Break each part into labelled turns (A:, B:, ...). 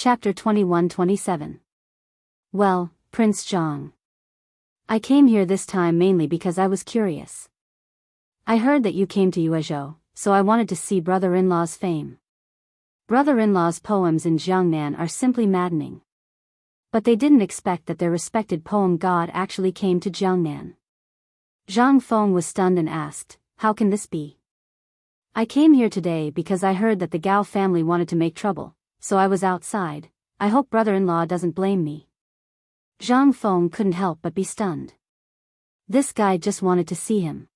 A: Chapter 21-27. Well, Prince Zhang. I came here this time mainly because I was curious. I heard that you came to Yuezhou, so I wanted to see brother-in-law's fame. Brother-in-law's poems in Jiangnan are simply maddening. But they didn't expect that their respected poem god actually came to Jiangnan. Zhang Feng was stunned and asked, "How can this be?" "I came here today because I heard that the Gao family wanted to make trouble, so I was outside. I hope brother-in-law doesn't blame me." Zhang Feng couldn't help but be stunned. This guy just wanted to see him.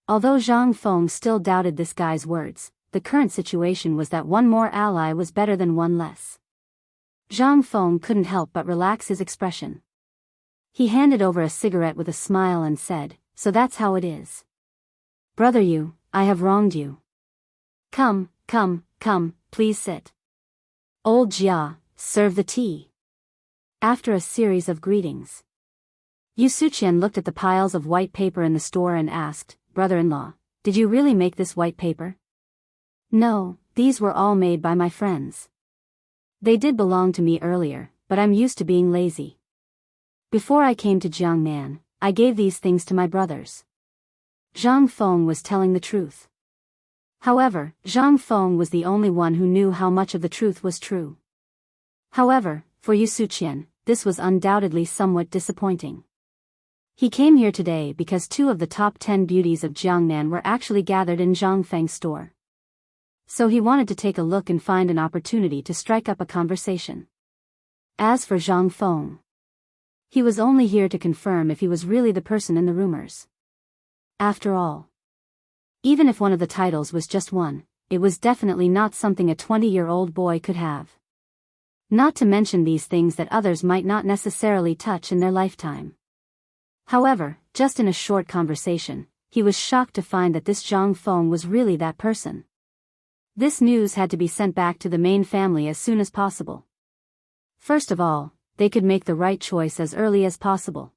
A: Although Zhang Feng still doubted this guy's words, the current situation was that one more ally was better than one less. Zhang Feng couldn't help but relax his expression. He handed over a cigarette with a smile and said, "So that's how it is. Brother you, I have wronged you. Come, please sit. Old Jia, serve the tea." After a series of greetings, Yu Suqian looked at the piles of white paper in the store and asked, "Brother-in-law, did you really make this white paper?" "No, these were all made by my friends. They did belong to me earlier, but I'm used to being lazy. Before I came to Jiangnan, I gave these things to my brothers." Zhang Feng was telling the truth. However, Zhang Feng was the only one who knew how much of the truth was true. However, for Yu Suqian, this was undoubtedly somewhat disappointing. He came here today because 2 of the top 10 beauties of Jiangnan were actually gathered in Zhang Feng's store. So he wanted to take a look and find an opportunity to strike up a conversation. As for Zhang Feng, he was only here to confirm if he was really the person in the rumors. After all, even if one of the titles was just one, it was definitely not something a 20-year-old boy could have. Not to mention these things that others might not necessarily touch in their lifetime. However, just in a short conversation, he was shocked to find that this Zhang Feng was really that person. This news had to be sent back to the main family as soon as possible. First of all, they could make the right choice as early as possible.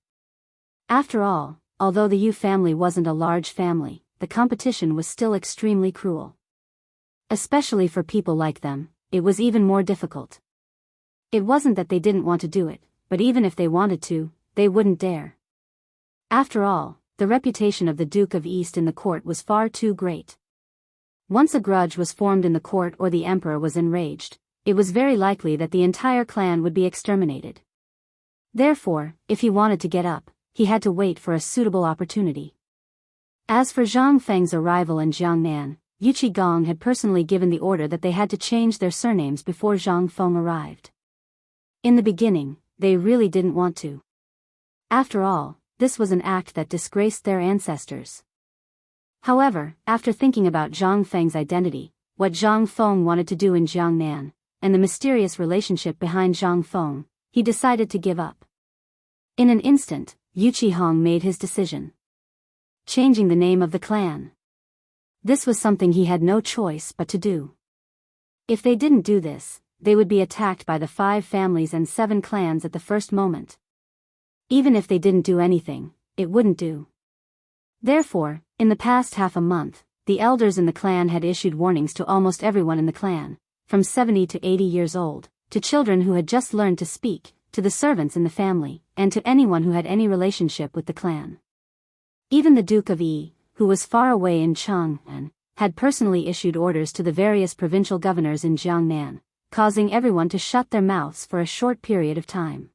A: After all, although the Yu family wasn't a large family, the competition was still extremely cruel. Especially for people like them, it was even more difficult. It wasn't that they didn't want to do it, but even if they wanted to, they wouldn't dare. After all, the reputation of the Duke of East in the court was far too great. Once a grudge was formed in the court or the emperor was enraged, it was very likely that the entire clan would be exterminated. Therefore, if he wanted to get up, he had to wait for a suitable opportunity. As for Zhang Feng's arrival in Jiangnan, Yu Qigong had personally given the order that they had to change their surnames before Zhang Feng arrived. In the beginning, they really didn't want to. After all, this was an act that disgraced their ancestors. However, after thinking about Zhang Feng's identity, what Zhang Feng wanted to do in Jiangnan, and the mysterious relationship behind Zhang Feng, he decided to give up. In an instant, Yu Qihong made his decision. Changing the name of the clan. This was something he had no choice but to do. If they didn't do this, they would be attacked by the 5 families and 7 clans at the first moment. Even if they didn't do anything, it wouldn't do. Therefore, in the past half a month, the elders in the clan had issued warnings to almost everyone in the clan, from 70 to 80 years old, to children who had just learned to speak, to the servants in the family, and to anyone who had any relationship with the clan. Even the Duke of Yi, who was far away in Chang'an, had personally issued orders to the various provincial governors in Jiangnan, causing everyone to shut their mouths for a short period of time.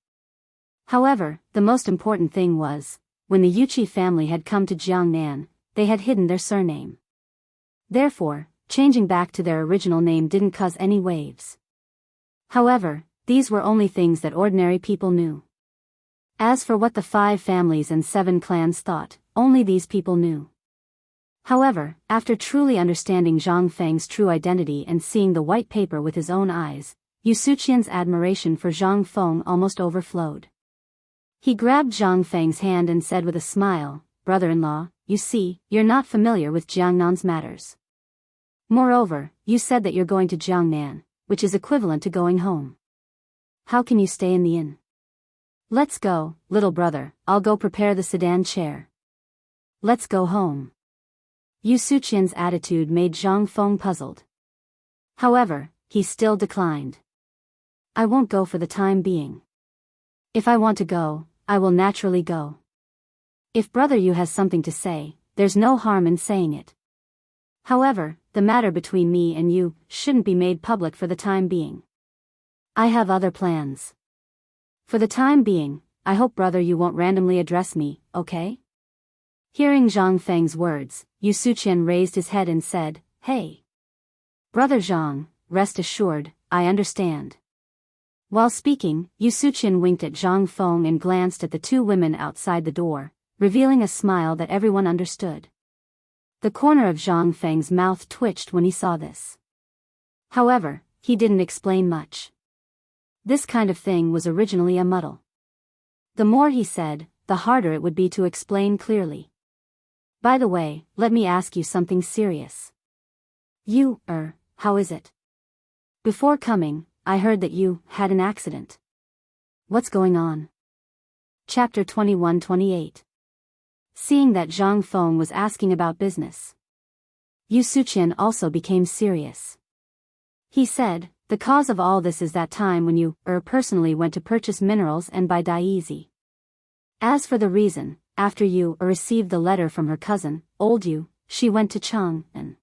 A: However, the most important thing was, when the Yuqi family had come to Jiangnan, they had hidden their surname. Therefore, changing back to their original name didn't cause any waves. However, these were only things that ordinary people knew. As for what the 5 families and 7 clans thought, only these people knew. However, after truly understanding Zhang Feng's true identity and seeing the white paper with his own eyes, Yu Suqian's admiration for Zhang Feng almost overflowed. He grabbed Zhang Feng's hand and said with a smile, "Brother-in-law, you see, you're not familiar with Jiangnan's matters. Moreover, you said that you're going to Jiangnan, which is equivalent to going home. How can you stay in the inn? Let's go, little brother, I'll go prepare the sedan chair. Let's go home." Yu Suqian's attitude made Zhang Feng puzzled. However, he still declined. I won't go for the time being. If I want to go, I will naturally go. If brother Yu has something to say, there's no harm in saying it. However, the matter between me and you shouldn't be made public for the time being. I have other plans. For the time being, I hope brother Yu won't randomly address me, okay? Hearing Zhang Feng's words, Yu Suqian raised his head and said, "Hey. Brother Zhang, rest assured, I understand." While speaking, Yu Suqian winked at Zhang Feng and glanced at the two women outside the door, revealing a smile that everyone understood. The corner of Zhang Feng's mouth twitched when he saw this. However, he didn't explain much. This kind of thing was originally a muddle. The more he said, the harder it would be to explain clearly. By the way, let me ask you something serious. How is it? Before coming, I heard that you had an accident. What's going on? Chapter 21-28. Seeing that Zhang Feng was asking about business, Yu Suqian also became serious. He said, "The cause of all this is that time when you personally went to purchase minerals and buy Daisy. As for the reason, after you received the letter from her cousin, old Yu, she went to Chang, and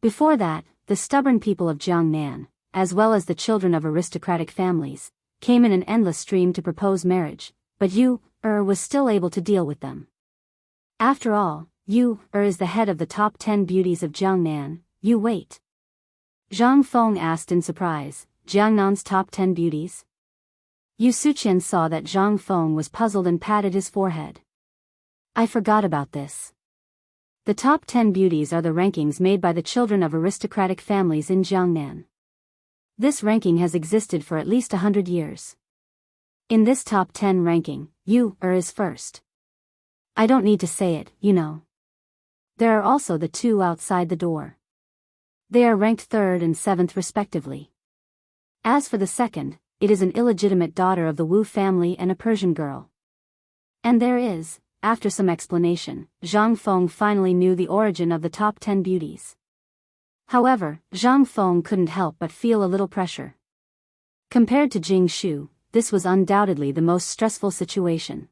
A: before that, the stubborn people of Jiangnan, as well as the children of aristocratic families, came in an endless stream to propose marriage, but Yu was still able to deal with them. After all, Yu is the head of the top 10 beauties of Jiangnan. You wait." Zhang Feng asked in surprise, "Jiangnan's top 10 beauties?" Yu Suqian saw that Zhang Feng was puzzled and patted his forehead. "I forgot about this. The top 10 beauties are the rankings made by the children of aristocratic families in Jiangnan. This ranking has existed for at least 100 years. In this top 10 ranking, Yu is first. I don't need to say it, you know. There are also the two outside the door. They are ranked 3rd and 7th respectively. As for the second, it is an illegitimate daughter of the Wu family and a Persian girl. And there is," after some explanation, Zhang Feng finally knew the origin of the top 10 beauties. However, Zhang Feng couldn't help but feel a little pressure. Compared to Jing Shu, this was undoubtedly the most stressful situation.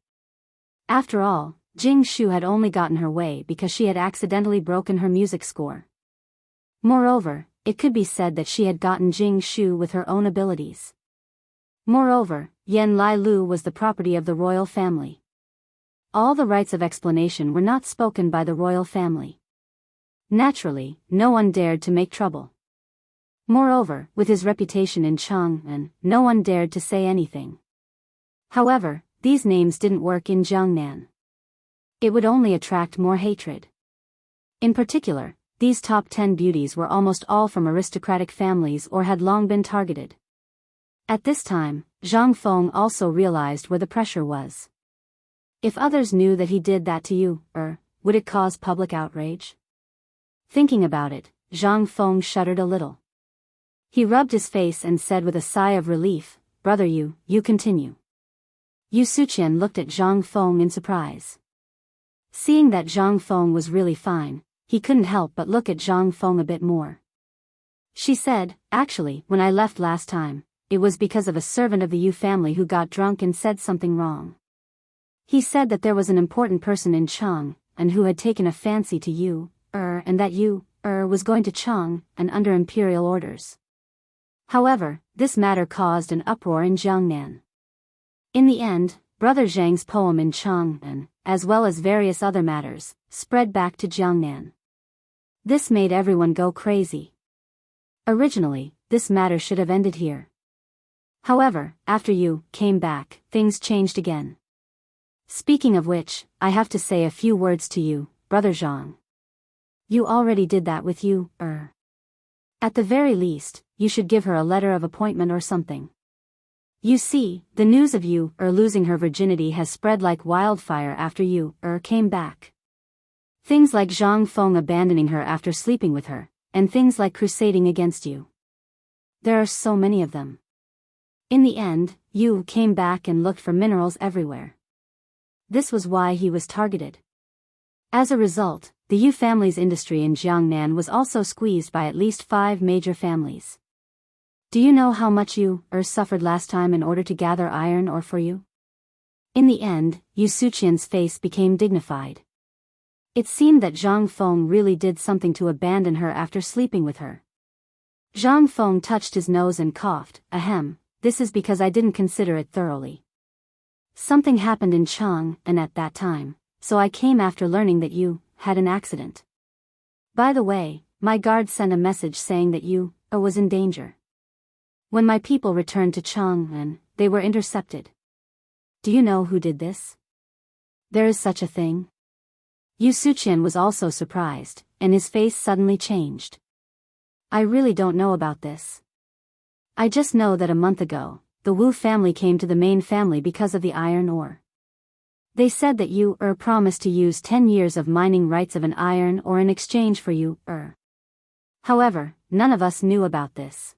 A: After all, Jing Shu had only gotten her way because she had accidentally broken her music score. Moreover, it could be said that she had gotten Jing Shu with her own abilities. Moreover, Yan Lai Lu was the property of the royal family. All the rights of explanation were not spoken by the royal family. Naturally, no one dared to make trouble. Moreover, with his reputation in Chang'an, no one dared to say anything. However, these names didn't work in Jiangnan. It would only attract more hatred. In particular, these top 10 beauties were almost all from aristocratic families or had long been targeted. At this time, Zhang Feng also realized where the pressure was. If others knew that he did that to you, would it cause public outrage? Thinking about it, Zhang Feng shuddered a little. He rubbed his face and said with a sigh of relief, "Brother Yu, you continue." Yu Suqian looked at Zhang Feng in surprise. Seeing that Zhang Feng was really fine, he couldn't help but look at Zhang Feng a bit more. She said, "Actually, when I left last time, it was because of a servant of the Yu family who got drunk and said something wrong. He said that there was an important person in Chang, and who had taken a fancy to Yu, and that Yu, was going to Chang, and under imperial orders. However, this matter caused an uproar in Jiangnan. In the end, Brother Zhang's poem in Chang'an, as well as various other matters, spread back to Jiangnan. This made everyone go crazy. Originally, this matter should have ended here. However, after you came back, things changed again. Speaking of which, I have to say a few words to you, Brother Zhang. You already did that with you, At the very least, you should give her a letter of appointment or something. You see, the news of you, losing her virginity has spread like wildfire after you, came back. Things like Zhang Feng abandoning her after sleeping with her, and things like crusading against you. There are so many of them. In the end, you came back and looked for minerals everywhere. This was why he was targeted. As a result, the Yu family's industry in Jiangnan was also squeezed by at least 5 major families. Do you know how much you suffered last time in order to gather iron ore for you? In the end, Yu Suqian's face became dignified. It seemed that Zhang Feng really did something to abandon her after sleeping with her. Zhang Feng touched his nose and coughed. Ahem, this is because I didn't consider it thoroughly. Something happened in Chang, and at that time, so I came after learning that you had an accident. By the way, my guard sent a message saying that you was in danger. When my people returned to Chang'an, they were intercepted. Do you know who did this? There is such a thing? Yu Suqian was also surprised, and his face suddenly changed. I really don't know about this. I just know that a month ago, the Wu family came to the main family because of the iron ore. They said that you promised to use 10 years of mining rights of an iron ore in exchange for you However, none of us knew about this.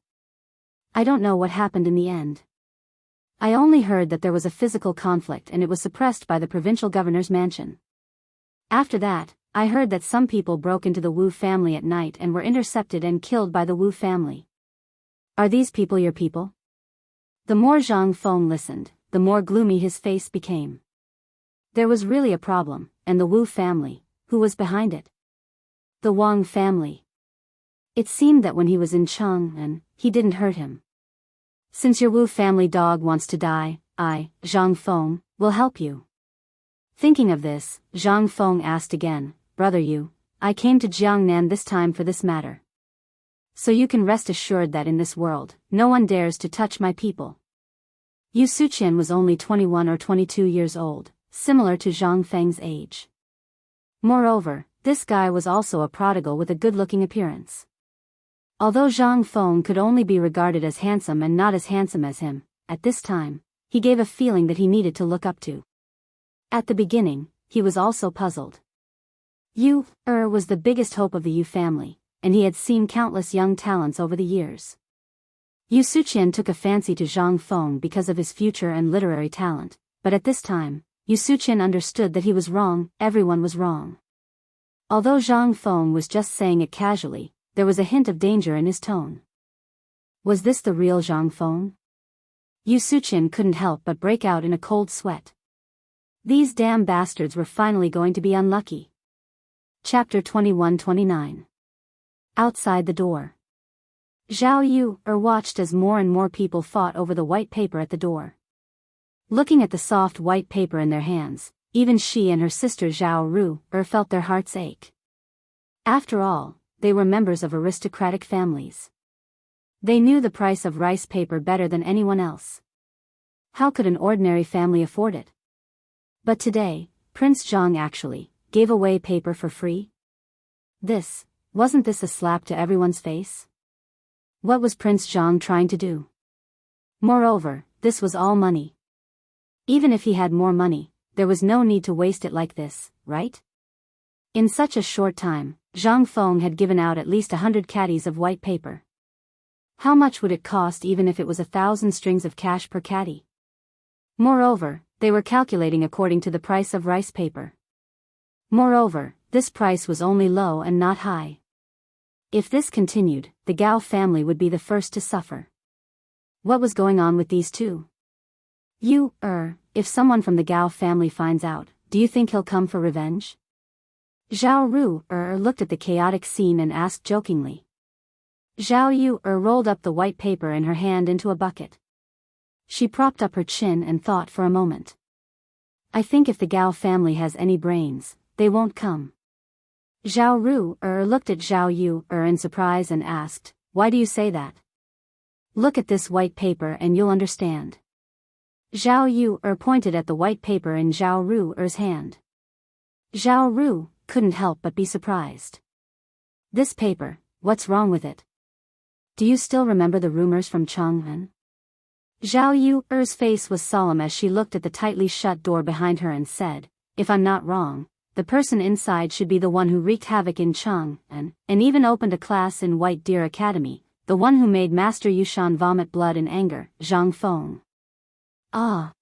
A: I don't know what happened in the end. I only heard that there was a physical conflict and it was suppressed by the provincial governor's mansion. After that, I heard that some people broke into the Wu family at night and were intercepted and killed by the Wu family. Are these people your people? The more Zhang Feng listened, the more gloomy his face became. There was really a problem, and the Wu family, who was behind it? The Wang family. It seemed that when he was in Chang'an, he didn't hurt him. Since your Wu family dog wants to die, I, Zhang Feng, will help you. Thinking of this, Zhang Feng asked again, Brother Yu, I came to Jiangnan this time for this matter. So you can rest assured that in this world, no one dares to touch my people. Yu Suqian was only 21 or 22 years old, similar to Zhang Feng's age. Moreover, this guy was also a prodigal with a good-looking appearance. Although Zhang Feng could only be regarded as handsome and not as handsome as him, at this time, he gave a feeling that he needed to look up to. At the beginning, he was also puzzled. Yu was the biggest hope of the Yu family, and he had seen countless young talents over the years. Yu Suqian took a fancy to Zhang Feng because of his future and literary talent, but at this time, Yu Suqian understood that he was wrong, everyone was wrong. Although Zhang Feng was just saying it casually, there was a hint of danger in his tone. Was this the real Zhang Feng? Yu Suqian couldn't help but break out in a cold sweat. These damn bastards were finally going to be unlucky. Chapter 21-29. Outside the door. Zhao Yu watched as more and more people fought over the white paper at the door. Looking at the soft white paper in their hands, even she and her sister Zhao Ru felt their hearts ache. After all, they were members of aristocratic families. They knew the price of rice paper better than anyone else. How could an ordinary family afford it? But today, Prince Zhang actually gave away paper for free? Wasn't this a slap to everyone's face? What was Prince Zhang trying to do? Moreover, this was all money. Even if he had more money, there was no need to waste it like this, right? In such a short time, Zhang Feng had given out at least 100 caddies of white paper. How much would it cost even if it was 1,000 strings of cash per caddy? Moreover, they were calculating according to the price of rice paper. Moreover, this price was only low and not high. If this continued, the Gao family would be the first to suffer. What was going on with these two? If someone from the Gao family finds out, do you think he'll come for revenge? Zhao Ru looked at the chaotic scene and asked jokingly. Zhao Yu rolled up the white paper in her hand into a bucket. She propped up her chin and thought for a moment. I think if the Gao family has any brains, they won't come. Zhao Ru looked at Zhao Yu in surprise and asked, why do you say that? Look at this white paper and you'll understand. Zhao Yu pointed at the white paper in Zhao Ru's hand. Zhao Ru couldn't help but be surprised. This paper, what's wrong with it? Do you still remember the rumors from Chang'an? Zhao Yu's face was solemn as she looked at the tightly shut door behind her and said, if I'm not wrong, the person inside should be the one who wreaked havoc in Chang'an, and even opened a class in White Deer Academy, the one who made Master Yushan vomit blood in anger, Zhang Feng. Ah!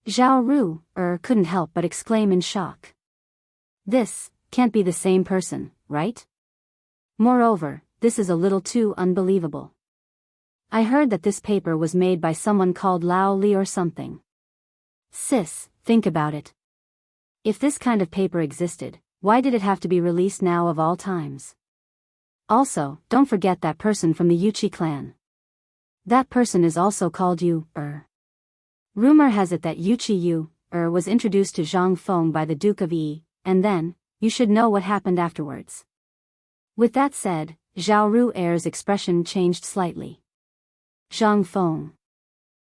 A: Zhao Ru couldn't help but exclaim in shock. This can't be the same person, right? Moreover, this is a little too unbelievable. I heard that this paper was made by someone called Lao Li or something. Sis, think about it. If this kind of paper existed, why did it have to be released now of all times? Also, don't forget that person from the Yuchi clan. That person is also called Yu. Rumor has it that Yuchi Yu was introduced to Zhang Feng by the Duke of Yi, and then, you should know what happened afterwards. With that said, Zhao Ru'er's expression changed slightly. Zhang Feng.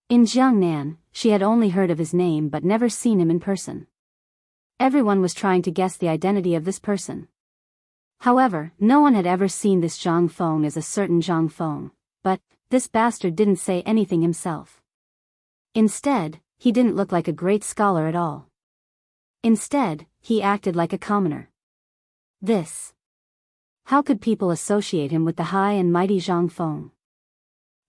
A: In Jiangnan, she had only heard of his name but never seen him in person. Everyone was trying to guess the identity of this person. However, no one had ever seen this Zhang Feng as a certain Zhang Feng, but this bastard didn't say anything himself. Instead, he didn't look like a great scholar at all. Instead, he acted like a commoner. How could people associate him with the high and mighty Zhang Feng?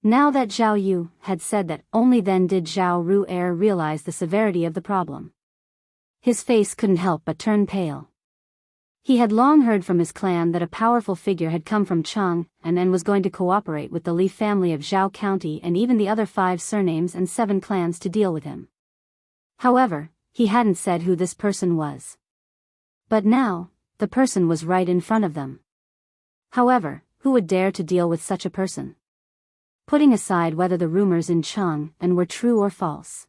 A: Now that Zhao Yu had said that, only then did Zhao Ru'er realize the severity of the problem. His face couldn't help but turn pale. He had long heard from his clan that a powerful figure had come from Chang and was going to cooperate with the Li family of Zhao County and even the other 5 surnames and 7 clans to deal with him. However, he hadn't said who this person was. But now, the person was right in front of them. However, who would dare to deal with such a person? Putting aside whether the rumors in Chang were true or false.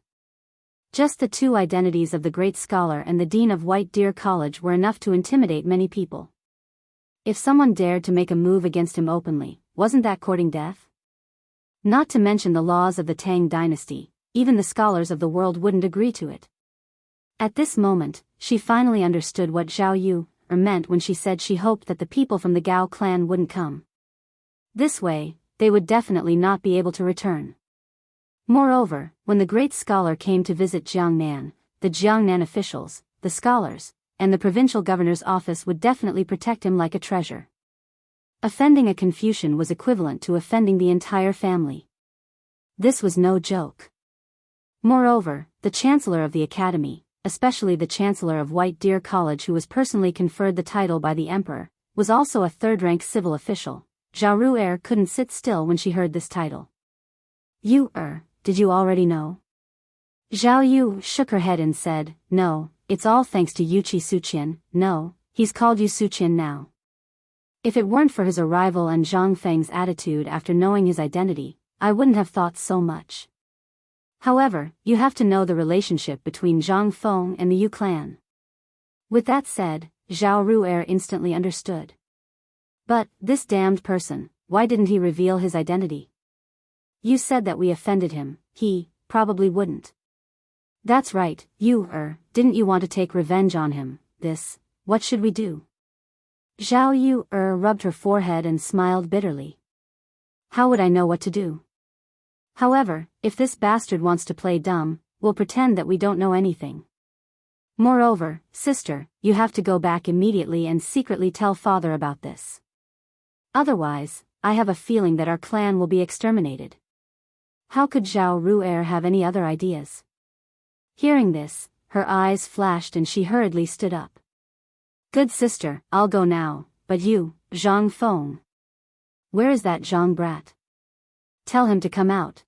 A: Just the 2 identities of the great scholar and the dean of White Deer College were enough to intimidate many people. If someone dared to make a move against him openly, wasn't that courting death? Not to mention the laws of the Tang dynasty, even the scholars of the world wouldn't agree to it. At this moment, she finally understood what Zhao Yu meant when she said she hoped that the people from the Gao clan wouldn't come. This way, they would definitely not be able to return. Moreover, when the great scholar came to visit Jiangnan, the Jiangnan officials, the scholars, and the provincial governor's office would definitely protect him like a treasure. Offending a Confucian was equivalent to offending the entire family. This was no joke. Moreover, the chancellor of the academy, especially the chancellor of White Deer College who was personally conferred the title by the emperor, was also a third-rank civil official. Zhao Ru'er couldn't sit still when she heard this title. You, did you already know? Zhao Yu shook her head and said, no, it's all thanks to Yuchi Suqian. No, he's called you Suqian now. If it weren't for his arrival and Zhang Feng's attitude after knowing his identity, I wouldn't have thought so much. However, you have to know the relationship between Zhang Feng and the Yu clan. With that said, Zhao Ru'er instantly understood. But, this damned person, why didn't he reveal his identity? You said that we offended him, he probably wouldn't. That's right, you, didn't you want to take revenge on him? What should we do? Zhao Yu, rubbed her forehead and smiled bitterly. How would I know what to do? However, if this bastard wants to play dumb, we'll pretend that we don't know anything. Moreover, sister, you have to go back immediately and secretly tell father about this. Otherwise, I have a feeling that our clan will be exterminated. How could Zhao Ru'er have any other ideas? Hearing this, her eyes flashed and she hurriedly stood up. Good sister, I'll go now, but you, Zhang Feng. Where is that Zhang brat? Tell him to come out.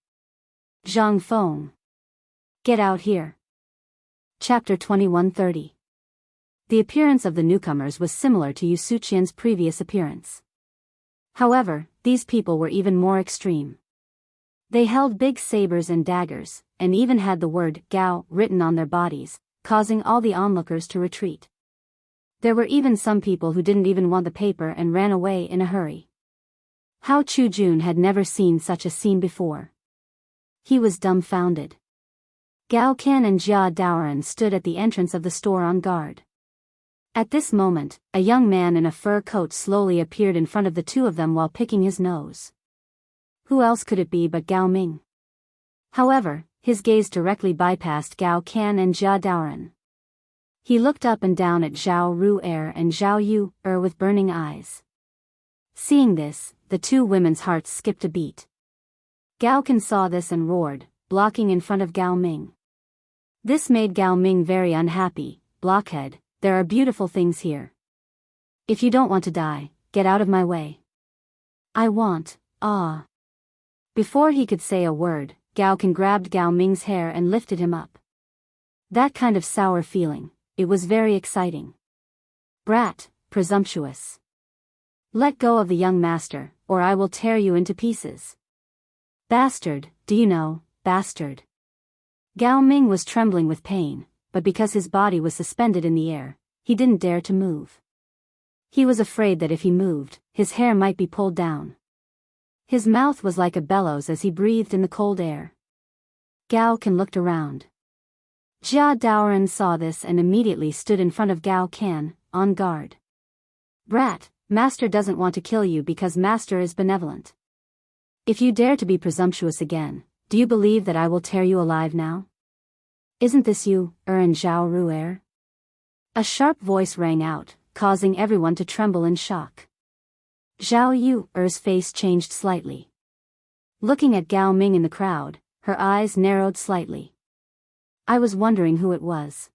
A: Zhang Feng. Get out here. Chapter 2130. The appearance of the newcomers was similar to Yu Suqian's previous appearance. However, these people were even more extreme. They held big sabers and daggers, and even had the word Gao written on their bodies, causing all the onlookers to retreat. There were even some people who didn't even want the paper and ran away in a hurry. Hao Chujun had never seen such a scene before. He was dumbfounded. Gao Qian and Jia Daoran stood at the entrance of the store on guard. At this moment, a young man in a fur coat slowly appeared in front of the 2 of them while picking his nose. Who else could it be but Gao Ming? However, his gaze directly bypassed Gao Qian and Jia Daoran. He looked up and down at Zhao Ru'er and Zhao Yu with burning eyes. Seeing this, the 2 women's hearts skipped a beat. Gao Qian saw this and roared, blocking in front of Gao Ming. This made Gao Ming very unhappy. Blockhead, there are beautiful things here. If you don't want to die, get out of my way. I want, Before he could say a word, Gao Can grabbed Gao Ming's hair and lifted him up. That kind of sour feeling, it was very exciting. Brat, presumptuous. Let go of the young master, or I will tear you into pieces. Bastard, do you know, bastard. Gao Ming was trembling with pain, but because his body was suspended in the air, he didn't dare to move. He was afraid that if he moved, his hair might be pulled down. His mouth was like a bellows as he breathed in the cold air. Gao Can looked around. Jia Daoren saw this and immediately stood in front of Gao Can, on guard. Brat, Master doesn't want to kill you because Master is benevolent. If you dare to be presumptuous again, do you believe that I will tear you alive now? Isn't this you, and Zhao Ru'er? A sharp voice rang out, causing everyone to tremble in shock. Zhao Yu's face changed slightly. Looking at Gao Ming in the crowd, her eyes narrowed slightly. I was wondering who it was.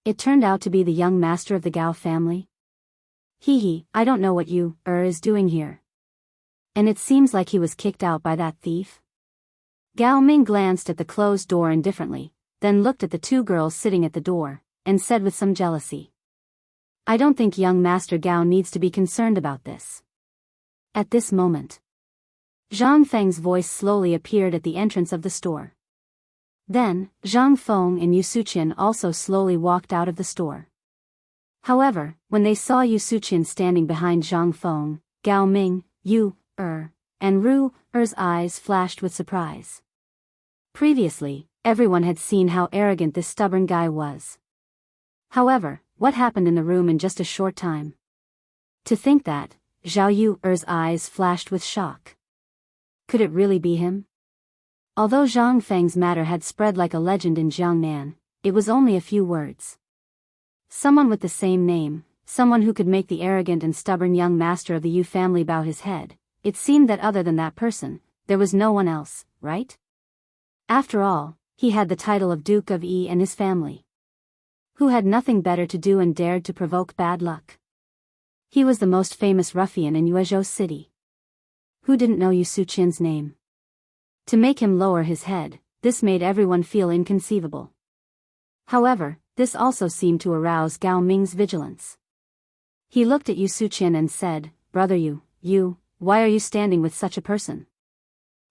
A: It turned out to be the young master of the Gao family. I don't know what you is doing here. And it seems like he was kicked out by that thief. Gao Ming glanced at the closed door indifferently, then looked at the two girls sitting at the door, and said with some jealousy. I don't think young Master Gao needs to be concerned about this. At this moment, Zhang Feng's voice slowly appeared at the entrance of the store. Then, Zhang Feng and Yu Suqian also slowly walked out of the store. However, when they saw Yu Suqian standing behind Zhang Feng, Gao Ming, and Ru'er's eyes flashed with surprise. Previously, everyone had seen how arrogant this stubborn guy was. However, what happened in the room in just a short time? To think that, Zhao Yu's eyes flashed with shock. Could it really be him? Although Zhang Feng's matter had spread like a legend in Jiangnan, it was only a few words. Someone with the same name, someone who could make the arrogant and stubborn young master of the Yu family bow his head. It seemed that other than that person, there was no one else, right? After all, he had the title of Duke of Yi and his family. Who had nothing better to do and dared to provoke bad luck. He was the most famous ruffian in Yuezhou city. Who didn't know Yu Suqian's name? To make him lower his head, this made everyone feel inconceivable. However, this also seemed to arouse Gao Ming's vigilance. He looked at Yu Suqian and said, Brother Yu, why are you standing with such a person?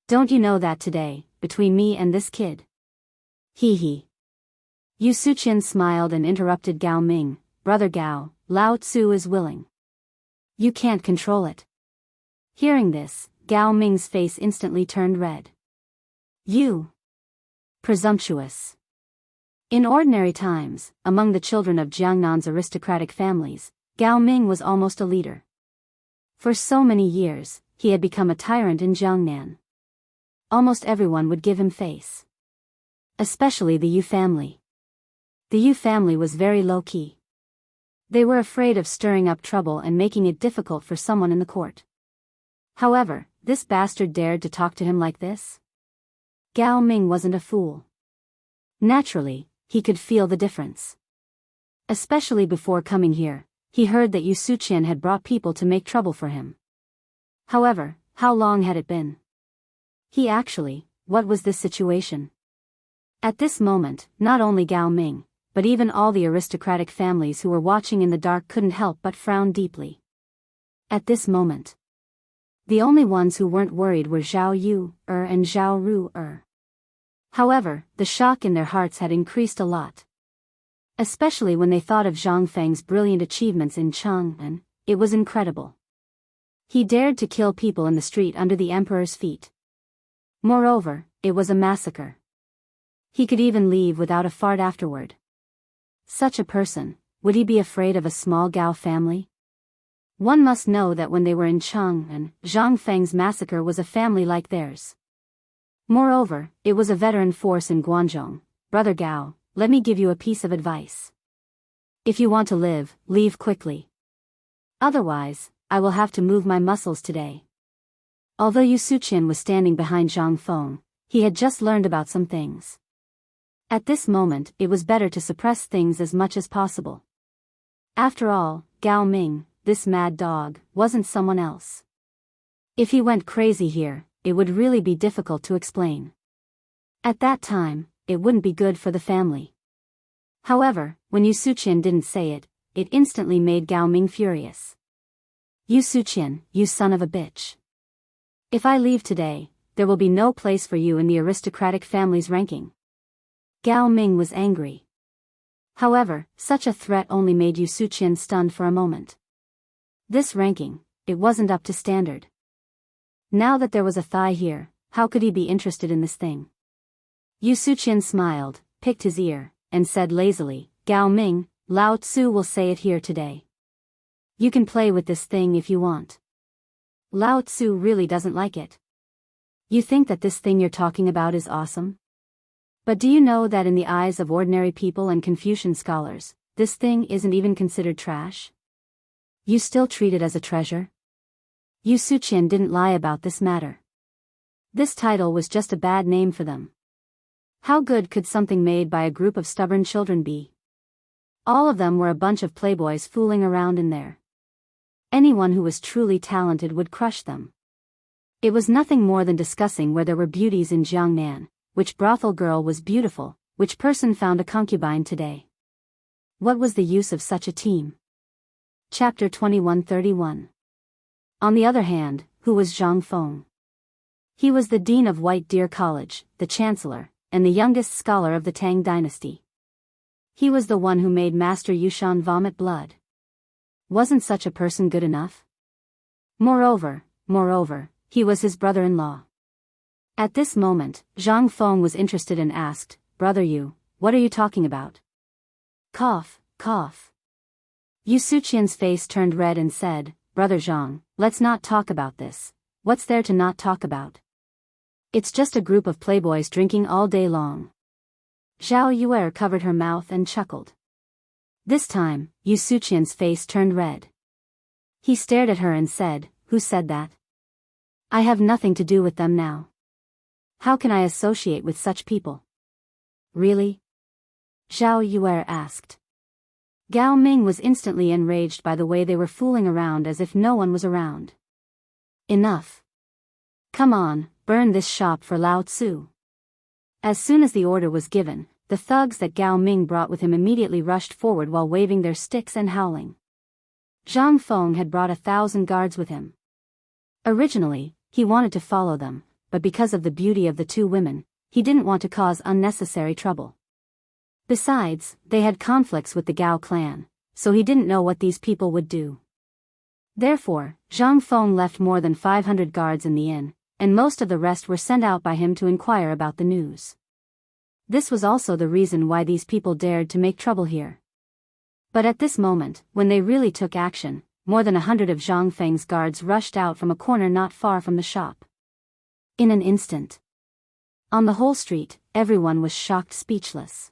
A: Don't you know that today, between me and this kid? Yu Suqian smiled and interrupted Gao Ming, Brother Gao, Lao Tzu is willing. You can't control it. Hearing this, Gao Ming's face instantly turned red. You. Presumptuous. In ordinary times, among the children of Jiangnan's aristocratic families, Gao Ming was almost a leader. For so many years, he had become a tyrant in Jiangnan. Almost everyone would give him face. Especially the Yu family. The Yu family was very low-key. They were afraid of stirring up trouble and making it difficult for someone in the court. However, this bastard dared to talk to him like this? Gao Ming wasn't a fool. Naturally, he could feel the difference. Especially before coming here, he heard that Yu Suqian had brought people to make trouble for him. However, how long had it been? What was this situation? At this moment, not only Gao Ming, but even all the aristocratic families who were watching in the dark couldn't help but frown deeply. At this moment, the only ones who weren't worried were Zhao Yu and Zhao Ru'er. However, the shock in their hearts had increased a lot. Especially when they thought of Zhang Feng's brilliant achievements in Chang'an, it was incredible. He dared to kill people in the street under the emperor's feet. Moreover, it was a massacre. He could even leave without a fart afterward. Such a person, would he be afraid of a small Gao family? One must know that when they were in Chang'an, Zhang Feng's massacre was a family like theirs. Moreover, it was a veteran force in Guangzhou. Brother Gao, let me give you a piece of advice. If you want to live, leave quickly. Otherwise, I will have to move my muscles today. Although Yu Suqian was standing behind Zhang Feng, he had just learned about some things. At this moment, it was better to suppress things as much as possible. After all, Gao Ming, this mad dog, wasn't someone else. If he went crazy here, it would really be difficult to explain. At that time, it wouldn't be good for the family. However, when Yu Suqian didn't say it, it instantly made Gao Ming furious. Yu Suqian, you son of a bitch. If I leave today, there will be no place for you in the aristocratic family's ranking. Gao Ming was angry. However, such a threat only made Yu Suqian stunned for a moment. This ranking, it wasn't up to standard. Now that there was a thigh here, how could he be interested in this thing? Yu Suqian smiled, picked his ear, and said lazily, Gao Ming, Lao Tzu will say it here today. You can play with this thing if you want. Lao Tzu really doesn't like it. You think that this thing you're talking about is awesome? But do you know that in the eyes of ordinary people and Confucian scholars, this thing isn't even considered trash? You still treat it as a treasure? Yu Suqian didn't lie about this matter. This title was just a bad name for them. How good could something made by a group of stubborn children be? All of them were a bunch of playboys fooling around in there. Anyone who was truly talented would crush them. It was nothing more than discussing where there were beauties in Jiangnan, which brothel girl was beautiful, which person found a concubine today. What was the use of such a team? Chapter 2131. On the other hand, who was Zhang Feng? He was the dean of White Deer College, the chancellor, and the youngest scholar of the Tang dynasty. He was the one who made Master Yushan vomit blood. Wasn't such a person good enough? Moreover, he was his brother-in-law. At this moment, Zhang Feng was interested and asked, Brother Yu, what are you talking about? Cough, cough. Yu Suqian's face turned red and said, Brother Zhang, let's not talk about this. What's there to not talk about? It's just a group of playboys drinking all day long. Zhao Yuer covered her mouth and chuckled. This time, Yu Suqian's face turned red. He stared at her and said, Who said that? I have nothing to do with them now. How can I associate with such people? Really? Zhao Yuer asked. Gao Ming was instantly enraged by the way they were fooling around as if no one was around. Enough. Come on, burn this shop for Lao Tzu. As soon as the order was given, the thugs that Gao Ming brought with him immediately rushed forward while waving their sticks and howling. Zhang Feng had brought 1,000 guards with him. Originally, he wanted to follow them, but because of the beauty of the two women, he didn't want to cause unnecessary trouble. Besides, they had conflicts with the Gao clan, so he didn't know what these people would do. Therefore, Zhang Feng left more than 500 guards in the inn, and most of the rest were sent out by him to inquire about the news. This was also the reason why these people dared to make trouble here. But at this moment, when they really took action, more than 100 of Zhang Feng's guards rushed out from a corner not far from the shop. In an instant. On the whole street, everyone was shocked speechless.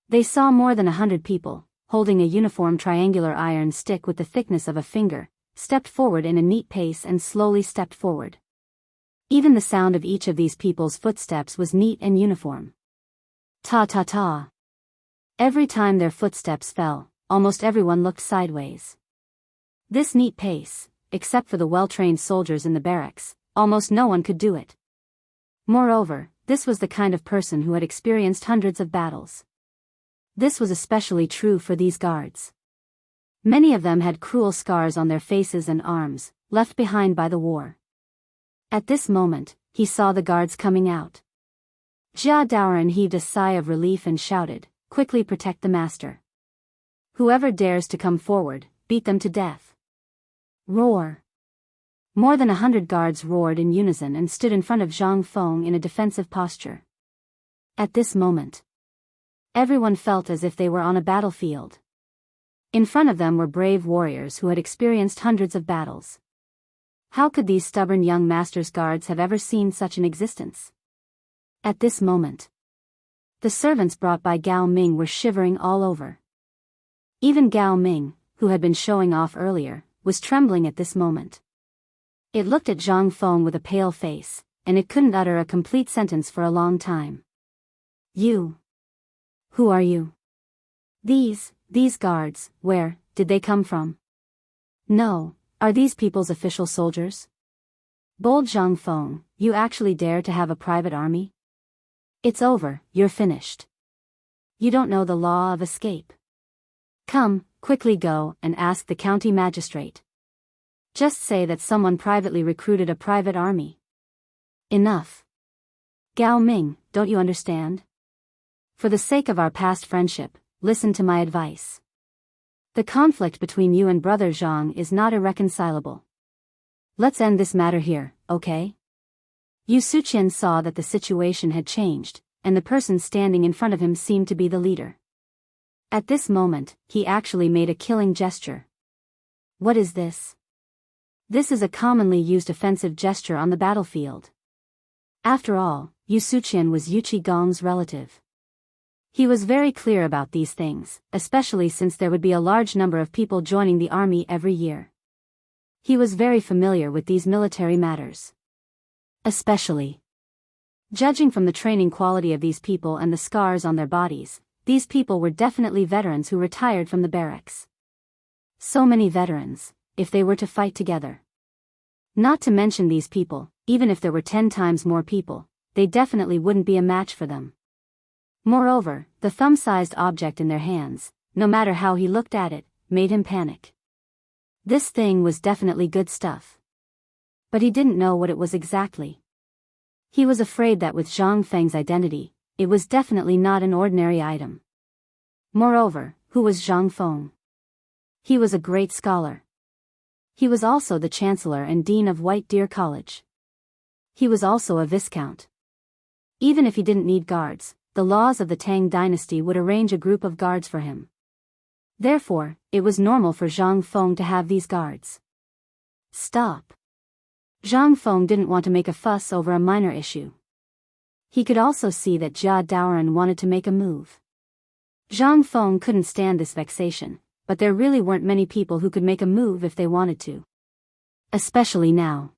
A: They saw more than 100 people, holding a uniform triangular iron stick with the thickness of a finger, stepped forward in a neat pace and slowly stepped forward. Even the sound of each of these people's footsteps was neat and uniform. Ta-ta-ta. Every time their footsteps fell, almost everyone looked sideways. This neat pace, except for the well-trained soldiers in the barracks, almost no one could do it. Moreover, this was the kind of person who had experienced hundreds of battles. This was especially true for these guards. Many of them had cruel scars on their faces and arms, left behind by the war. At this moment, he saw the guards coming out. Jia Daoran heaved a sigh of relief and shouted, Quickly protect the master. Whoever dares to come forward, beat them to death. Roar. More than 100 guards roared in unison and stood in front of Zhang Feng in a defensive posture. At this moment, everyone felt as if they were on a battlefield. In front of them were brave warriors who had experienced hundreds of battles. How could these stubborn young master's guards have ever seen such an existence? At this moment, the servants brought by Gao Ming were shivering all over. Even Gao Ming, who had been showing off earlier, was trembling at this moment. It looked at Zhang Feng with a pale face, and it couldn't utter a complete sentence for a long time. You. Who are you? These guards, where did they come from? No, are these people's official soldiers? Bold Zhang Feng, you actually dare to have a private army? It's over, you're finished. You don't know the law of escape. Come, quickly go and ask the county magistrate. Just say that someone privately recruited a private army. Enough. Gao Ming, don't you understand? For the sake of our past friendship, listen to my advice. The conflict between you and brother Zhang is not irreconcilable. Let's end this matter here, okay? Yu Suqian saw that the situation had changed, and the person standing in front of him seemed to be the leader. At this moment, he actually made a killing gesture. What is this? This is a commonly used offensive gesture on the battlefield. After all, Yu Suqian was Yu Qigong's relative. He was very clear about these things, especially since there would be a large number of people joining the army every year. He was very familiar with these military matters. Especially. Judging from the training quality of these people and the scars on their bodies, these people were definitely veterans who retired from the barracks. So many veterans, if they were to fight together. Not to mention these people, even if there were 10 times more people, they definitely wouldn't be a match for them. Moreover, the thumb-sized object in their hands, no matter how he looked at it, made him panic. This thing was definitely good stuff. But he didn't know what it was exactly. He was afraid that with Zhang Feng's identity, it was definitely not an ordinary item. Moreover, who was Zhang Feng? He was a great scholar. He was also the chancellor and dean of White Deer College. He was also a viscount. Even if he didn't need guards, the laws of the Tang dynasty would arrange a group of guards for him. Therefore, it was normal for Zhang Feng to have these guards. Stop. Zhang Feng didn't want to make a fuss over a minor issue. He could also see that Jia Daoren wanted to make a move. Zhang Feng couldn't stand this vexation, but there really weren't many people who could make a move if they wanted to. Especially now.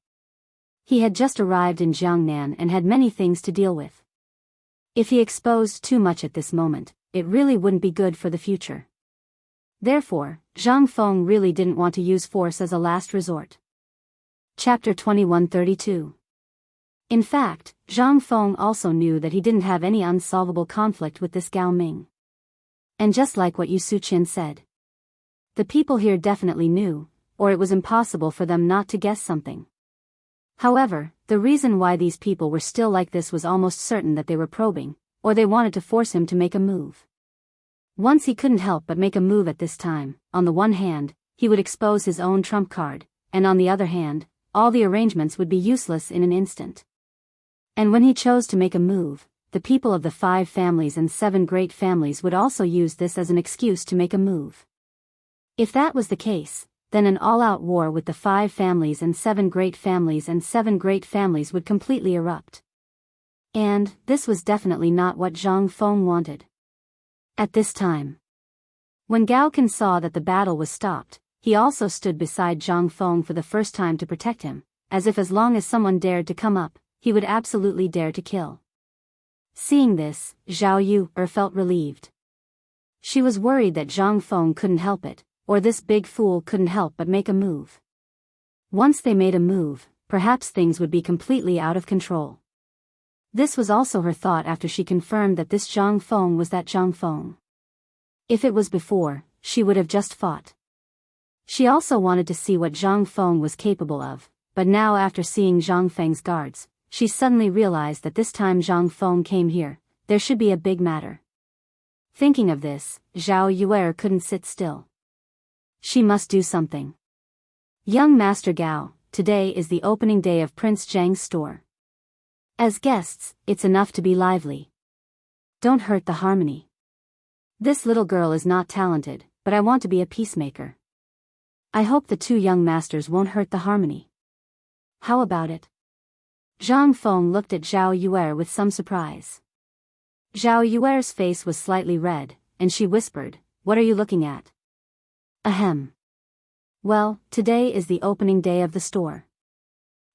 A: He had just arrived in Jiangnan and had many things to deal with. If he exposed too much at this moment, it really wouldn't be good for the future. Therefore, Zhang Feng really didn't want to use force as a last resort. Chapter 2132. In fact, Zhang Feng also knew that he didn't have any unsolvable conflict with this Gao Ming. And just like what Yu Suqian said, the people here definitely knew, or it was impossible for them not to guess something. However, the reason why these people were still like this was almost certain that they were probing, or they wanted to force him to make a move. Once he couldn't help but make a move at this time. On the one hand, he would expose his own trump card, and on the other hand, all the arrangements would be useless in an instant. And when he chose to make a move, the people of the 5 families and 7 great families would also use this as an excuse to make a move. If that was the case, then an all-out war with the 5 families and 7 great families and 7 great families would completely erupt. And this was definitely not what Zhang Feng wanted. At this time, when Gao Kan saw that the battle was stopped, he also stood beside Zhang Feng for the first time to protect him, as if as long as someone dared to come up, he would absolutely dare to kill. Seeing this, Zhao Yu felt relieved. She was worried that Zhang Feng couldn't help it, or this big fool couldn't help but make a move. Once they made a move, perhaps things would be completely out of control. This was also her thought after she confirmed that this Zhang Feng was that Zhang Feng. If it was before, she would have just fought. She also wanted to see what Zhang Feng was capable of, but now after seeing Zhang Feng's guards, she suddenly realized that this time Zhang Feng came here, there should be a big matter. Thinking of this, Zhao Yuer couldn't sit still. She must do something. Young Master Gao, today is the opening day of Prince Zhang's store. As guests, it's enough to be lively. Don't hurt the harmony. This little girl is not talented, but I want to be a peacemaker. I hope the 2 young masters won't hurt the harmony. How about it? Zhang Feng looked at Zhao Yuer with some surprise. Zhao Yuer's face was slightly red, and she whispered, "What are you looking at?" Ahem. Well, today is the opening day of the store.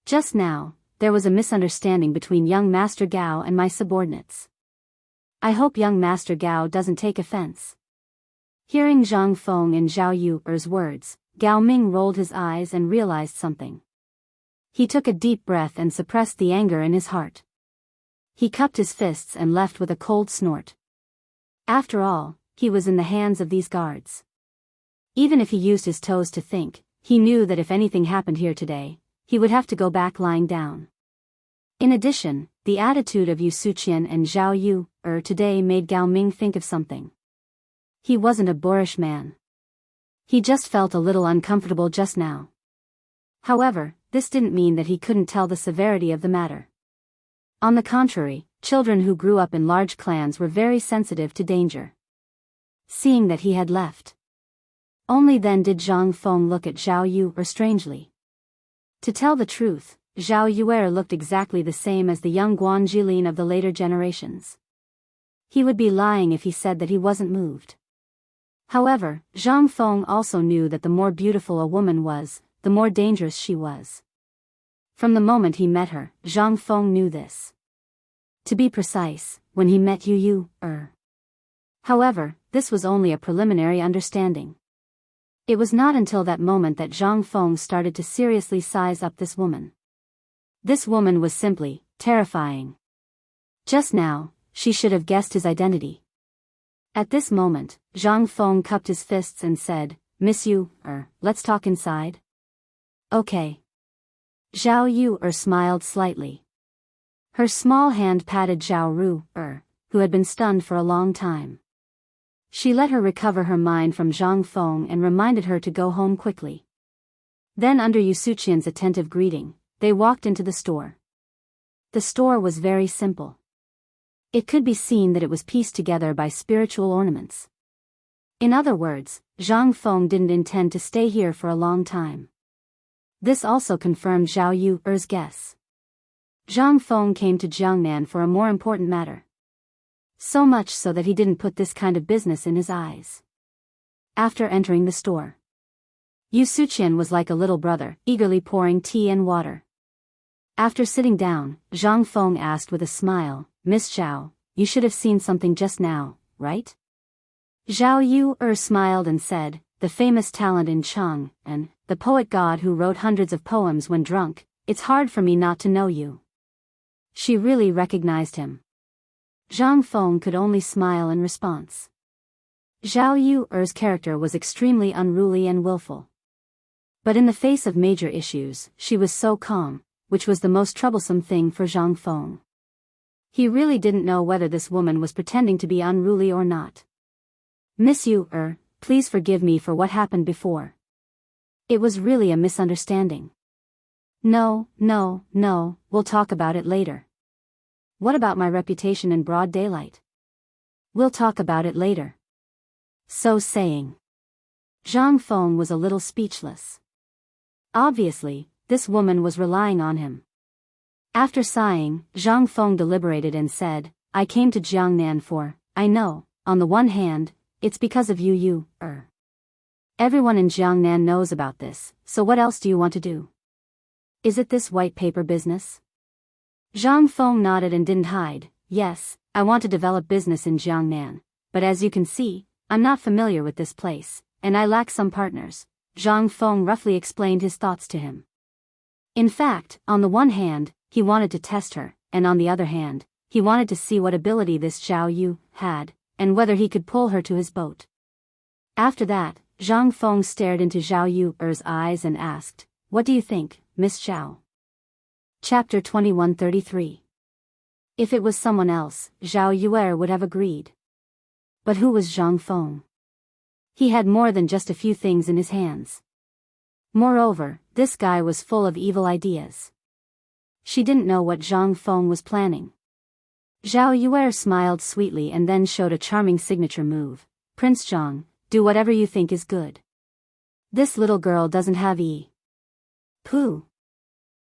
A: Just now, there was a misunderstanding between young Master Gao and my subordinates. I hope young Master Gao doesn't take offense. Hearing Zhang Feng and Zhao Yuer's words, Gao Ming rolled his eyes and realized something. He took a deep breath and suppressed the anger in his heart. He cupped his fists and left with a cold snort. After all, he was in the hands of these guards. Even if he used his toes to think, he knew that if anything happened here today, he would have to go back lying down. In addition, the attitude of Yu Suqian and Zhao Yu today made Gao Ming think of something. He wasn't a boorish man. He just felt a little uncomfortable just now. However, this didn't mean that he couldn't tell the severity of the matter. On the contrary, children who grew up in large clans were very sensitive to danger. Seeing that he had left, only then did Zhang Feng look at Zhao Yu strangely. To tell the truth, Zhao Yuer looked exactly the same as the young Guan Jilin of the later generations. He would be lying if he said that he wasn't moved. However, Zhang Feng also knew that the more beautiful a woman was, the more dangerous she was. From the moment he met her, Zhang Feng knew this. To be precise, when he met Yu. However, this was only a preliminary understanding. It was not until that moment that Zhang Feng started to seriously size up this woman. This woman was simply terrifying. Just now, she should have guessed his identity. At this moment, Zhang Feng cupped his fists and said, "Miss Yu, let's talk inside." Okay. Zhao Yu smiled slightly. Her small hand patted Zhao Ru, who had been stunned for a long time. She let her recover her mind from Zhang Feng and reminded her to go home quickly. Then under Yu Suqian's attentive greeting, they walked into the store. The store was very simple. It could be seen that it was pieced together by spiritual ornaments. In other words, Zhang Feng didn't intend to stay here for a long time. This also confirmed Zhao Yu's guess. Zhang Feng came to Jiangnan for a more important matter. So much so that he didn't put this kind of business in his eyes. After entering the store, Yu Suqian was like a little brother, eagerly pouring tea and water. After sitting down, Zhang Feng asked with a smile, "Miss Zhao, you should have seen something just now, right?" Zhao Yu smiled and said, "The famous talent in Cheng, and the poet god who wrote hundreds of poems when drunk, it's hard for me not to know you." She really recognized him. Zhang Feng could only smile in response. Zhao Yu's character was extremely unruly and willful. But in the face of major issues, she was so calm, which was the most troublesome thing for Zhang Feng. He really didn't know whether this woman was pretending to be unruly or not. "Miss Yu, please forgive me for what happened before. It was really a misunderstanding." No, we'll talk about it later." "What about my reputation in broad daylight?" "We'll talk about it later." So saying, Zhang Feng was a little speechless. Obviously, this woman was relying on him. After sighing, Zhang Feng deliberated and said, "I came to Jiangnan for, I know, on the one hand, it's because of you. Everyone in Jiangnan knows about this, so what else do you want to do? Is it this white paper business?" Zhang Feng nodded and didn't hide. "Yes, I want to develop business in Jiangnan, but as you can see, I'm not familiar with this place, and I lack some partners." Zhang Feng roughly explained his thoughts to him. In fact, on the one hand, he wanted to test her, and on the other hand, he wanted to see what ability this Zhao Yu had, and whether he could pull her to his boat. After that, Zhang Feng stared into Zhao Yu's eyes and asked, "What do you think, Miss Zhao?" Chapter 2133. If it was someone else, Zhao Yuer would have agreed. But who was Zhang Feng? He had more than just a few things in his hands. Moreover, this guy was full of evil ideas. She didn't know what Zhang Feng was planning. Zhao Yuer smiled sweetly and then showed a charming signature move. "Prince Zhang, do whatever you think is good. This little girl doesn't have Pooh."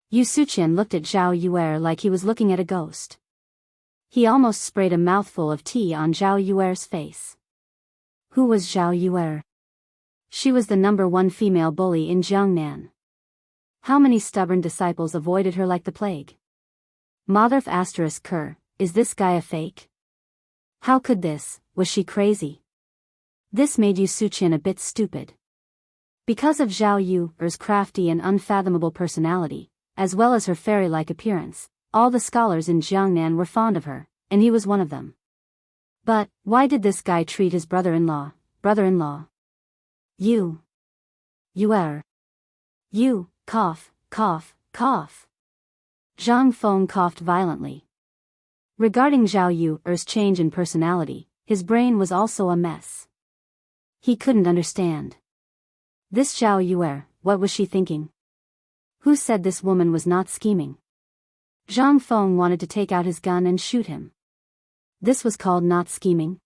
A: Yu Suqian looked at Zhao Yuer like he was looking at a ghost. He almost sprayed a mouthful of tea on Zhao Yuer's face. Who was Zhao Yuer? She was the #1 female bully in Jiangnan. How many stubborn disciples avoided her like the plague? Motherf **Ker, is this guy a fake? How could this, was she crazy? This made Yu Suqian a bit stupid. Because of Zhao Yu's crafty and unfathomable personality, as well as her fairy-like appearance. All the scholars in Jiangnan were fond of her, and he was one of them. But, why did this guy treat his brother-in-law? You are. You, cough, cough, cough. Zhang Feng coughed violently. Regarding Zhao Yuer's change in personality, his brain was also a mess. He couldn't understand. This Zhao Yuer, what was she thinking? Who said this woman was not scheming? Zhang Feng wanted to take out his gun and shoot him. This was called not scheming?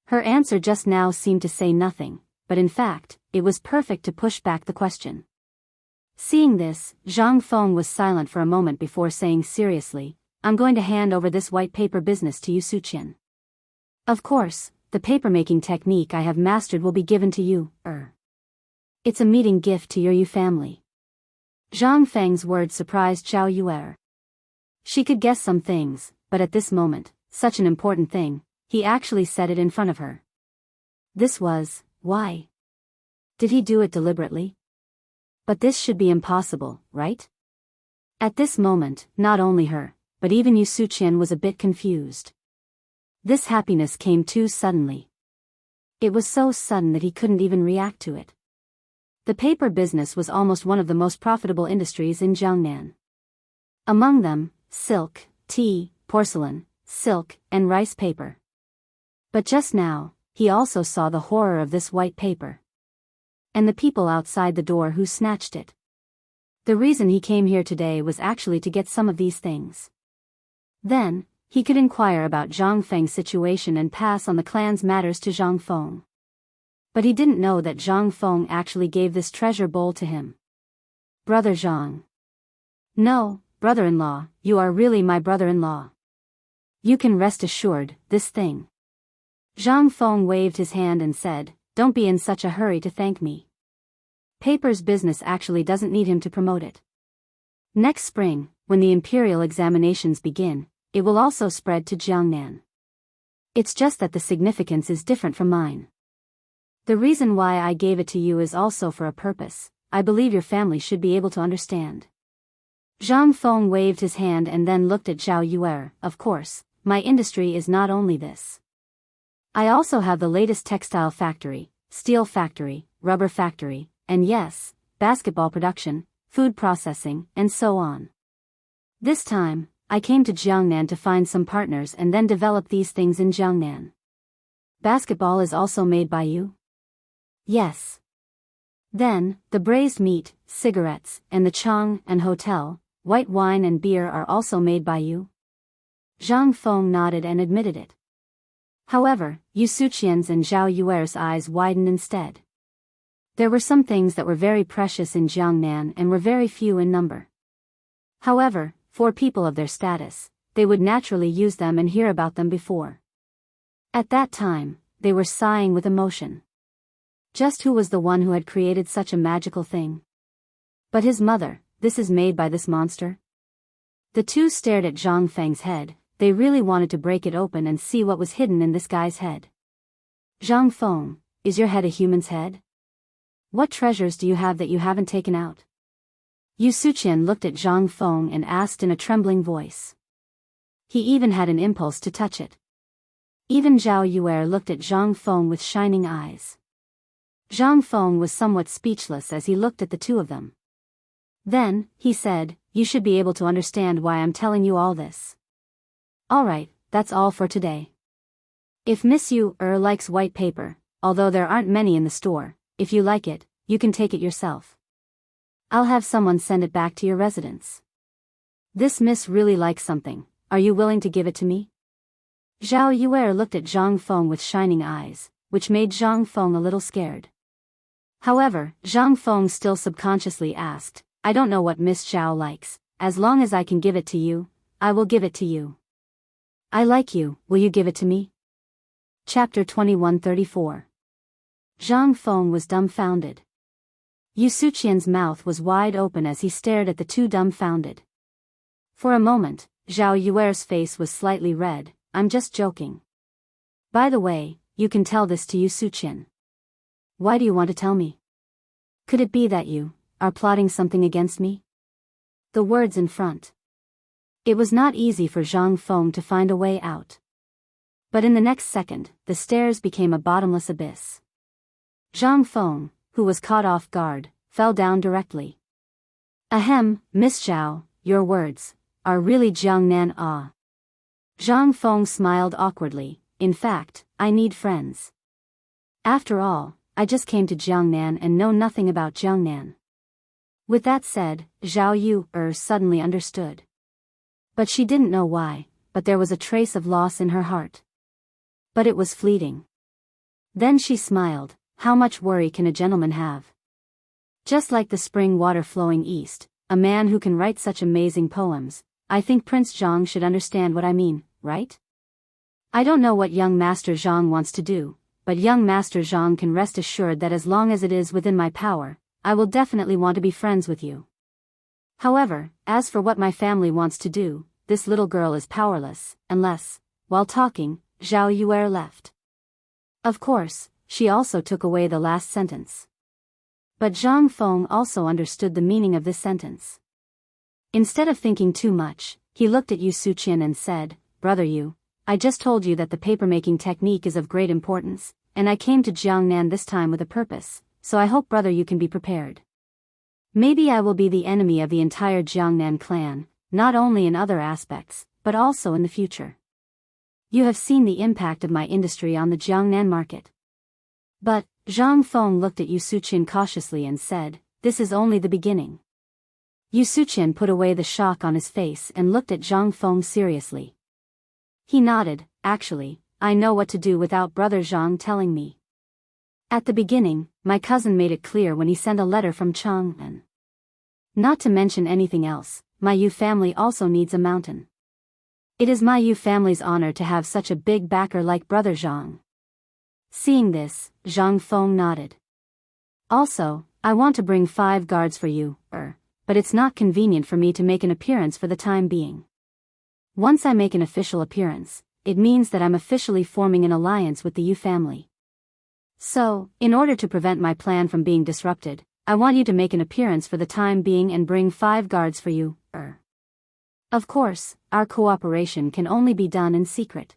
A: Her answer just now seemed to say nothing, but in fact, it was perfect to push back the question. Seeing this, Zhang Feng was silent for a moment before saying seriously, I'm going to hand over this white paper business to you, Suqian. Of course, the paper-making technique I have mastered will be given to you, It's a meeting gift to your Yu family. Zhang Feng's words surprised Zhao Yuer. She could guess some things, but at this moment, such an important thing, he actually said it in front of her. This was, why? Did he do it deliberately? But this should be impossible, right? At this moment, not only her, but even Yu Suqian was a bit confused. This happiness came too suddenly. It was so sudden that he couldn't even react to it. The paper business was almost one of the most profitable industries in Jiangnan. Among them, silk, tea, porcelain, silk, and rice paper. But just now, he also saw the horror of this white paper. And the people outside the door who snatched it. The reason he came here today was actually to get some of these things. Then, he could inquire about Zhang Feng's situation and pass on the clan's matters to Zhang Feng. But he didn't know that Zhang Feng actually gave this treasure bowl to him. Brother Zhang. No, brother-in-law, you are really my brother-in-law. You can rest assured, this thing. Zhang Feng waved his hand and said, don't be in such a hurry to thank me. Paper's business actually doesn't need him to promote it. Next spring, when the imperial examinations begin, it will also spread to Jiangnan. It's just that the significance is different from mine. The reason why I gave it to you is also for a purpose. I believe your family should be able to understand. Zhang Feng waved his hand and then looked at Zhao Yuer. Of course, my industry is not only this. I also have the latest textile factory, steel factory, rubber factory, and yes, basketball production, food processing, and so on. This time, I came to Jiangnan to find some partners and then develop these things in Jiangnan. Basketball is also made by you? Yes. Then, the braised meat, cigarettes, and the chang and hotel, white wine and beer are also made by you? Zhang Feng nodded and admitted it. However, Yu Suqian's and Zhao Yuer's eyes widened instead. There were some things that were very precious in Jiangnan and were very few in number. However, for people of their status, they would naturally use them and hear about them before. At that time, they were sighing with emotion. Just who was the one who had created such a magical thing? But his mother, this is made by this monster? The two stared at Zhang Feng's head. They really wanted to break it open and see what was hidden in this guy's head. Zhang Feng, is your head a human's head? What treasures do you have that you haven't taken out? Yu Suqian looked at Zhang Feng and asked in a trembling voice. He even had an impulse to touch it. Even Zhao Yuer looked at Zhang Feng with shining eyes. Zhang Feng was somewhat speechless as he looked at the two of them. Then, he said, you should be able to understand why I'm telling you all this. Alright, that's all for today. If Miss Yu likes white paper, although there aren't many in the store, if you like it, you can take it yourself. I'll have someone send it back to your residence. This miss really likes something, are you willing to give it to me? Zhao Yuer looked at Zhang Feng with shining eyes, which made Zhang Feng a little scared. However, Zhang Feng still subconsciously asked, I don't know what Miss Zhao likes, as long as I can give it to you, I will give it to you. I like you, will you give it to me? Chapter 2134. Zhang Feng was dumbfounded. Yu Suqian's mouth was wide open as he stared at the two dumbfounded. For a moment, Zhao Yuer's face was slightly red. I'm just joking. By the way, you can tell this to Yu Suqian. Why do you want to tell me? Could it be that you are plotting something against me? the words in front. It was not easy for Zhang Feng to find a way out. But in the next second, the stairs became a bottomless abyss. Zhang Feng, who was caught off guard, fell down directly. Ahem, Miss Zhao, your words are really Jiangnan ah. Zhang Feng smiled awkwardly. In fact, I need friends. After all, I just came to Jiangnan and know nothing about Jiangnan. With that said, Zhao Yu suddenly understood. But she didn't know why, but there was a trace of loss in her heart. But it was fleeting. Then she smiled. How much worry can a gentleman have? Just like the spring water flowing east, a man who can write such amazing poems, I think Prince Zhang should understand what I mean, right? I don't know what young Master Zhang wants to do, but young Master Zhang can rest assured that as long as it is within my power, I will definitely want to be friends with you. However, as for what my family wants to do, this little girl is powerless, unless, while talking, Zhao Yuer left. Of course, she also took away the last sentence. But Zhang Feng also understood the meaning of this sentence. Instead of thinking too much, he looked at Yu Suqian and said, Brother Yu, I just told you that the papermaking technique is of great importance, and I came to Jiangnan this time with a purpose, so I hope Brother Yu can be prepared. Maybe I will be the enemy of the entire Jiangnan clan, not only in other aspects, but also in the future. You have seen the impact of my industry on the Jiangnan market. But, Zhang Feng looked at Yu Suqian cautiously and said, this is only the beginning. Yu Suqian put away the shock on his face and looked at Zhang Feng seriously. He nodded. Actually, I know what to do without Brother Zhang telling me. At the beginning, my cousin made it clear when he sent a letter from Chang'an. Not to mention anything else, my Yu family also needs a mountain. It is my Yu family's honor to have such a big backer like Brother Zhang. Seeing this, Zhang Feng nodded. Also, I want to bring 5 guards for you, but it's not convenient for me to make an appearance for the time being. Once I make an official appearance, it means that I'm officially forming an alliance with the Yu family. So, in order to prevent my plan from being disrupted, I want you to make an appearance for the time being and bring 5 guards for you, Of course, our cooperation can only be done in secret.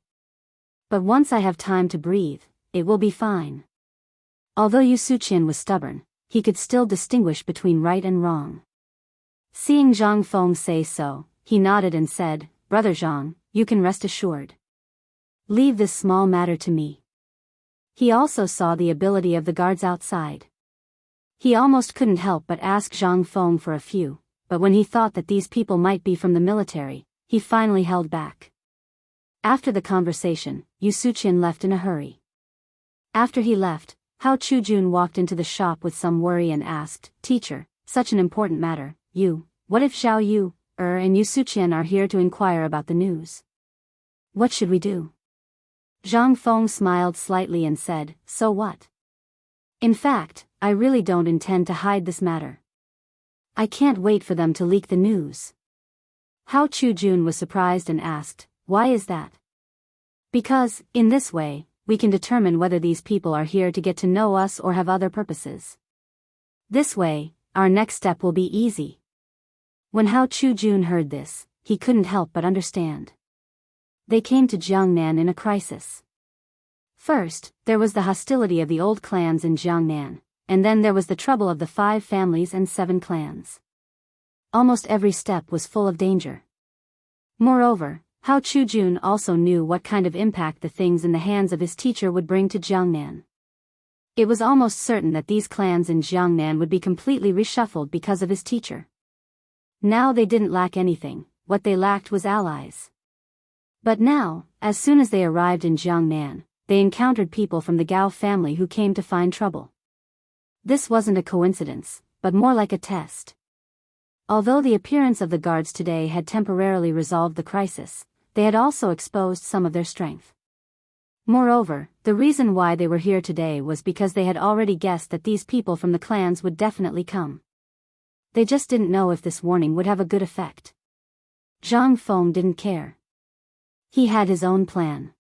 A: But once I have time to breathe, it will be fine. Although Yu Suqian was stubborn, he could still distinguish between right and wrong. Seeing Zhang Feng say so, he nodded and said, Brother Zhang, you can rest assured. Leave this small matter to me. He also saw the ability of the guards outside. He almost couldn't help but ask Zhang Feng for a few, but when he thought that these people might be from the military, he finally held back. After the conversation, Yu Suqian left in a hurry. After he left, Hao Chujun walked into the shop with some worry and asked, Teacher, such an important matter, what if Zhao Yu, and Yu Suqian are here to inquire about the news? What should we do? Zhang Feng smiled slightly and said, so what? In fact, I really don't intend to hide this matter. I can't wait for them to leak the news. Hao Chujun was surprised and asked, why is that? Because, in this way, we can determine whether these people are here to get to know us or have other purposes. This way, our next step will be easy. When Hao Chujun heard this, he couldn't help but understand. They came to Jiangnan in a crisis. First, there was the hostility of the old clans in Jiangnan, and then there was the trouble of the 5 families and 7 clans. Almost every step was full of danger. Moreover, Hao Chujun also knew what kind of impact the things in the hands of his teacher would bring to Jiangnan. It was almost certain that these clans in Jiangnan would be completely reshuffled because of his teacher. Now they didn't lack anything, what they lacked was allies. But now, as soon as they arrived in Jiangnan, they encountered people from the Gao family who came to find trouble. This wasn't a coincidence, but more like a test. Although the appearance of the guards today had temporarily resolved the crisis, they had also exposed some of their strength. Moreover, the reason why they were here today was because they had already guessed that these people from the clans would definitely come. They just didn't know if this warning would have a good effect. Zhang Feng didn't care. He had his own plan.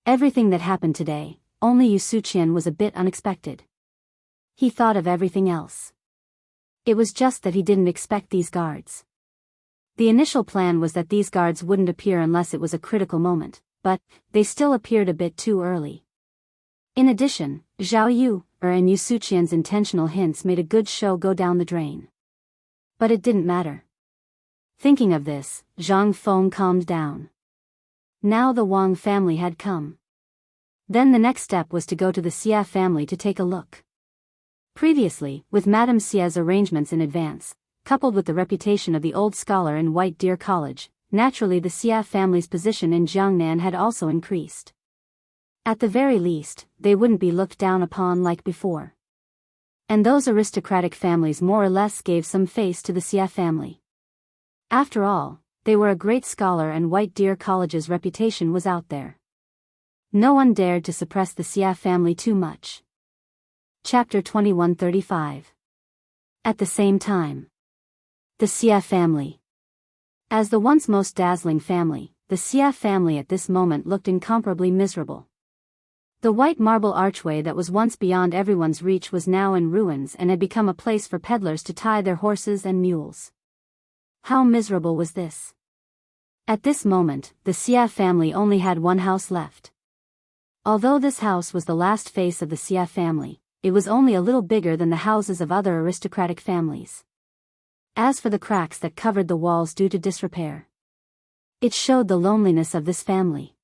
A: Everything that happened today, only Yu Suqian was a bit unexpected. He thought of everything else. It was just that he didn't expect these guards. The initial plan was that these guards wouldn't appear unless it was a critical moment, but they still appeared a bit too early. In addition, Zhao Yu, and Yu Suqian's intentional hints made a good show go down the drain. But it didn't matter. Thinking of this, Zhang Feng calmed down. Now the Wang family had come. Then the next step was to go to the Xia family to take a look. Previously, with Madame Xia's arrangements in advance, coupled with the reputation of the old scholar in White Deer College, naturally the Xia family's position in Jiangnan had also increased. At the very least, they wouldn't be looked down upon like before. And those aristocratic families more or less gave some face to the Xia family. After all, they were a great scholar and White Deer College's reputation was out there. No one dared to suppress the Xia family too much. Chapter 2135. At the same time. The Xia family. As the once most dazzling family, the Xia family at this moment looked incomparably miserable. The white marble archway that was once beyond everyone's reach was now in ruins and had become a place for peddlers to tie their horses and mules. How miserable was this? At this moment, the Xia family only had one house left. Although this house was the last face of the Xia family, it was only a little bigger than the houses of other aristocratic families. As for the cracks that covered the walls due to disrepair, it showed the loneliness of this family.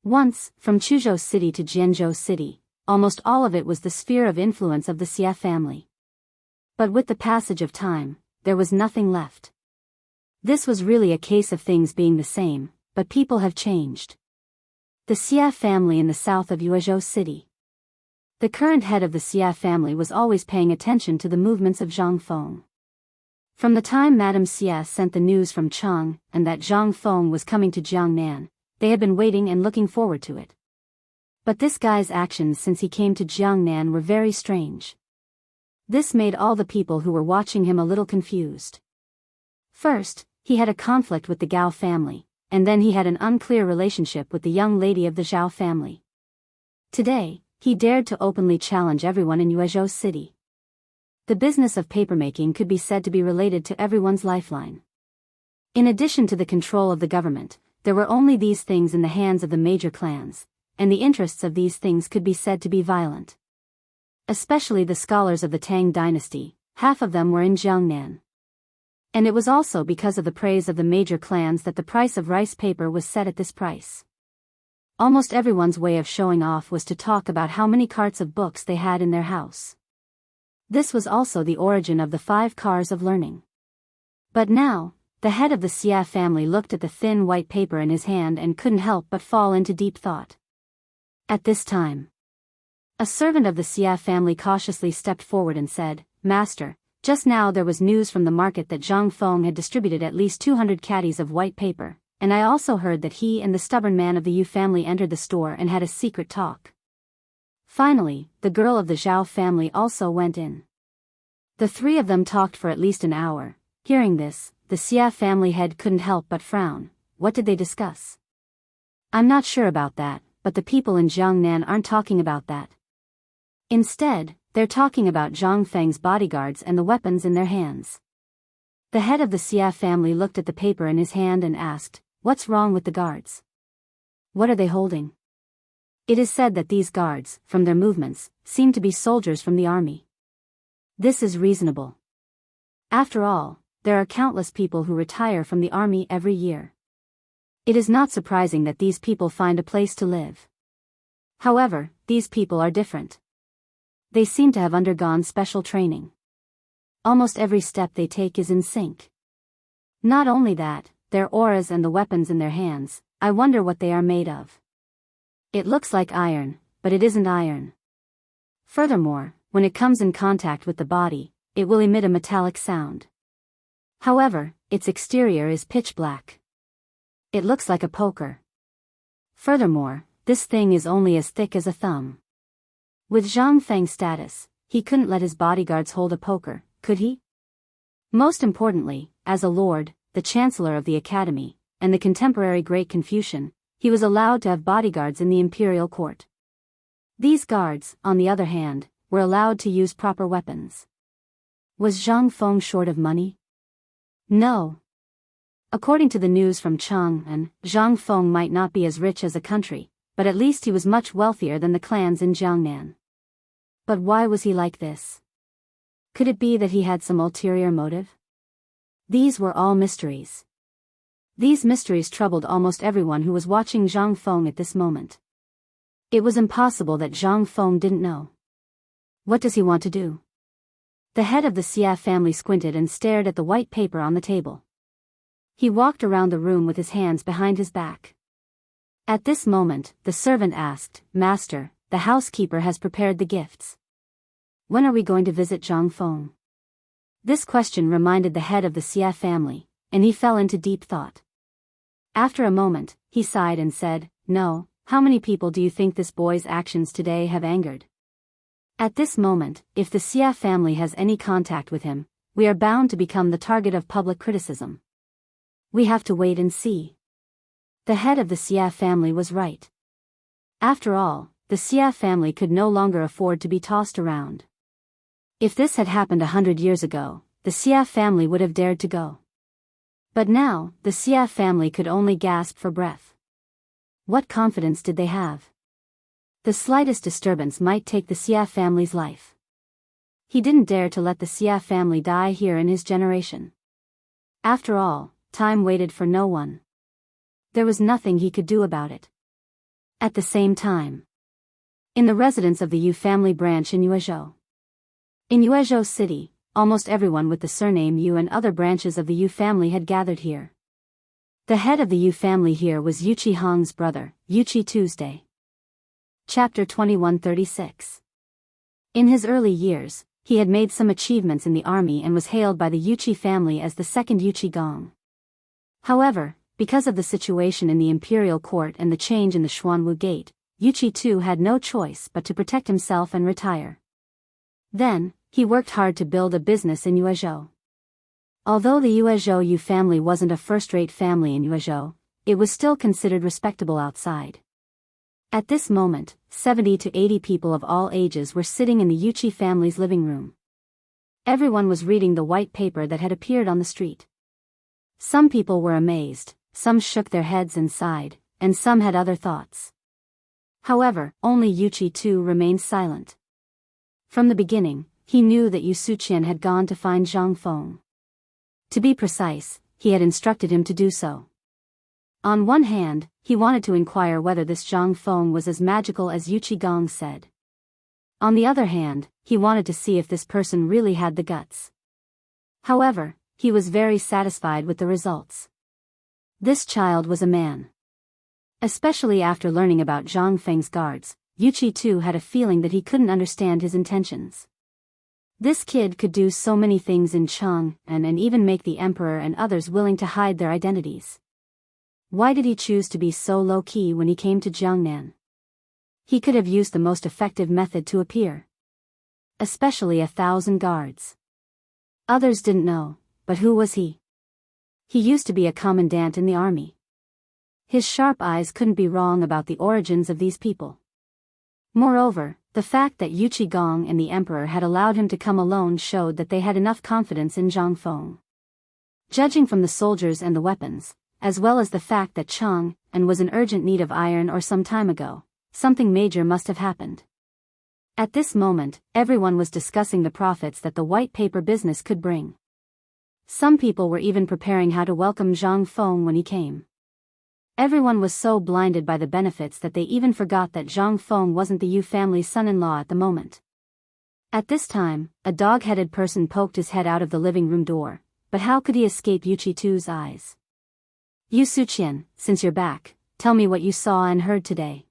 A: Once, from Chuzhou City to Jianzhou City, almost all of it was the sphere of influence of the Xia family. But with the passage of time, there was nothing left. This was really a case of things being the same, but people have changed. The Xia family in the south of Yuezhou City. The current head of the Xia family was always paying attention to the movements of Zhang Feng. From the time Madame Xia sent the news from Chang and that Zhang Feng was coming to Jiangnan, they had been waiting and looking forward to it. But this guy's actions since he came to Jiangnan were very strange. This made all the people who were watching him a little confused. First, he had a conflict with the Gao family, and then he had an unclear relationship with the young lady of the Zhao family. Today, he dared to openly challenge everyone in Yuezhou City. The business of papermaking could be said to be related to everyone's lifeline. In addition to the control of the government, there were only these things in the hands of the major clans, and the interests of these things could be said to be violent. Especially the scholars of the Tang dynasty, half of them were in Jiangnan. And it was also because of the praise of the major clans that the price of rice paper was set at this price. Almost everyone's way of showing off was to talk about how many carts of books they had in their house. This was also the origin of the 5 cars of learning. But now, the head of the Xia family looked at the thin white paper in his hand and couldn't help but fall into deep thought. At this time, a servant of the Xia family cautiously stepped forward and said, "Master, just now there was news from the market that Zhang Feng had distributed at least 200 caddies of white paper, and I also heard that he and the stubborn man of the Yu family entered the store and had a secret talk." Finally, the girl of the Zhao family also went in. The 3 of them talked for at least an hour. Hearing this, the Xia family head couldn't help but frown. What did they discuss? I'm not sure about that, but the people in Jiangnan aren't talking about that. Instead, they're talking about Zhang Feng's bodyguards and the weapons in their hands. The head of the Xia family looked at the paper in his hand and asked, "What's wrong with the guards? What are they holding?" It is said that these guards, from their movements, seem to be soldiers from the army. This is reasonable. After all, there are countless people who retire from the army every year. It is not surprising that these people find a place to live. However, these people are different. They seem to have undergone special training. Almost every step they take is in sync. Not only that, their auras and the weapons in their hands, I wonder what they are made of. It looks like iron, but it isn't iron. Furthermore, when it comes in contact with the body, it will emit a metallic sound. However, its exterior is pitch black. It looks like a poker. Furthermore, this thing is only as thick as a thumb. With Zhang Feng's status, he couldn't let his bodyguards hold a poker, could he? Most importantly, as a lord, the chancellor of the academy, and the contemporary great Confucian, he was allowed to have bodyguards in the imperial court. These guards, on the other hand, were allowed to use proper weapons. Was Zhang Feng short of money? No. According to the news from Chang'an, Zhang Feng might not be as rich as a country, but at least he was much wealthier than the clans in Jiangnan. But why was he like this? Could it be that he had some ulterior motive? These were all mysteries. These mysteries troubled almost everyone who was watching Zhang Feng at this moment. It was impossible that Zhang Feng didn't know. What does he want to do? The head of the Xia family squinted and stared at the white paper on the table. He walked around the room with his hands behind his back. At this moment, the servant asked, "Master, the housekeeper has prepared the gifts. When are we going to visit Zhang Feng?" This question reminded the head of the Xia family, and he fell into deep thought. After a moment, he sighed and said, "No, how many people do you think this boy's actions today have angered?" At this moment, if the Xia family has any contact with him, we are bound to become the target of public criticism. We have to wait and see. The head of the Xia family was right. After all, the Xia family could no longer afford to be tossed around. If this had happened 100 years ago, the Xia family would have dared to go. But now, the Xia family could only gasp for breath. What confidence did they have? The slightest disturbance might take the Xia family's life. He didn't dare to let the Xia family die here in his generation. After all, time waited for no one. There was nothing he could do about it. At the same time, in the residence of the Yu family branch in Yuezhou. In Yuezhou City, almost everyone with the surname Yu and other branches of the Yu family had gathered here. The head of the Yu family here was Yu Qihong's brother, Yu Qi Tuesday. Chapter 2136. In his early years, he had made some achievements in the army and was hailed by the Yu Qi family as the second Yu Qigong. However, because of the situation in the imperial court and the change in the Xuanwu Gate, Yu Qi too had no choice but to protect himself and retire. Then, he worked hard to build a business in Yuezhou. Although the Yuezhou Yu family wasn't a first-rate family in Yuezhou, it was still considered respectable outside. At this moment, 70 to 80 people of all ages were sitting in the Yu Qi family's living room. Everyone was reading the white paper that had appeared on the street. Some people were amazed, some shook their heads and sighed, and some had other thoughts. However, only Yu Qi too remained silent. From the beginning, he knew that Yu Suqian had gone to find Zhang Feng. To be precise, he had instructed him to do so. On one hand, he wanted to inquire whether this Zhang Feng was as magical as Yu Qigong said. On the other hand, he wanted to see if this person really had the guts. However, he was very satisfied with the results. This child was a man. Especially after learning about Zhang Feng's guards, Yu Qi too had a feeling that he couldn't understand his intentions. This kid could do so many things in Chang'an and even make the emperor and others willing to hide their identities. Why did he choose to be so low-key when he came to Jiangnan? He could have used the most effective method to appear. Especially 1,000 guards. Others didn't know, but who was he? He used to be a commandant in the army. His sharp eyes couldn't be wrong about the origins of these people. Moreover, the fact that Yu Qigong and the emperor had allowed him to come alone showed that they had enough confidence in Zhang Feng. Judging from the soldiers and the weapons, as well as the fact that Chang'an was in urgent need of iron or some time ago, something major must have happened. At this moment, everyone was discussing the profits that the white paper business could bring. Some people were even preparing how to welcome Zhang Feng when he came. Everyone was so blinded by the benefits that they even forgot that Zhang Feng wasn't the Yu family's son-in-law at the moment. At this time, a dog-headed person poked his head out of the living room door, but how could he escape Yu Qitu's eyes? Yu Suqian, since you're back, tell me what you saw and heard today.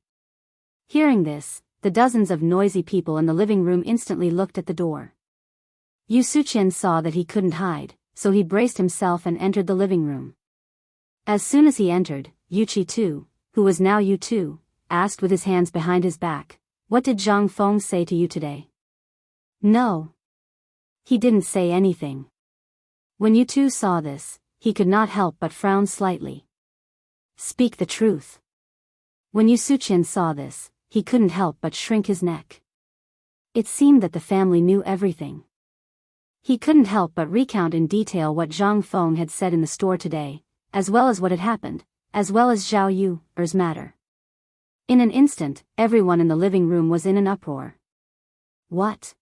A: Hearing this, the dozens of noisy people in the living room instantly looked at the door. Yu Suqian saw that he couldn't hide, so he braced himself and entered the living room. As soon as he entered, Yu Qitu, who was now Yu Tu, asked with his hands behind his back, "What did Zhang Feng say to you today?" "No. He didn't say anything." When Yu Tu saw this, he could not help but frown slightly. "Speak the truth." When Yu Suqian saw this, he couldn't help but shrink his neck. It seemed that the family knew everything. He couldn't help but recount in detail what Zhang Feng had said in the store today, as well as what had happened, as well as Zhao Yu's matter. In an instant, everyone in the living room was in an uproar. What?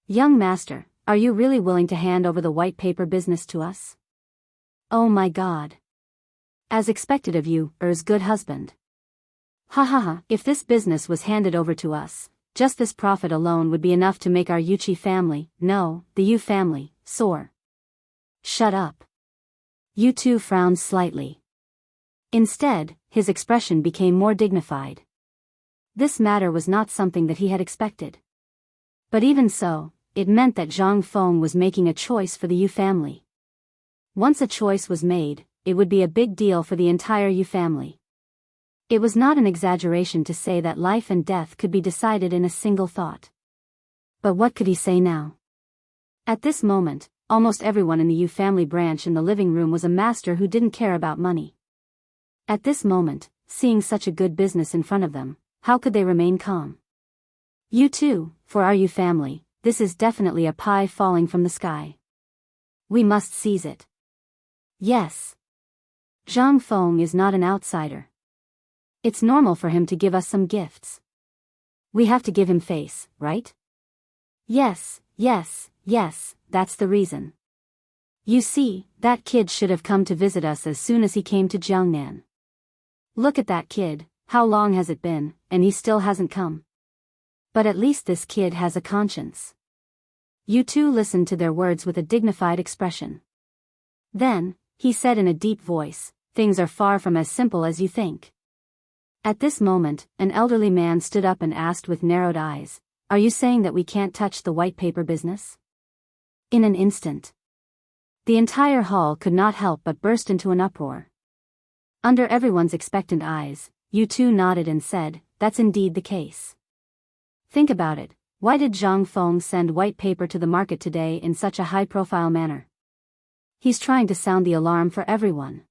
A: Young master, are you really willing to hand over the white paper business to us? Oh my God. As expected of you's good husband. Ha ha ha, if this business was handed over to us, just this profit alone would be enough to make our Yuchi family, no, the Yu family, soar. Shut up. Yu too frowned slightly. Instead, his expression became more dignified. This matter was not something that he had expected. But even so, it meant that Zhang Feng was making a choice for the Yu family. Once a choice was made, it would be a big deal for the entire Yu family. It was not an exaggeration to say that life and death could be decided in a single thought. But what could he say now? At this moment, almost everyone in the Yu family branch in the living room was a master who didn't care about money. At this moment, seeing such a good business in front of them, how could they remain calm? You too, for our Yu family, this is definitely a pie falling from the sky. We must seize it. Yes. Zhang Feng is not an outsider. It's normal for him to give us some gifts. We have to give him face, right? Yes, that's the reason. You see, that kid should have come to visit us as soon as he came to Jiangnan. Look at that kid, how long has it been, and he still hasn't come. But at least this kid has a conscience. You two listened to their words with a dignified expression. Then, he said in a deep voice, things are far from as simple as you think. At this moment, an elderly man stood up and asked with narrowed eyes, are you saying that we can't touch the white paper business? In an instant, the entire hall could not help but burst into an uproar. Under everyone's expectant eyes, Yu Tu nodded and said, that's indeed the case. Think about it, why did Zhang Feng send white paper to the market today in such a high-profile manner? He's trying to sound the alarm for everyone.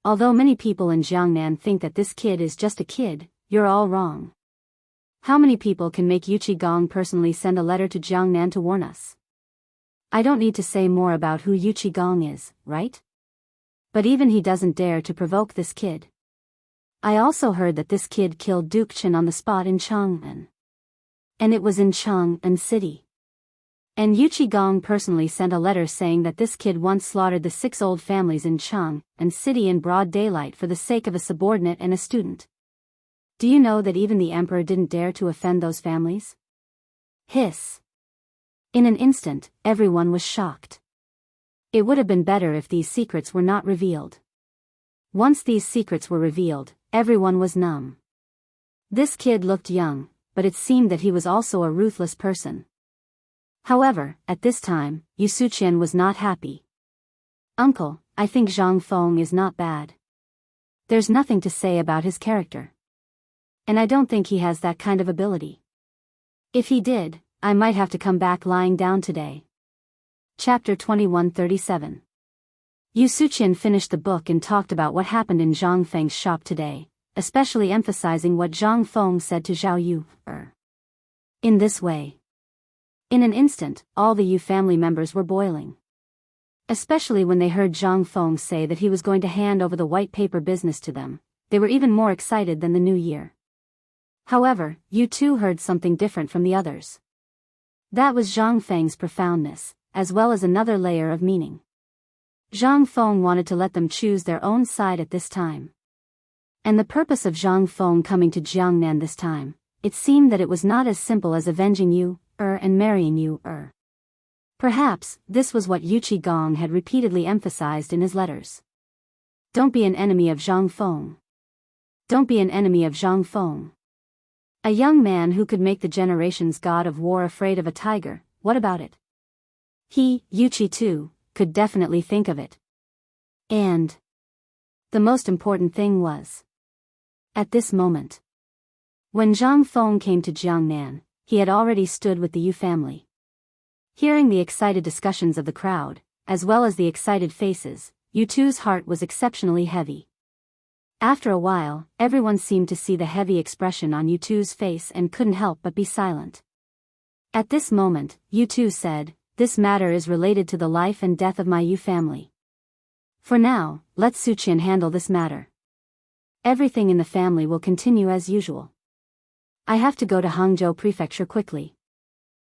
A: Although many people in Jiangnan think that this kid is just a kid, you're all wrong. How many people can make Yu Qigong personally send a letter to Jiangnan to warn us? I don't need to say more about who Yu Qigong is, right? But even he doesn't dare to provoke this kid. I also heard that this kid killed Duke Chen on the spot in Chang'an. And it was in Chang'an City. And Yu Qigong personally sent a letter saying that this kid once slaughtered the 6 old families in Chang'an City in broad daylight for the sake of a subordinate and a student. Do you know that even the emperor didn't dare to offend those families? Hiss. In an instant, everyone was shocked. It would have been better if these secrets were not revealed. Once these secrets were revealed, everyone was numb. This kid looked young, but it seemed that he was also a ruthless person. However, at this time, Yu Suqian was not happy. Uncle, I think Zhang Feng is not bad. There's nothing to say about his character. And I don't think he has that kind of ability. If he did, I might have to come back lying down today. Chapter 2137. Yu Suqian finished the book and talked about what happened in Zhang Feng's shop today, especially emphasizing what Zhang Feng said to Zhao Yu. In this way. In an instant, all the Yu family members were boiling. Especially when they heard Zhang Feng say that he was going to hand over the white paper business to them, they were even more excited than the new year. However, Yu too heard something different from the others. That was Zhang Feng's profoundness, as well as another layer of meaning. Zhang Feng wanted to let them choose their own side at this time. And the purpose of Zhang Feng coming to Jiangnan this time, it seemed that it was not as simple as avenging Yu and marrying Yu. Perhaps, this was what Yu Qigong had repeatedly emphasized in his letters. Don't be an enemy of Zhang Feng. Don't be an enemy of Zhang Feng. A young man who could make the generation's god of war afraid of a tiger, what about it? He, Yu Qi too, could definitely think of it. And the most important thing was, at this moment, when Zhang Feng came to Jiangnan, he had already stood with the Yu family. Hearing the excited discussions of the crowd, as well as the excited faces, Yu Tu's heart was exceptionally heavy. After a while, everyone seemed to see the heavy expression on Yu Tu's face and couldn't help but be silent. At this moment, Yu Tu said, this matter is related to the life and death of my Yu family. For now, let Suqian handle this matter. Everything in the family will continue as usual. I have to go to Hangzhou Prefecture quickly.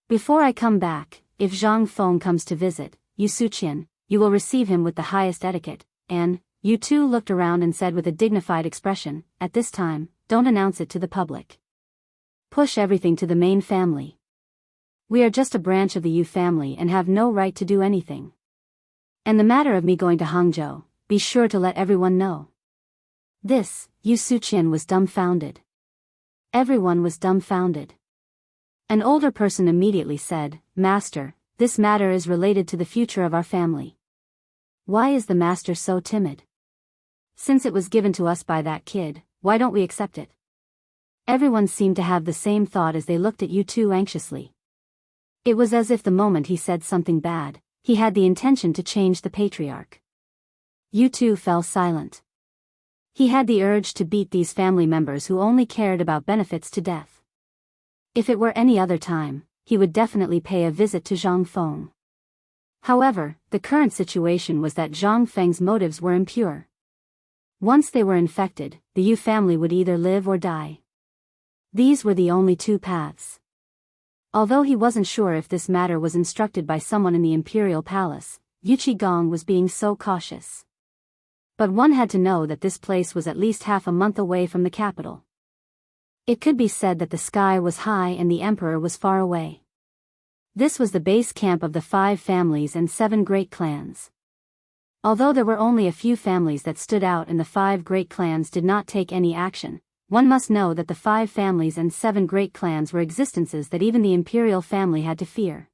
A: Before I come back, if Zhang Feng comes to visit you Suqian, you will receive him with the highest etiquette, and, Yu Tu looked around and said with a dignified expression, at this time, don't announce it to the public. Push everything to the main family. We are just a branch of the Yu family and have no right to do anything. And the matter of me going to Hangzhou, be sure to let everyone know. This, Yu Suqian was dumbfounded. Everyone was dumbfounded. An older person immediately said, Master, this matter is related to the future of our family. Why is the master so timid? Since it was given to us by that kid, why don't we accept it? Everyone seemed to have the same thought as they looked at Yu Tu anxiously. It was as if the moment he said something bad, he had the intention to change the patriarch. Yu Tu fell silent. He had the urge to beat these family members who only cared about benefits to death. If it were any other time, he would definitely pay a visit to Zhang Feng. However, the current situation was that Zhang Feng's motives were impure. Once they were infected, the Yu family would either live or die. These were the only two paths. Although he wasn't sure if this matter was instructed by someone in the imperial palace, Yu Qigong was being so cautious. But one had to know that this place was at least half a month away from the capital. It could be said that the sky was high and the emperor was far away. This was the base camp of the 5 families and 7 great clans. Although there were only a few families that stood out and the 5 great clans did not take any action, one must know that the 5 families and 7 great clans were existences that even the imperial family had to fear.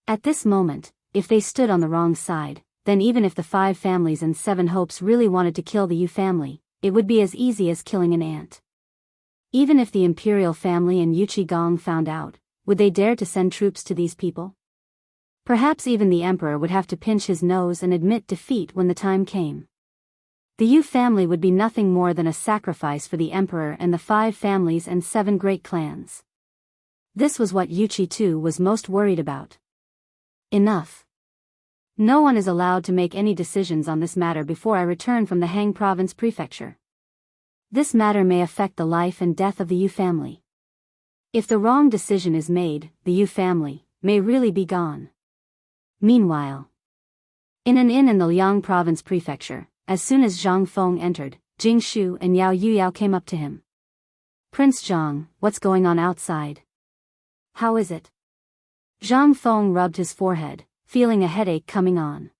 A: At this moment, if they stood on the wrong side, then even if the 5 families and 7 hopes really wanted to kill the Yu family, it would be as easy as killing an ant. Even if the imperial family and Yu Qigong found out, would they dare to send troops to these people? Perhaps even the emperor would have to pinch his nose and admit defeat when the time came. The Yu family would be nothing more than a sacrifice for the emperor and the 5 families and 7 great clans. This was what Yu Qi was most worried about. Enough. No one is allowed to make any decisions on this matter before I return from the Han Province Prefecture. This matter may affect the life and death of the Yu family. If the wrong decision is made, the Yu family may really be gone. Meanwhile, in an inn in the Liang Province Prefecture, as soon as Zhang Feng entered, Jing Shu and Yao Yuyao came up to him. Prince Zhang, what's going on outside? How is it? Zhang Feng rubbed his forehead, feeling a headache coming on.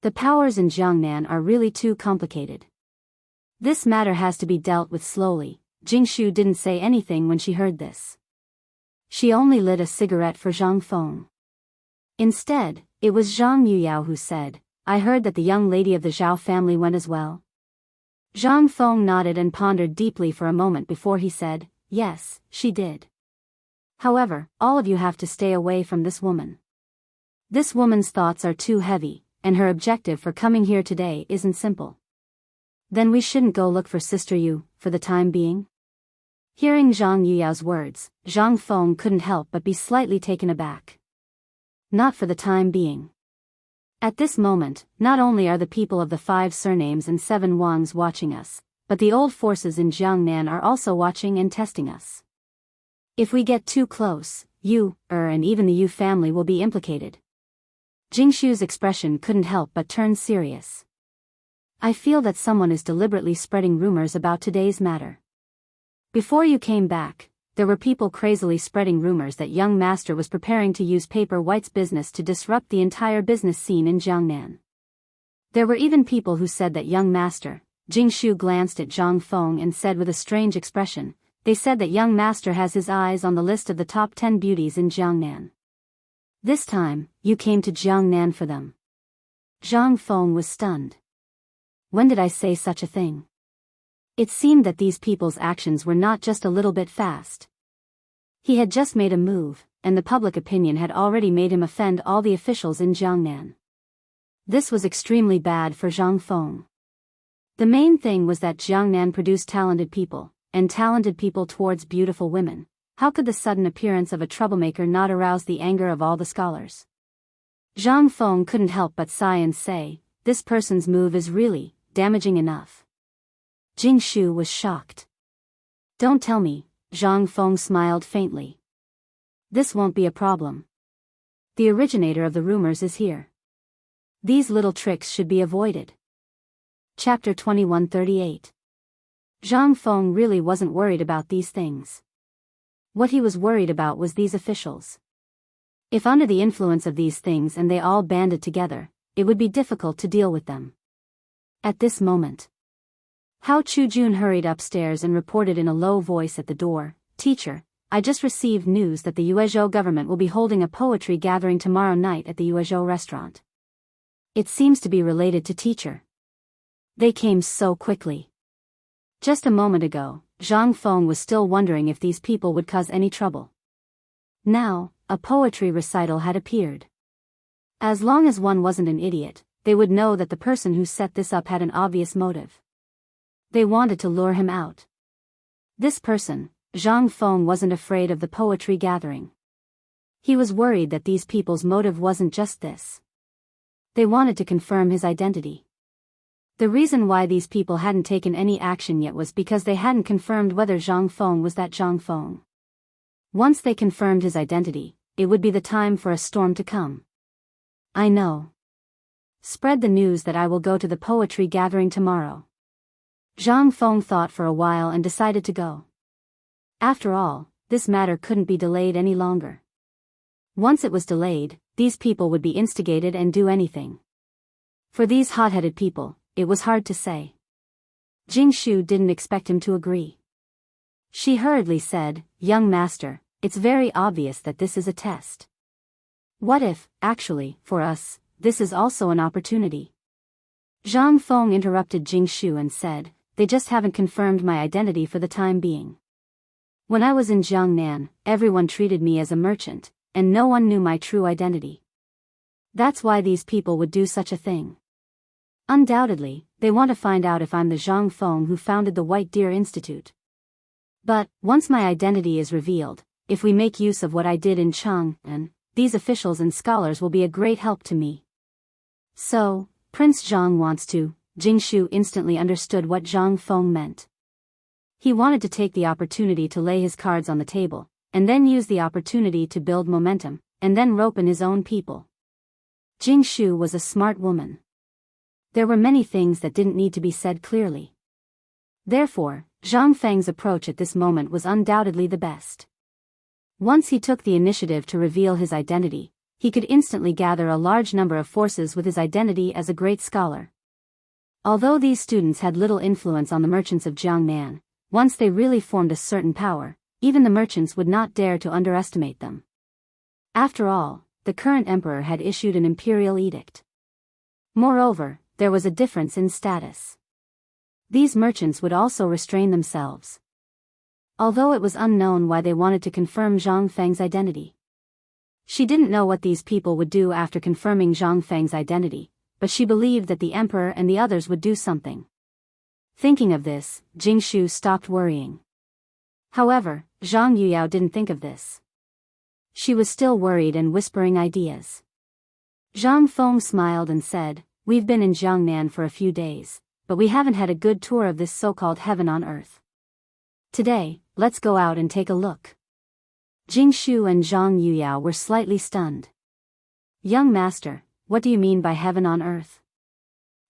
A: The powers in Jiangnan are really too complicated. This matter has to be dealt with slowly. Jing Shu didn't say anything when she heard this. She only lit a cigarette for Zhang Feng. Instead, it was Zhang Yuyao who said, I heard that the young lady of the Zhao family went as well. Zhang Feng nodded and pondered deeply for a moment before he said, yes, she did. However, all of you have to stay away from this woman. This woman's thoughts are too heavy, and her objective for coming here today isn't simple. Then we shouldn't go look for Sister Yu, for the time being? Hearing Zhang Yuyao's words, Zhang Feng couldn't help but be slightly taken aback. Not for the time being. At this moment, not only are the people of the 5 surnames and 7 Wangs watching us, but the old forces in Jiangnan are also watching and testing us. If we get too close, Yu, and even the Yu family will be implicated. Jingshu's expression couldn't help but turn serious. I feel that someone is deliberately spreading rumors about today's matter. Before you came back, there were people crazily spreading rumors that young master was preparing to use Paper White's business to disrupt the entire business scene in Jiangnan. There were even people who said that young master, Jingshu glanced at Zhang Feng and said with a strange expression, they said that young master has his eyes on the list of the top 10 beauties in Jiangnan. This time, you came to Jiangnan for them. Zhang Feng was stunned. When did I say such a thing? It seemed that these people's actions were not just a little bit fast. He had just made a move, and the public opinion had already made him offend all the officials in Jiangnan. This was extremely bad for Zhang Feng. The main thing was that Jiangnan produced talented people, and talented people towards beautiful women. How could the sudden appearance of a troublemaker not arouse the anger of all the scholars? Zhang Feng couldn't help but sigh and say, this person's move is really damaging enough. Jing Shu was shocked. Don't tell me, Zhang Feng smiled faintly. This won't be a problem. The originator of the rumors is here. These little tricks should be avoided. Chapter 2138. Zhang Feng really wasn't worried about these things. What he was worried about was these officials. If under the influence of these things and they all banded together, it would be difficult to deal with them. At this moment, Hao Chujun hurried upstairs and reported in a low voice at the door, "Teacher, I just received news that the Yuezhou government will be holding a poetry gathering tomorrow night at the Yuezhou restaurant. It seems to be related to teacher." They came so quickly. Just a moment ago, Zhang Feng was still wondering if these people would cause any trouble. Now, a poetry recital had appeared. As long as one wasn't an idiot, they would know that the person who set this up had an obvious motive. They wanted to lure him out. This person, Zhang Feng, wasn't afraid of the poetry gathering. He was worried that these people's motive wasn't just this. They wanted to confirm his identity. The reason why these people hadn't taken any action yet was because they hadn't confirmed whether Zhang Feng was that Zhang Feng. Once they confirmed his identity, it would be the time for a storm to come. I know. Spread the news that I will go to the poetry gathering tomorrow. Zhang Feng thought for a while and decided to go. After all, this matter couldn't be delayed any longer. Once it was delayed, these people would be instigated and do anything. For these hot-headed people, it was hard to say. Jing Shu didn't expect him to agree. She hurriedly said, "Young master, it's very obvious that this is a test. What if, actually, for us, this is also an opportunity?" Zhang Feng interrupted Jing Shu and said, "They just haven't confirmed my identity for the time being. When I was in Jiangnan, everyone treated me as a merchant, and no one knew my true identity. That's why these people would do such a thing. Undoubtedly, they want to find out if I'm the Zhang Feng who founded the White Deer Institute. But, once my identity is revealed, if we make use of what I did in Chang'an, these officials and scholars will be a great help to me." So, Prince Zhang wants to. Jing Shu instantly understood what Zhang Feng meant. He wanted to take the opportunity to lay his cards on the table, and then use the opportunity to build momentum, and then rope in his own people. Jing Shu was a smart woman. There were many things that didn't need to be said clearly. Therefore, Zhang Feng's approach at this moment was undoubtedly the best. Once he took the initiative to reveal his identity, he could instantly gather a large number of forces with his identity as a great scholar. Although these students had little influence on the merchants of Jiangnan, once they really formed a certain power, even the merchants would not dare to underestimate them. After all, the current emperor had issued an imperial edict. Moreover, there was a difference in status. These merchants would also restrain themselves. Although it was unknown why they wanted to confirm Zhang Feng's identity. She didn't know what these people would do after confirming Zhang Feng's identity, but she believed that the emperor and the others would do something. Thinking of this, Jing Shu stopped worrying. However, Zhang Yuyao didn't think of this. She was still worried and whispering ideas. Zhang Feng smiled and said, "We've been in Jiangnan for a few days, but we haven't had a good tour of this so-called heaven on earth. Today, let's go out and take a look." Jing Shu and Zhang Yuyao were slightly stunned. "Young master, what do you mean by heaven on earth?"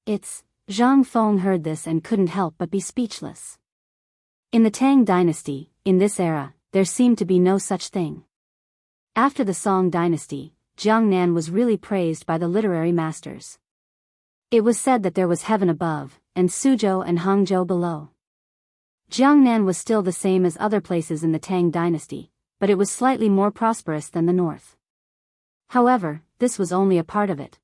A: Zhang Feng heard this and couldn't help but be speechless. In the Tang dynasty, in this era, there seemed to be no such thing. After the Song dynasty, Jiangnan was really praised by the literary masters. It was said that there was heaven above, and Suzhou and Hangzhou below. Jiangnan was still the same as other places in the Tang dynasty, but it was slightly more prosperous than the north. However, this was only a part of it.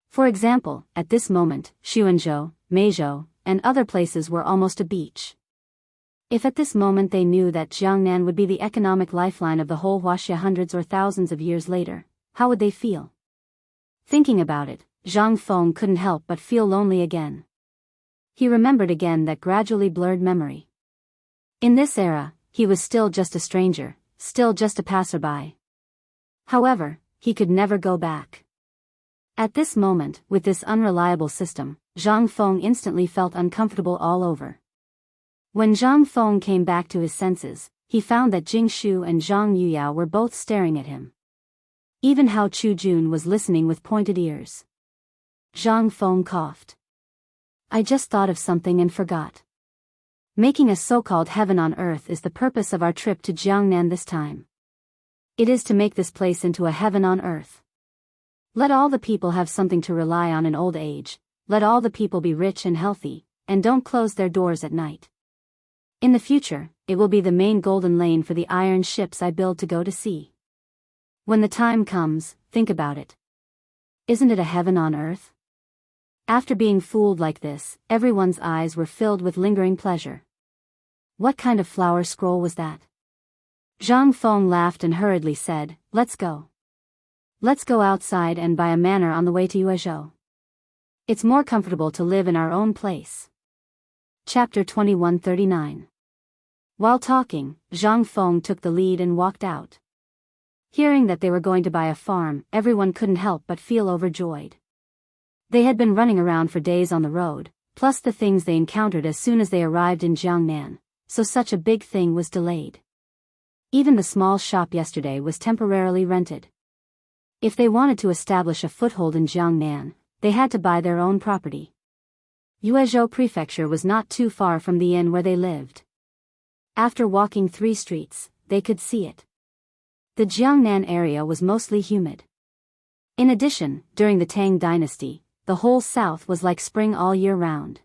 A: For example, at this moment, Xuanzhou, Meizhou, and other places were almost a beach. If at this moment they knew that Jiangnan would be the economic lifeline of the whole Huaxia hundreds or thousands of years later, how would they feel? Thinking about it, Zhang Feng couldn't help but feel lonely again. He remembered again that gradually blurred memory. In this era, he was still just a stranger, still just a passerby. However, he could never go back. At this moment, with this unreliable system, Zhang Feng instantly felt uncomfortable all over. When Zhang Feng came back to his senses, he found that Jing Shu and Zhang Yuyao were both staring at him. Even Hao Chu-jun was listening with pointed ears. Zhang Feng coughed. I just thought of something and forgot. Making a so-called heaven on earth is the purpose of our trip to Jiangnan this time. It is to make this place into a heaven on earth. Let all the people have something to rely on in old age, let all the people be rich and healthy, and don't close their doors at night. In the future, it will be the main golden lane for the iron ships I build to go to sea. When the time comes, think about it. Isn't it a heaven on earth? After being fooled like this, everyone's eyes were filled with lingering pleasure. What kind of flower scroll was that? Zhang Feng laughed and hurriedly said, Let's go. Let's go outside and buy a manor on the way to Yuezhou. It's more comfortable to live in our own place. Chapter 2139. While talking, Zhang Feng took the lead and walked out. Hearing that they were going to buy a farm, everyone couldn't help but feel overjoyed. They had been running around for days on the road, plus the things they encountered as soon as they arrived in Jiangnan, so such a big thing was delayed. Even the small shop yesterday was temporarily rented. If they wanted to establish a foothold in Jiangnan, they had to buy their own property. Yuezhou Prefecture was not too far from the inn where they lived. After walking 3 streets, they could see it. The Jiangnan area was mostly humid. In addition, during the Tang dynasty, the whole south was like spring all year round.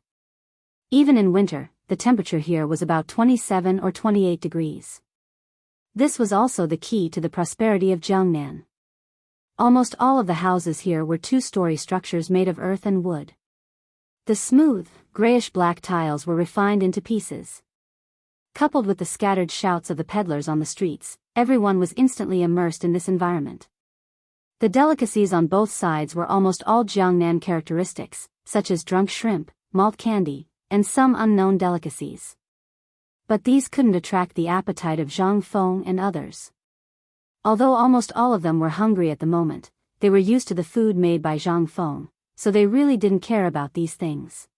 A: Even in winter, the temperature here was about 27 or 28 degrees. This was also the key to the prosperity of Jiangnan. Almost all of the houses here were 2-story structures made of earth and wood. The smooth, grayish-black tiles were refined into pieces. Coupled with the scattered shouts of the peddlers on the streets, everyone was instantly immersed in this environment. The delicacies on both sides were almost all Jiangnan characteristics, such as drunk shrimp, malt candy, and some unknown delicacies. But these couldn't attract the appetite of Zhang Feng and others. Although almost all of them were hungry at the moment, they were used to the food made by Zhang Feng, so they really didn't care about these things.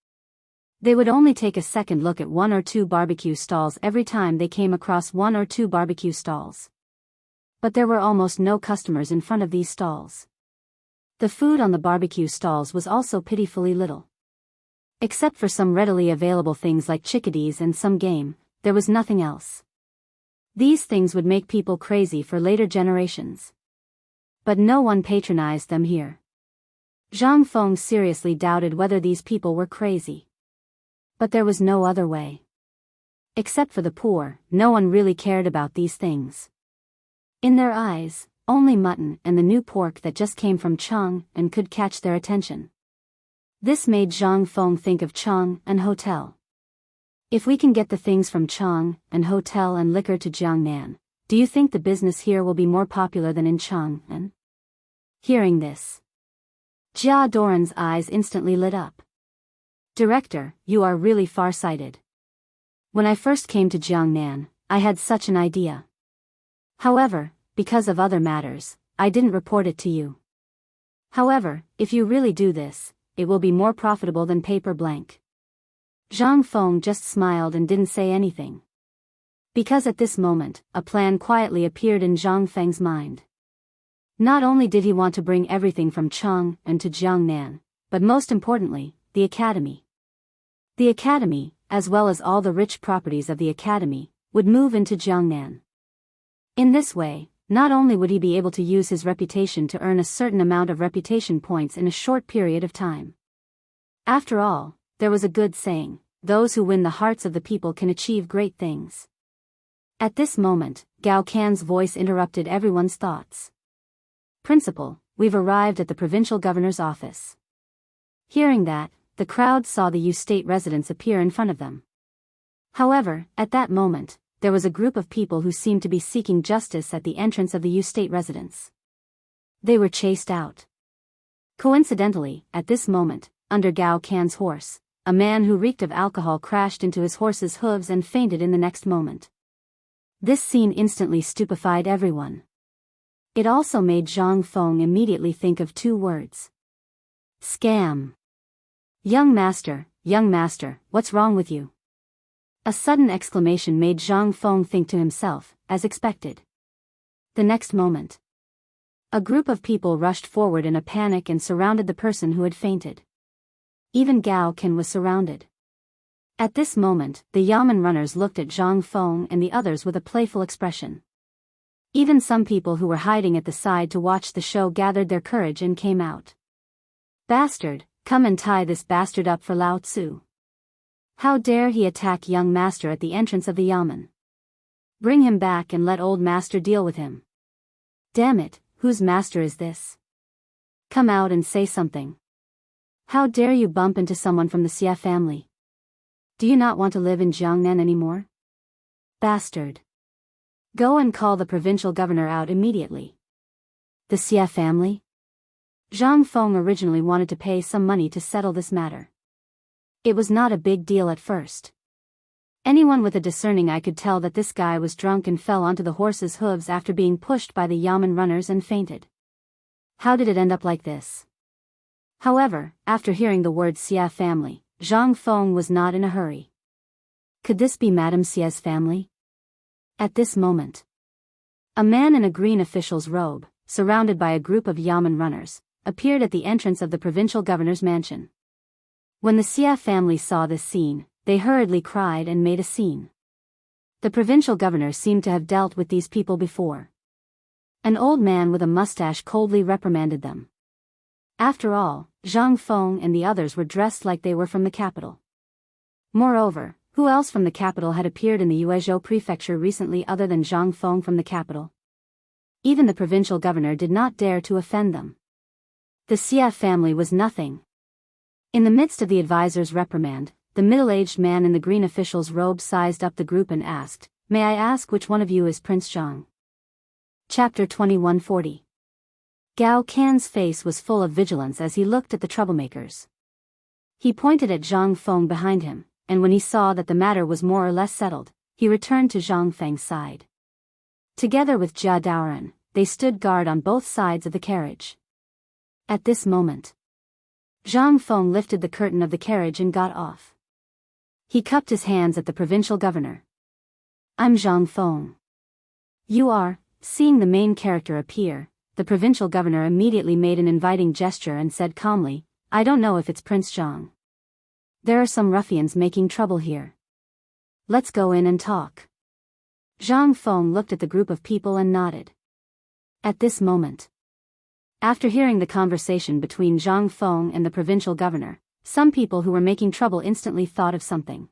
A: They would only take a second look at 1 or 2 barbecue stalls every time they came across 1 or 2 barbecue stalls. But there were almost no customers in front of these stalls. The food on the barbecue stalls was also pitifully little. Except for some readily available things like chickadees and some game, there was nothing else. These things would make people crazy for later generations. But no one patronized them here. Zhang Feng seriously doubted whether these people were crazy. But there was no other way. Except for the poor, no one really cared about these things. In their eyes, only mutton and the new pork that just came from Cheng and could catch their attention. This made Zhang Feng think of Cheng and hotel. If we can get the things from Cheng and hotel and liquor to Jiangnan, do you think the business here will be more popular than in Cheng? Hearing this, Jia Doran's eyes instantly lit up. Director, you are really far-sighted. When I first came to Jiangnan, I had such an idea. However, because of other matters, I didn't report it to you. However, if you really do this, it will be more profitable than paper blank. Zhang Feng just smiled and didn't say anything. Because at this moment, a plan quietly appeared in Zhang Feng's mind. Not only did he want to bring everything from Cheng and to Jiangnan, but most importantly, the academy. The academy, as well as all the rich properties of the academy, would move into Jiangnan. In this way, not only would he be able to use his reputation to earn a certain amount of reputation points in a short period of time. After all, there was a good saying, those who win the hearts of the people can achieve great things. At this moment, Gao Can's voice interrupted everyone's thoughts. Principal, we've arrived at the provincial governor's office. Hearing that, the crowd saw the Yu State residents appear in front of them. However, at that moment, there was a group of people who seemed to be seeking justice at the entrance of the Yu State residence. They were chased out. Coincidentally, at this moment, under Gao Can's horse, a man who reeked of alcohol crashed into his horse's hooves and fainted in the next moment. This scene instantly stupefied everyone. It also made Zhang Feng immediately think of 2 words. Scam. Young master, what's wrong with you? A sudden exclamation made Zhang Feng think to himself, as expected. The next moment, a group of people rushed forward in a panic and surrounded the person who had fainted. Even Gao Qian was surrounded. At this moment, the Yamen runners looked at Zhang Feng and the others with a playful expression. Even some people who were hiding at the side to watch the show gathered their courage and came out. Bastard, come and tie this bastard up for Lao Tzu. How dare he attack young master at the entrance of the Yamen? Bring him back and let old master deal with him. Damn it, whose master is this? Come out and say something. How dare you bump into someone from the Xia family? Do you not want to live in Jiangnan anymore? Bastard. Go and call the provincial governor out immediately. The Xia family? Zhang Feng originally wanted to pay some money to settle this matter. It was not a big deal at first. Anyone with a discerning eye could tell that this guy was drunk and fell onto the horse's hooves after being pushed by the Yamen runners and fainted. How did it end up like this? However, after hearing the word Xia family, Zhang Feng was not in a hurry. Could this be Madame Xia's family? At this moment, a man in a green official's robe, surrounded by a group of Yamen runners, appeared at the entrance of the provincial governor's mansion. When the Xia family saw this scene, they hurriedly cried and made a scene. The provincial governor seemed to have dealt with these people before. An old man with a mustache coldly reprimanded them. After all, Zhang Feng and the others were dressed like they were from the capital. Moreover, who else from the capital had appeared in the Yuezhou prefecture recently other than Zhang Feng from the capital? Even the provincial governor did not dare to offend them. The Xia family was nothing. In the midst of the advisor's reprimand, the middle-aged man in the green official's robe sized up the group and asked, "May I ask which one of you is Prince Zhang?" Chapter 2140. Gao Qian's face was full of vigilance as he looked at the troublemakers. He pointed at Zhang Feng behind him, and when he saw that the matter was more or less settled, he returned to Zhang Feng's side. Together with Jia Daoran, they stood guard on both sides of the carriage. At this moment, Zhang Feng lifted the curtain of the carriage and got off. He cupped his hands at the provincial governor. "I'm Zhang Feng." "You are." Seeing the main character appear, the provincial governor immediately made an inviting gesture and said calmly, "I don't know if it's Prince Zhang. There are some ruffians making trouble here. Let's go in and talk." Zhang Feng looked at the group of people and nodded. At this moment, after hearing the conversation between Zhang Feng and the provincial governor, some people who were making trouble instantly thought of something.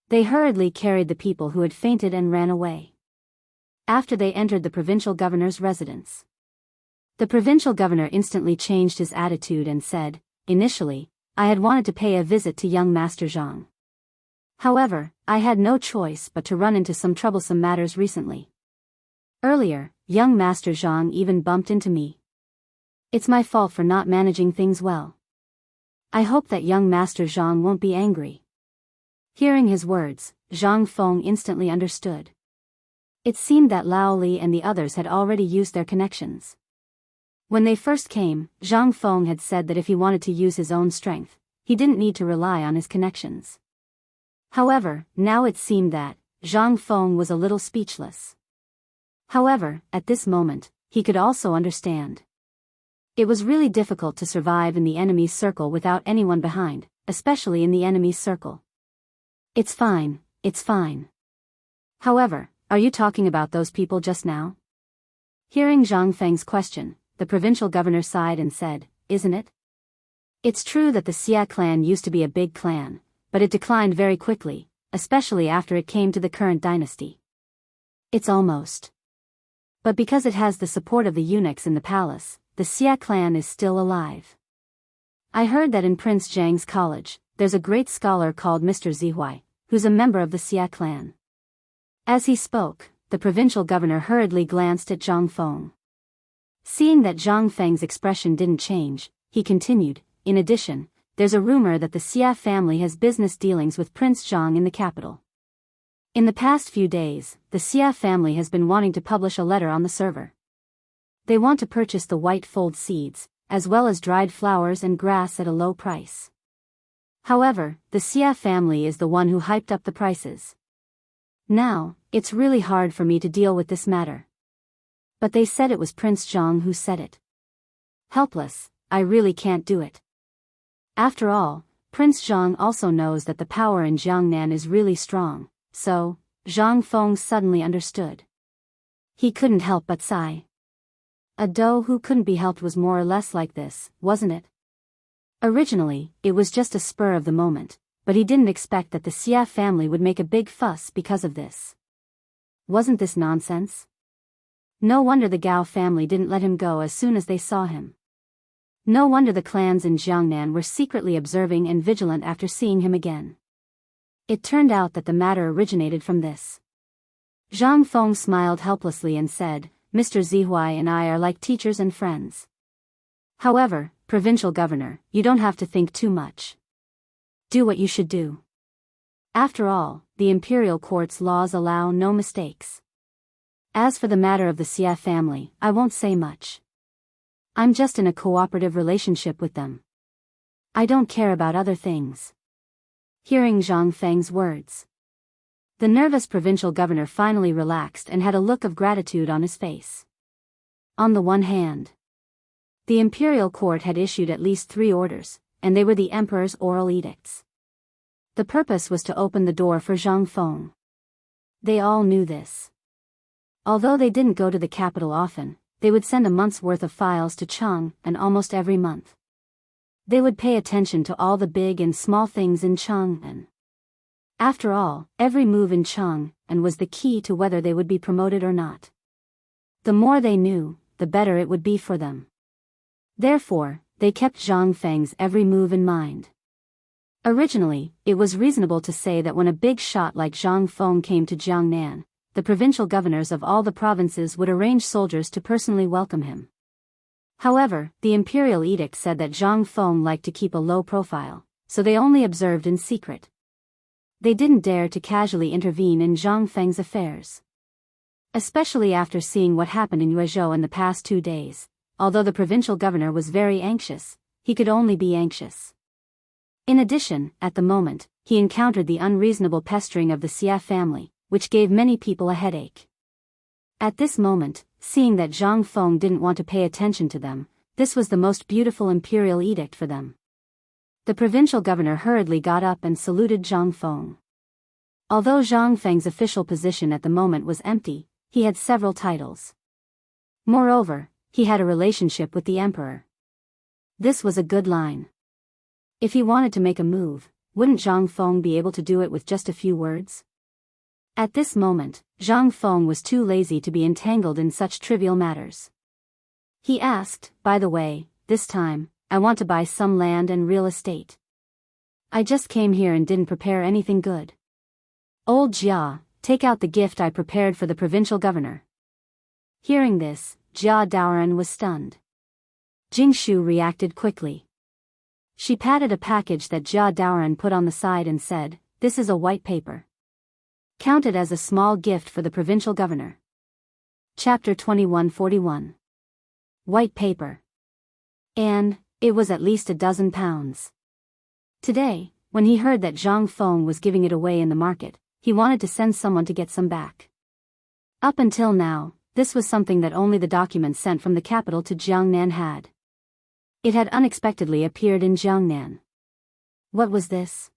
A: They hurriedly carried the people who had fainted and ran away. After they entered the provincial governor's residence, the provincial governor instantly changed his attitude and said, "Initially, I had wanted to pay a visit to young Master Zhang. However, I had no choice but to run into some troublesome matters recently. Earlier, young Master Zhang even bumped into me. It's my fault for not managing things well. I hope that young Master Zhang won't be angry." Hearing his words, Zhang Feng instantly understood. It seemed that Lao Li and the others had already used their connections. When they first came, Zhang Feng had said that if he wanted to use his own strength, he didn't need to rely on his connections. However, now it seemed that Zhang Feng was a little speechless. However, at this moment, he could also understand. It was really difficult to survive in the enemy's circle without anyone behind, especially in the enemy's circle. It's fine. However, are you talking about those people just now?" Hearing Zhang Feng's question, the provincial governor sighed and said, "Isn't it? It's true that the Xia clan used to be a big clan, but it declined very quickly, especially after it came to the current dynasty. It's almost. But because it has the support of the eunuchs in the palace, the Xia clan is still alive. I heard that in Prince Zhang's college, there's a great scholar called Mr. Zihuai, who's a member of the Xia clan." As he spoke, the provincial governor hurriedly glanced at Zhang Feng. Seeing that Zhang Feng's expression didn't change, he continued, "In addition, there's a rumor that the Xia family has business dealings with Prince Zhang in the capital. In the past few days, the Xia family has been wanting to publish a letter on the server. They want to purchase the white fold seeds, as well as dried flowers and grass at a low price. However, the Xia family is the one who hyped up the prices. Now, it's really hard for me to deal with this matter. But they said it was Prince Zhang who said it. Helpless, I really can't do it. After all, Prince Zhang also knows that the power in Jiangnan is really strong, so, Zhang Feng suddenly understood. He couldn't help but sigh. A doe who couldn't be helped was more or less like this, wasn't it? Originally, it was just a spur of the moment, but he didn't expect that the Xia family would make a big fuss because of this. Wasn't this nonsense? No wonder the Gao family didn't let him go as soon as they saw him. No wonder the clans in Jiangnan were secretly observing and vigilant after seeing him again. It turned out that the matter originated from this. Zhang Feng smiled helplessly and said, Mr. Zihuai and I are like teachers and friends. However, provincial governor, you don't have to think too much. Do what you should do. After all, the imperial court's laws allow no mistakes. As for the matter of the Xia family, I won't say much. I'm just in a cooperative relationship with them. I don't care about other things. Hearing Zhang Feng's words, the nervous provincial governor finally relaxed and had a look of gratitude on his face. On the one hand, the imperial court had issued at least 3 orders, and they were the emperor's oral edicts. The purpose was to open the door for Zhang Feng. They all knew this. Although they didn't go to the capital often, they would send a month's worth of files to Chang'an almost every month. They would pay attention to all the big and small things in Chang'an. After all, every move in Chang'an was the key to whether they would be promoted or not. The more they knew, the better it would be for them. Therefore, they kept Zhang Feng's every move in mind. Originally, it was reasonable to say that when a big shot like Zhang Feng came to Jiangnan, the provincial governors of all the provinces would arrange soldiers to personally welcome him. However, the imperial edict said that Zhang Feng liked to keep a low profile, so they only observed in secret. They didn't dare to casually intervene in Zhang Feng's affairs. Especially after seeing what happened in Yuezhou in the past 2 days, although the provincial governor was very anxious, he could only be anxious. In addition, at the moment, he encountered the unreasonable pestering of the Xia family, which gave many people a headache. At this moment, seeing that Zhang Feng didn't want to pay attention to them, this was the most beautiful imperial edict for them. The provincial governor hurriedly got up and saluted Zhang Feng. Although Zhang Feng's official position at the moment was empty, he had several titles. Moreover, he had a relationship with the emperor. This was a good line. If he wanted to make a move, wouldn't Zhang Feng be able to do it with just a few words? At this moment, Zhang Feng was too lazy to be entangled in such trivial matters. He asked, by the way, this time, I want to buy some land and real estate. I just came here and didn't prepare anything good. Old Jia, take out the gift I prepared for the provincial governor. Hearing this, Jia Daoran was stunned. Jingshu reacted quickly. She patted a package that Jia Daoran put on the side and said, this is a white paper. Count it as a small gift for the provincial governor. Chapter 2141. White paper. And, it was at least £12. Today, when he heard that Zhang Feng was giving it away in the market, he wanted to send someone to get some back. Up until now, this was something that only the documents sent from the capital to Jiangnan had. It had unexpectedly appeared in Jiangnan. What was this?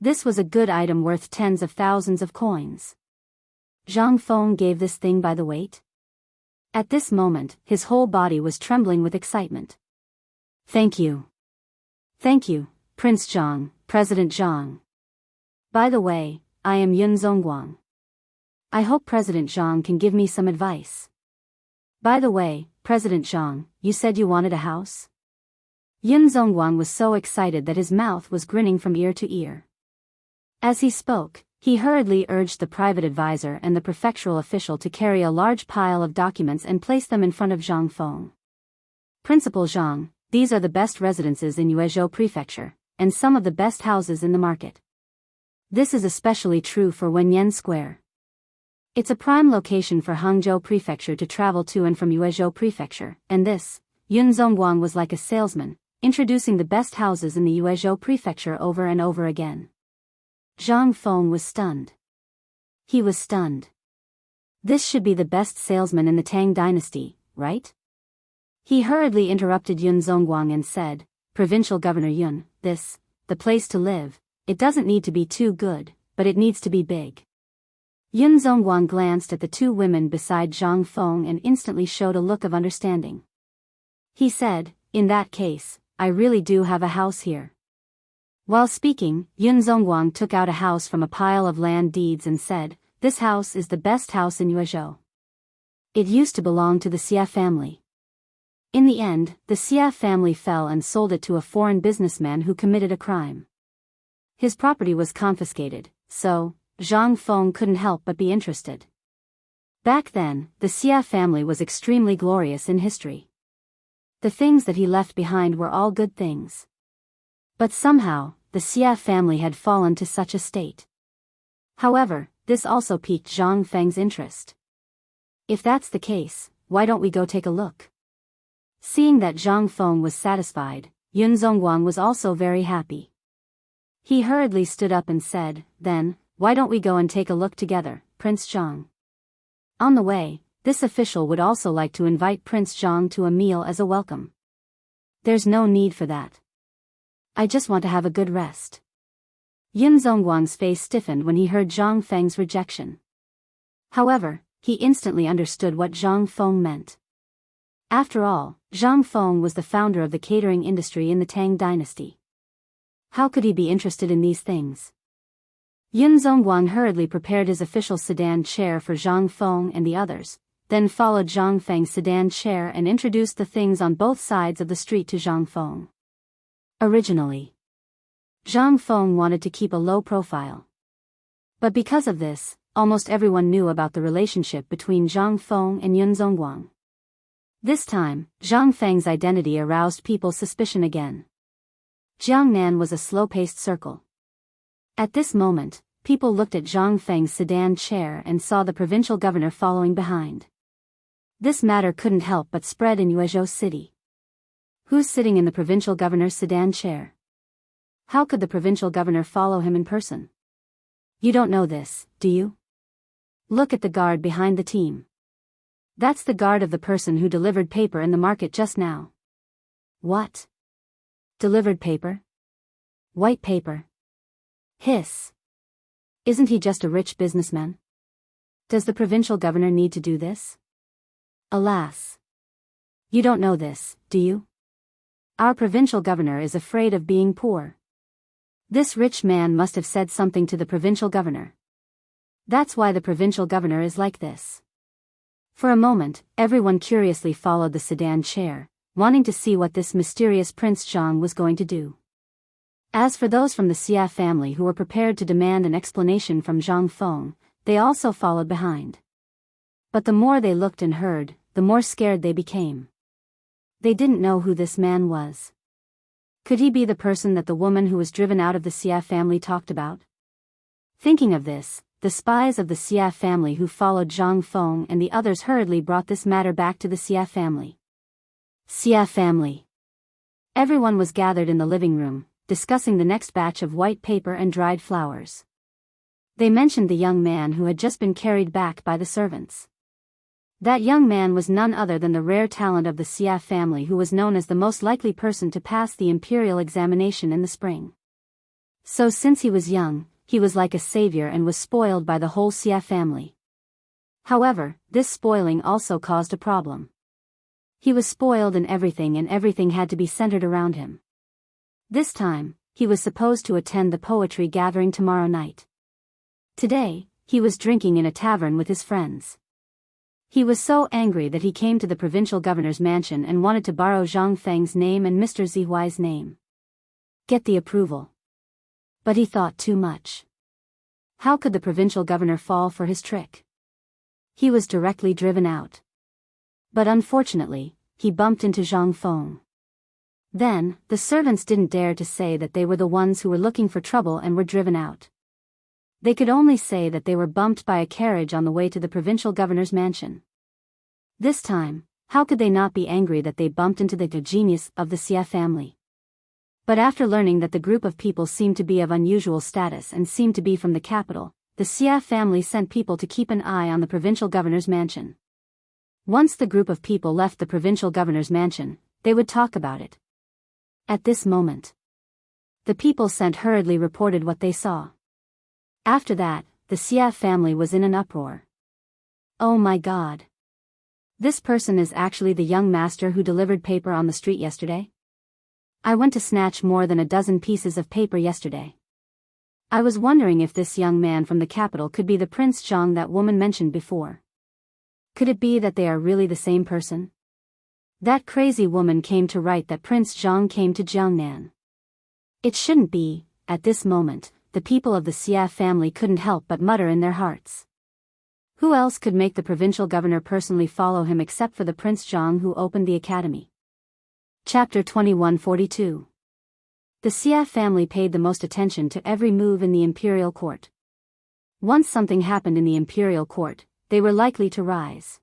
A: This was a good item worth tens of thousands of coins. Zhang Feng gave this thing by the weight. At this moment, his whole body was trembling with excitement. Thank you. Thank you, Prince Zhang, President Zhang. By the way, I am Yun Zongguang. I hope President Zhang can give me some advice. By the way, President Zhang, you said you wanted a house? Yun Zongguang was so excited that his mouth was grinning from ear to ear. As he spoke, he hurriedly urged the private advisor and the prefectural official to carry a large pile of documents and place them in front of Zhang Feng. Principal Zhang, these are the best residences in Yuezhou Prefecture, and some of the best houses in the market. This is especially true for Wenyan Square. It's a prime location for Hangzhou Prefecture to travel to and from Yuezhou Prefecture, and this, Yun Zongguang was like a salesman, introducing the best houses in the Yuezhou prefecture over and over again. Zhang Feng was stunned. He was stunned. This should be the best salesman in the Tang dynasty, right? He hurriedly interrupted Yun Zongguang and said, "Provincial Governor Yun, the place to live, it doesn't need to be too good, but it needs to be big." Yun Zongguang glanced at the two women beside Zhang Feng and instantly showed a look of understanding. He said, "In that case, I really do have a house here." While speaking, Yun Zongguang took out a house from a pile of land deeds and said, "This house is the best house in Yuezhou. It used to belong to the Xia family. In the end, the Xia family fell and sold it to a foreign businessman who committed a crime. His property was confiscated, so Zhang Feng couldn't help but be interested. Back then, the Xia family was extremely glorious in history. The things that he left behind were all good things. But somehow, the Xia family had fallen to such a state. However, this also piqued Zhang Feng's interest. "If that's the case, why don't we go take a look?" Seeing that Zhang Feng was satisfied, Yun Zongguang was also very happy. He hurriedly stood up and said, "Then, why don't we go and take a look together, Prince Zhang?" On the way, this official would also like to invite Prince Zhang to a meal as a welcome. "There's no need for that. I just want to have a good rest." Yun Zongguang's face stiffened when he heard Zhang Feng's rejection. However, he instantly understood what Zhang Feng meant. After all, Zhang Feng was the founder of the catering industry in the Tang dynasty. How could he be interested in these things? Yun Zongguang hurriedly prepared his official sedan chair for Zhang Feng and the others, then followed Zhang Feng's sedan chair and introduced the things on both sides of the street to Zhang Feng. Originally, Zhang Feng wanted to keep a low profile. But because of this, almost everyone knew about the relationship between Zhang Feng and Yun Zongguang. This time, Zhang Feng's identity aroused people's suspicion again. Jiangnan was a slow-paced circle. At this moment, people looked at Zhang Feng's sedan chair and saw the provincial governor following behind. This matter couldn't help but spread in Yuezhou City. Who's sitting in the provincial governor's sedan chair? How could the provincial governor follow him in person? You don't know this, do you? Look at the guard behind the team. That's the guard of the person who delivered paper in the market just now. What? Delivered paper? White paper? Hiss. Isn't he just a rich businessman? Does the provincial governor need to do this? Alas. You don't know this, do you? Our provincial governor is afraid of being poor. This rich man must have said something to the provincial governor. That's why the provincial governor is like this. For a moment, everyone curiously followed the sedan chair, wanting to see what this mysterious Prince Zhang was going to do. As for those from the Xia family who were prepared to demand an explanation from Zhang Feng, they also followed behind. But the more they looked and heard, the more scared they became. They didn't know who this man was. Could he be the person that the woman who was driven out of the Xia family talked about? Thinking of this, the spies of the Xia family who followed Zhang Feng and the others hurriedly brought this matter back to the Xia family. Xia family. Everyone was gathered in the living room, discussing the next batch of white paper and dried flowers. They mentioned the young man who had just been carried back by the servants. That young man was none other than the rare talent of the Xia family who was known as the most likely person to pass the imperial examination in the spring. So since he was young, he was like a savior and was spoiled by the whole Xia family. However, this spoiling also caused a problem. He was spoiled in everything and everything had to be centered around him. This time, he was supposed to attend the poetry gathering tomorrow night. Today, he was drinking in a tavern with his friends. He was so angry that he came to the provincial governor's mansion and wanted to borrow Zhang Feng's name and Mr. Zihuai's name. Get the approval. But he thought too much. How could the provincial governor fall for his trick? He was directly driven out. But unfortunately, he bumped into Zhang Feng. Then, the servants didn't dare to say that they were the ones who were looking for trouble and were driven out. They could only say that they were bumped by a carriage on the way to the provincial governor's mansion. This time, how could they not be angry that they bumped into the genius of the Xia family? But after learning that the group of people seemed to be of unusual status and seemed to be from the capital, the Xia family sent people to keep an eye on the provincial governor's mansion. Once the group of people left the provincial governor's mansion, they would talk about it. At this moment, the people sent hurriedly reported what they saw. After that, the Xia family was in an uproar. Oh my God! This person is actually the young master who delivered paper on the street yesterday? I went to snatch more than a dozen pieces of paper yesterday. I was wondering if this young man from the capital could be the Prince Zhang that woman mentioned before. Could it be that they are really the same person? That crazy woman came to write that Prince Zhang came to Jiangnan. It shouldn't be. At this moment, the people of the Xia family couldn't help but mutter in their hearts. Who else could make the provincial governor personally follow him except for the Prince Zhang who opened the academy? Chapter 2142. The Xia family paid the most attention to every move in the imperial court. Once something happened in the imperial court, they were likely to rise.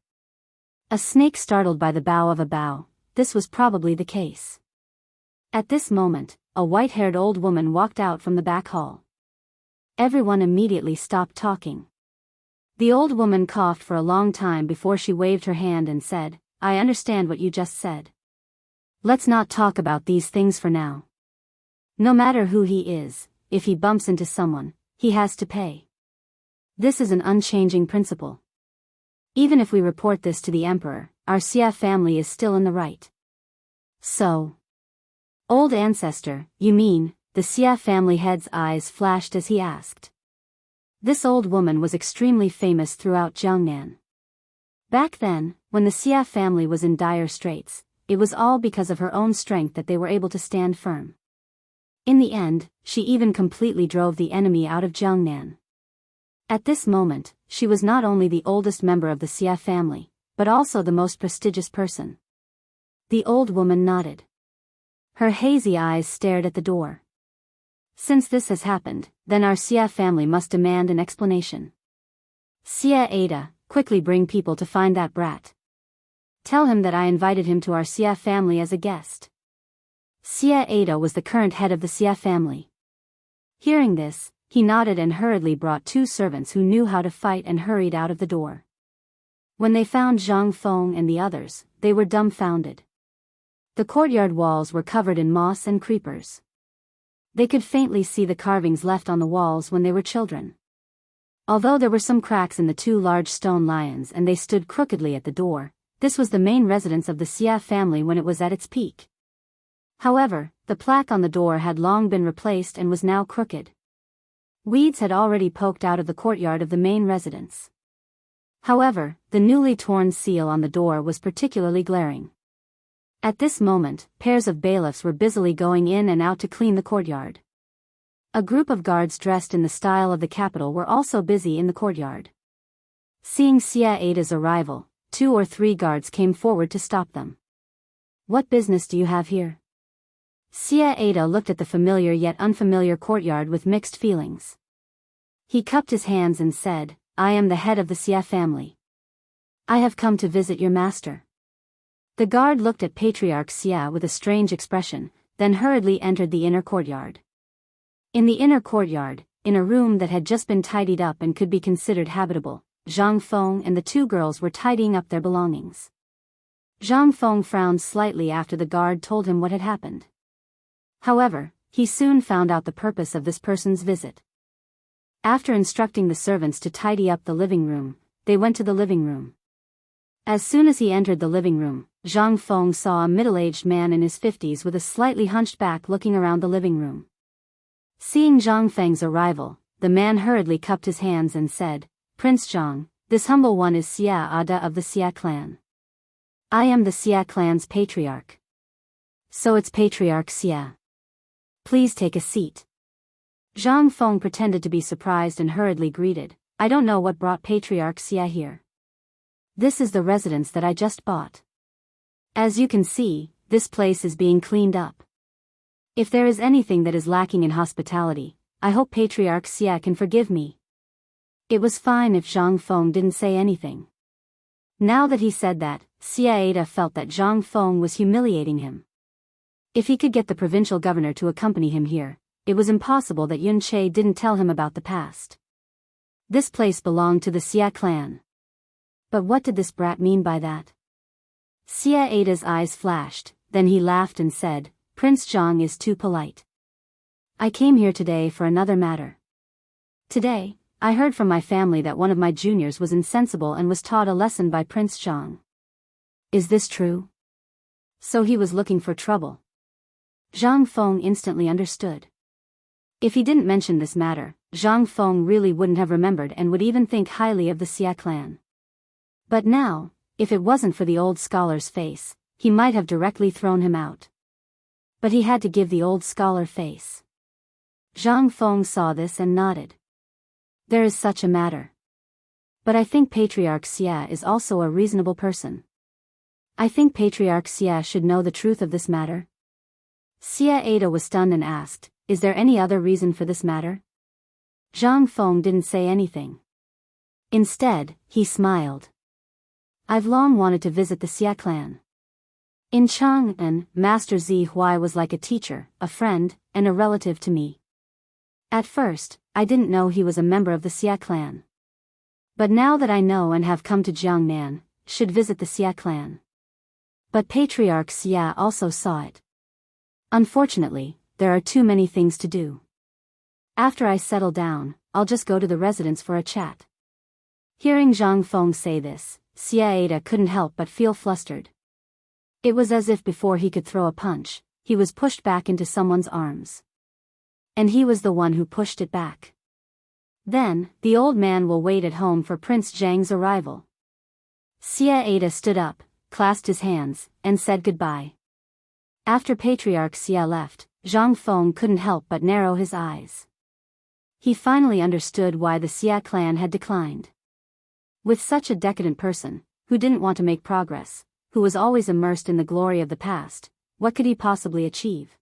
A: A snake startled by the bow of a bough, this was probably the case. At this moment, a white-haired old woman walked out from the back hall. Everyone immediately stopped talking. The old woman coughed for a long time before she waved her hand and said, "I understand what you just said. Let's not talk about these things for now. No matter who he is, if he bumps into someone, he has to pay. This is an unchanging principle. Even if we report this to the emperor, our Xia family is still in the right." So, old ancestor, you mean? The Xia family head's eyes flashed as he asked. This old woman was extremely famous throughout Jiangnan. Back then, when the Xia family was in dire straits, it was all because of her own strength that they were able to stand firm. In the end, she even completely drove the enemy out of Jiangnan. At this moment, she was not only the oldest member of the Xia family, but also the most prestigious person. The old woman nodded. Her hazy eyes stared at the door. Since this has happened, then our Xia family must demand an explanation. Xia Ada, quickly bring people to find that brat. Tell him that I invited him to our Xia family as a guest. Xia Ada was the current head of the Xia family. Hearing this, he nodded and hurriedly brought two servants who knew how to fight and hurried out of the door. When they found Zhang Feng and the others, they were dumbfounded. The courtyard walls were covered in moss and creepers. They could faintly see the carvings left on the walls when they were children. Although there were some cracks in the two large stone lions and they stood crookedly at the door, this was the main residence of the Xia family when it was at its peak. However, the plaque on the door had long been replaced and was now crooked. Weeds had already poked out of the courtyard of the main residence. However, the newly torn seal on the door was particularly glaring. At this moment, pairs of bailiffs were busily going in and out to clean the courtyard. A group of guards dressed in the style of the capital were also busy in the courtyard. Seeing Xia Ada's arrival, 2 or 3 guards came forward to stop them. "What business do you have here?" Xia Ada looked at the familiar yet unfamiliar courtyard with mixed feelings. He cupped his hands and said, "I am the head of the Xia family. I have come to visit your master." The guard looked at Patriarch Xia with a strange expression, then hurriedly entered the inner courtyard. In the inner courtyard, in a room that had just been tidied up and could be considered habitable, Zhang Feng and the 2 girls were tidying up their belongings. Zhang Feng frowned slightly after the guard told him what had happened. However, he soon found out the purpose of this person's visit. After instructing the servants to tidy up the living room, they went to the living room. As soon as he entered the living room, Zhang Feng saw a middle-aged man in his 50s with a slightly hunched back looking around the living room. Seeing Zhang Feng's arrival, the man hurriedly cupped his hands and said, "Prince Zhang, this humble one is Xia Ada of the Xia clan. I am the Xia clan's patriarch." "So it's Patriarch Xia. Please take a seat." Zhang Feng pretended to be surprised and hurriedly greeted, "I don't know what brought Patriarch Xia here. This is the residence that I just bought. As you can see, this place is being cleaned up. If there is anything that is lacking in hospitality, I hope Patriarch Xia can forgive me." It was fine if Zhang Feng didn't say anything. Now that he said that, Xiaida felt that Zhang Feng was humiliating him. If he could get the provincial governor to accompany him here, it was impossible that Yun Che didn't tell him about the past. This place belonged to the Xia clan. But what did this brat mean by that? Xiaida's eyes flashed, then he laughed and said, Prince Zhang is too polite. I came here today for another matter. Today, I heard from my family that one of my juniors was insensible and was taught a lesson by Prince Zhang. Is this true? So he was looking for trouble. Zhang Feng instantly understood. If he didn't mention this matter, Zhang Feng really wouldn't have remembered and would even think highly of the Xia clan. But now, if it wasn't for the old scholar's face, he might have directly thrown him out. But he had to give the old scholar face. Zhang Feng saw this and nodded. There is such a matter. But I think Patriarch Xia is also a reasonable person. I think Patriarch Xia should know the truth of this matter. Xiaida was stunned and asked, is there any other reason for this matter? Zhang Feng didn't say anything. Instead, he smiled. I've long wanted to visit the Xia clan. In Chang'an, Master Zi Huai was like a teacher, a friend, and a relative to me. At first, I didn't know he was a member of the Xia clan. But now that I know and have come to Jiangnan, should visit the Xia clan. But Patriarch Xia also saw it. Unfortunately, there are too many things to do. After I settle down, I'll just go to the residence for a chat. Hearing Zhang Feng say this, Xiaida couldn't help but feel flustered. It was as if before he could throw a punch, he was pushed back into someone's arms. And he was the one who pushed it back. Then, the old man will wait at home for Prince Zhang's arrival. Xiaida stood up, clasped his hands, and said goodbye. After Patriarch Xia left, Zhang Feng couldn't help but narrow his eyes. He finally understood why the Xia clan had declined. With such a decadent person, who didn't want to make progress, who was always immersed in the glory of the past, what could he possibly achieve?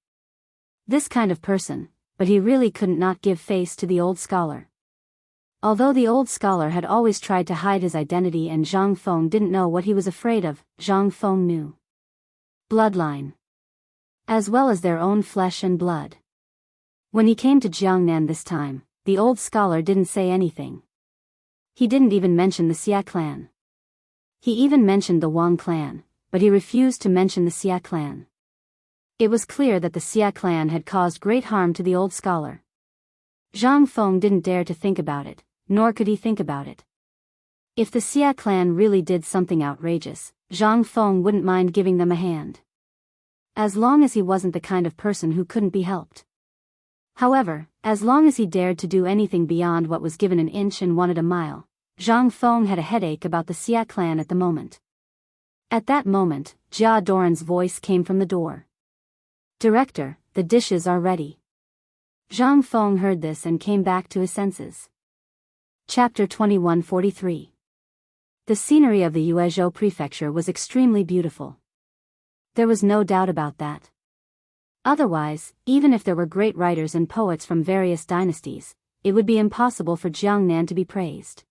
A: This kind of person, but he really couldn't not give face to the old scholar. Although the old scholar had always tried to hide his identity and Zhang Feng didn't know what he was afraid of, Zhang Feng knew. Bloodline. As well as their own flesh and blood. When he came to Jiangnan this time, the old scholar didn't say anything. He didn't even mention the Xia clan. He even mentioned the Wang clan, but he refused to mention the Xia clan. It was clear that the Xia clan had caused great harm to the old scholar. Zhang Feng didn't dare to think about it, nor could he think about it. If the Xia clan really did something outrageous, Zhang Feng wouldn't mind giving them a hand. As long as he wasn't the kind of person who couldn't be helped. However, as long as he dared to do anything beyond what was given an inch and wanted a mile, Zhang Feng had a headache about the Xia clan at the moment. At that moment, Jia Doran's voice came from the door. Director, the dishes are ready. Zhang Feng heard this and came back to his senses. Chapter 2143. The scenery of the Yuezhou prefecture was extremely beautiful. There was no doubt about that. Otherwise, even if there were great writers and poets from various dynasties, it would be impossible for Jiangnan to be praised.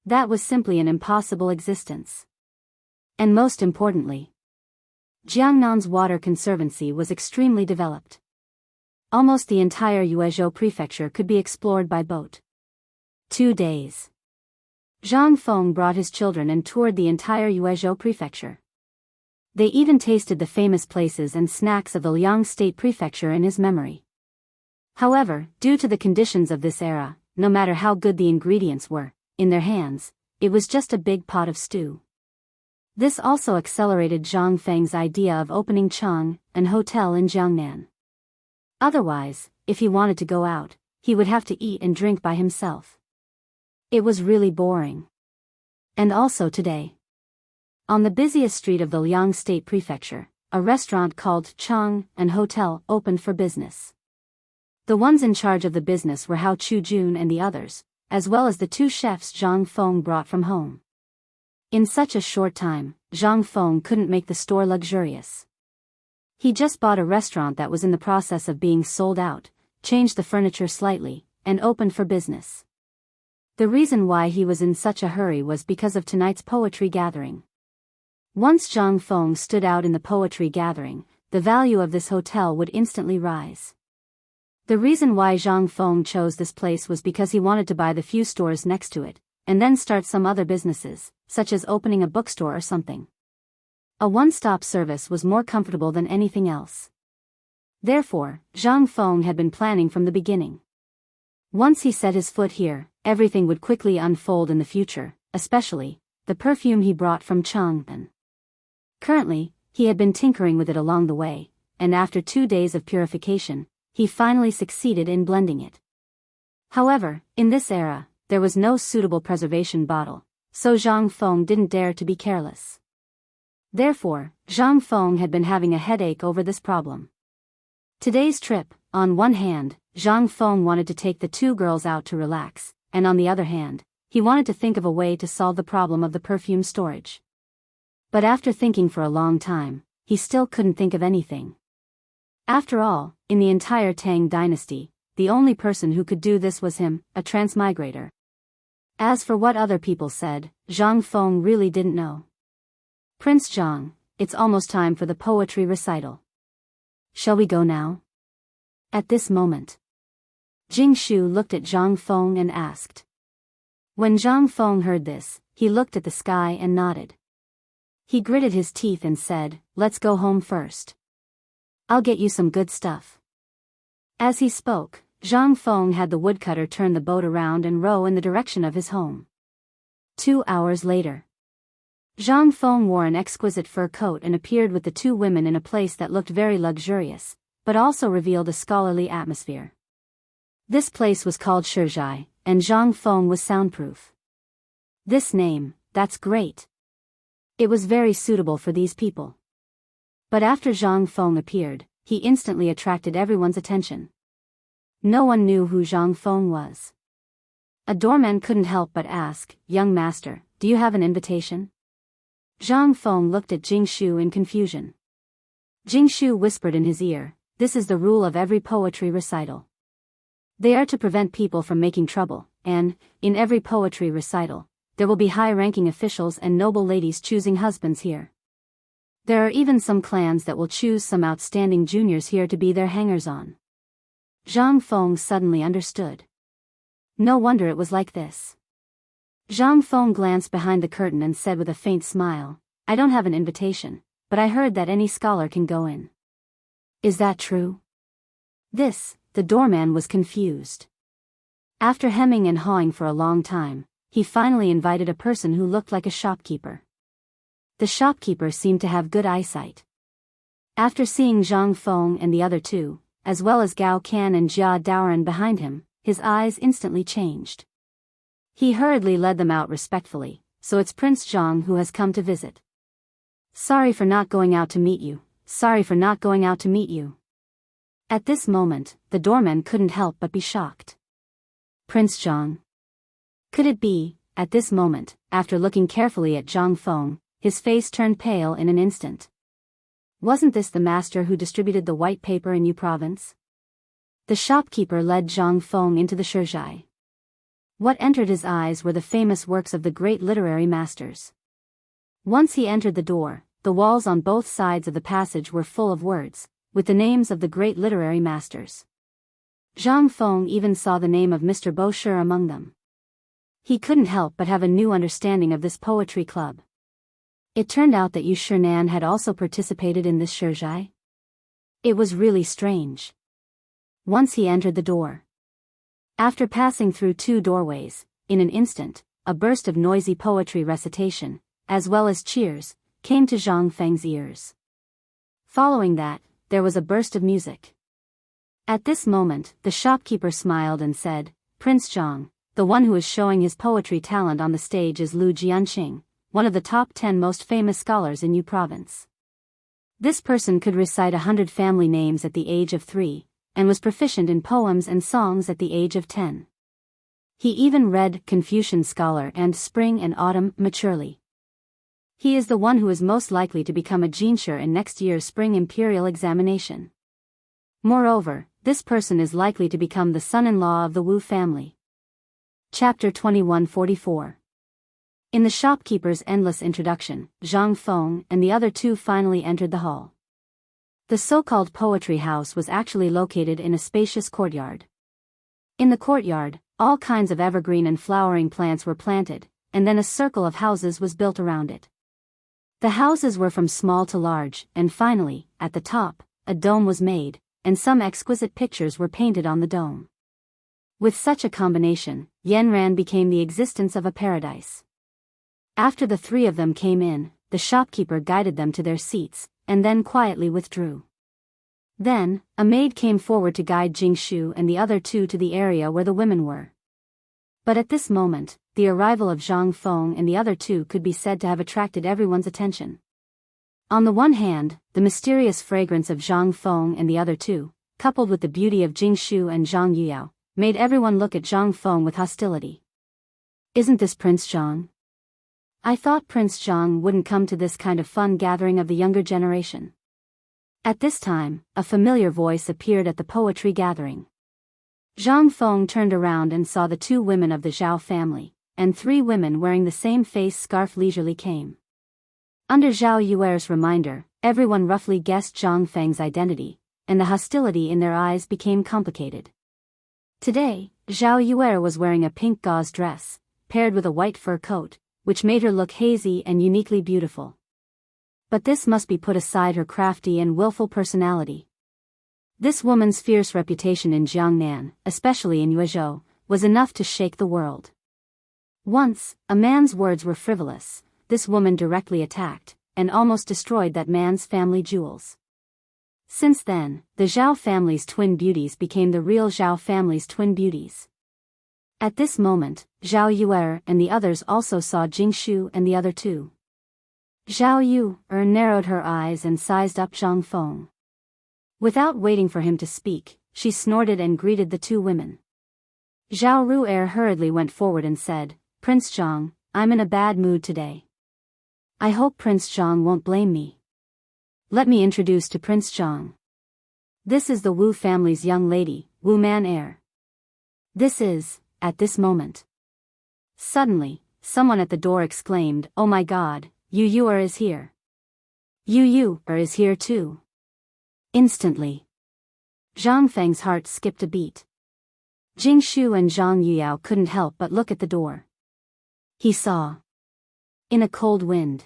A: That was simply an impossible existence. And most importantly, Jiangnan's water conservancy was extremely developed. Almost the entire Yuezhou prefecture could be explored by boat. 2 days. Zhang Feng brought his children and toured the entire Yuezhou prefecture. They even tasted the famous places and snacks of the Liang State Prefecture in his memory. However, due to the conditions of this era, no matter how good the ingredients were, in their hands, it was just a big pot of stew. This also accelerated Zhang Feng's idea of opening an hotel in Jiangnan. Otherwise, if he wanted to go out, he would have to eat and drink by himself. It was really boring. And also today. On the busiest street of the Liang State Prefecture, a restaurant called an Hotel opened for business. The ones in charge of the business were Hao Chujun and the others, as well as the 2 chefs Zhang Feng brought from home. In such a short time, Zhang Feng couldn't make the store luxurious. He just bought a restaurant that was in the process of being sold out, changed the furniture slightly, and opened for business. The reason why he was in such a hurry was because of tonight's poetry gathering. Once Zhang Feng stood out in the poetry gathering, the value of this hotel would instantly rise. The reason why Zhang Feng chose this place was because he wanted to buy the few stores next to it, and then start some other businesses, such as opening a bookstore or something. A one-stop service was more comfortable than anything else. Therefore, Zhang Feng had been planning from the beginning. Once he set his foot here, everything would quickly unfold in the future, especially the perfume he brought from Chang'an. Currently, he had been tinkering with it along the way, and after 2 days of purification, he finally succeeded in blending it. However, in this era, there was no suitable preservation bottle, so Zhang Feng didn't dare to be careless. Therefore, Zhang Feng had been having a headache over this problem. Today's trip, on one hand, Zhang Feng wanted to take the 2 girls out to relax, and on the other hand, he wanted to think of a way to solve the problem of the perfume storage. But after thinking for a long time, he still couldn't think of anything. After all, in the entire Tang dynasty, the only person who could do this was him, a transmigrator. As for what other people said, Zhang Feng really didn't know. Prince Zhang, it's almost time for the poetry recital. Shall we go now? At this moment, Jing Shu looked at Zhang Feng and asked. When Zhang Feng heard this, he looked at the sky and nodded. He gritted his teeth and said, "Let's go home first. I'll get you some good stuff." As he spoke, Zhang Feng had the woodcutter turn the boat around and row in the direction of his home. 2 hours later, Zhang Feng wore an exquisite fur coat and appeared with the 2 women in a place that looked very luxurious, but also revealed a scholarly atmosphere. This place was called Shizhai, and Zhang Feng was soundproof. This name, that's great. It was very suitable for these people. But after Zhang Feng appeared, he instantly attracted everyone's attention. No one knew who Zhang Feng was. A doorman couldn't help but ask, "Young master, do you have an invitation?" Zhang Feng looked at Jing Shu in confusion. Jing Shu whispered in his ear, "This is the rule of every poetry recital. They are to prevent people from making trouble, and, in every poetry recital, there will be high-ranking officials and noble ladies choosing husbands here. There are even some clans that will choose some outstanding juniors here to be their hangers-on." Zhang Feng suddenly understood. No wonder it was like this. Zhang Feng glanced behind the curtain and said with a faint smile, "I don't have an invitation, but I heard that any scholar can go in. Is that true?" The doorman was confused. After hemming and hawing for a long time, he finally invited a person who looked like a shopkeeper. The shopkeeper seemed to have good eyesight. After seeing Zhang Feng and the other 2, as well as Gao Can and Jia Daoran behind him, his eyes instantly changed. He hurriedly led them out respectfully. "So it's Prince Zhang who has come to visit. Sorry for not going out to meet you. Sorry for not going out to meet you." At this moment, the doorman couldn't help but be shocked. Prince Zhang. Could it be? At this moment, after looking carefully at Zhang Feng, his face turned pale in an instant. Wasn't this the master who distributed the white paper in Yu province? The shopkeeper led Zhang Feng into the Shizhai. What entered his eyes were the famous works of the great literary masters. Once he entered the door, the walls on both sides of the passage were full of words, with the names of the great literary masters. Zhang Feng even saw the name of Mr. Bosher among them. He couldn't help but have a new understanding of this poetry club. It turned out that Yu Shinan had also participated in this Shizhai. It was really strange. Once he entered the door. After passing through 2 doorways, in an instant, a burst of noisy poetry recitation, as well as cheers, came to Zhang Feng's ears. Following that, there was a burst of music. At this moment, the shopkeeper smiled and said, "Prince Zhang, the one who is showing his poetry talent on the stage is Lu Jianqing, one of the top 10 most famous scholars in Yu province. This person could recite 100 family names at the age of 3, and was proficient in poems and songs at the age of 10. He even read Confucian Scholar and Spring and Autumn maturely. He is the one who is most likely to become a jinshi in next year's spring imperial examination. Moreover, this person is likely to become the son-in-law of the Wu family." Chapter 2144. In the shopkeeper's endless introduction, Zhang Feng and the other two finally entered the hall. The so-called poetry house was actually located in a spacious courtyard. In the courtyard, all kinds of evergreen and flowering plants were planted, and then a circle of houses was built around it. The houses were from small to large, and finally, at the top, a dome was made, and some exquisite pictures were painted on the dome. With such a combination, Yanran became the existence of a paradise. After the three of them came in, the shopkeeper guided them to their seats, and then quietly withdrew. Then, a maid came forward to guide Jingshu and the other two to the area where the women were. But at this moment, the arrival of Zhang Feng and the other two could be said to have attracted everyone's attention. On the one hand, the mysterious fragrance of Zhang Feng and the other two, coupled with the beauty of Jingshu and Zhang Yuyao, made everyone look at Zhang Feng with hostility. Isn't this Prince Zhang? I thought Prince Zhang wouldn't come to this kind of fun gathering of the younger generation. At this time, a familiar voice appeared at the poetry gathering. Zhang Feng turned around and saw the two women of the Zhao family, and three women wearing the same face scarf leisurely came. Under Zhao Yuer's reminder, everyone roughly guessed Zhang Feng's identity, and the hostility in their eyes became complicated. Today, Zhao Yuer was wearing a pink gauze dress, paired with a white fur coat, which made her look hazy and uniquely beautiful. But this must be put aside her crafty and willful personality. This woman's fierce reputation in Jiangnan, especially in Yuezhou, was enough to shake the world. Once, a man's words were frivolous, this woman directly attacked, and almost destroyed that man's family jewels. Since then, the Zhao family's twin beauties became the real Zhao family's twin beauties. At this moment, Zhao Yuer and the others also saw Jingshu and the other two. Zhao Yuer narrowed her eyes and sized up Zhang Feng. Without waiting for him to speak, she snorted and greeted the two women. Zhao Ru'er hurriedly went forward and said, "Prince Zhang, I'm in a bad mood today. I hope Prince Zhang won't blame me. Let me introduce to Prince Zhang. This is the Wu family's young lady, Wu Man Heir." This is, at this moment. Suddenly, someone at the door exclaimed, "Oh my God, Yu Yuer is here. Yu Yuer is here too." Instantly, Zhang Feng's heart skipped a beat. Jingshu and Zhang Yuyao couldn't help but look at the door. He saw, in a cold wind,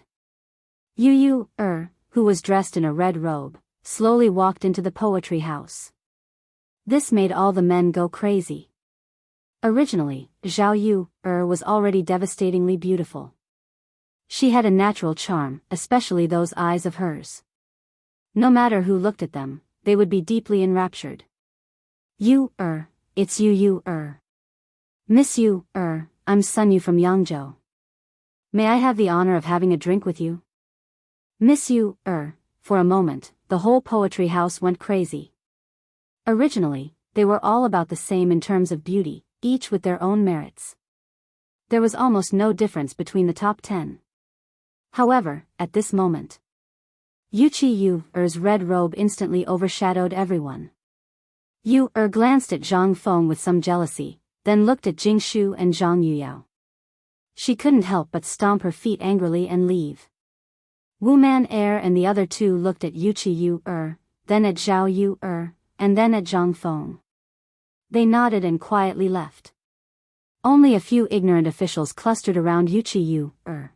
A: Yu Yuer, who was dressed in a red robe, slowly walked into the poetry house. This made all the men go crazy. Originally, Zhao Yuer was already devastatingly beautiful. She had a natural charm, especially those eyes of hers. No matter who looked at them, they would be deeply enraptured. "Yuer, it's Yu Yuer. Miss Yuer, I'm Sun Yu from Yangzhou. May I have the honor of having a drink with you?" Miss Yuer. For a moment, the whole poetry house went crazy. Originally, they were all about the same in terms of beauty, each with their own merits. There was almost no difference between the top 10. However, at this moment, Yuer's red robe instantly overshadowed everyone. Yuer glanced at Zhang Feng with some jealousy, then looked at Jingshu and Zhang Yuyao. She couldn't help but stomp her feet angrily and leave. Wu Man Heir and the other two looked at Yuer, then at Zhao Yuer, and then at Zhang Feng. They nodded and quietly left. Only a few ignorant officials clustered around Yuer.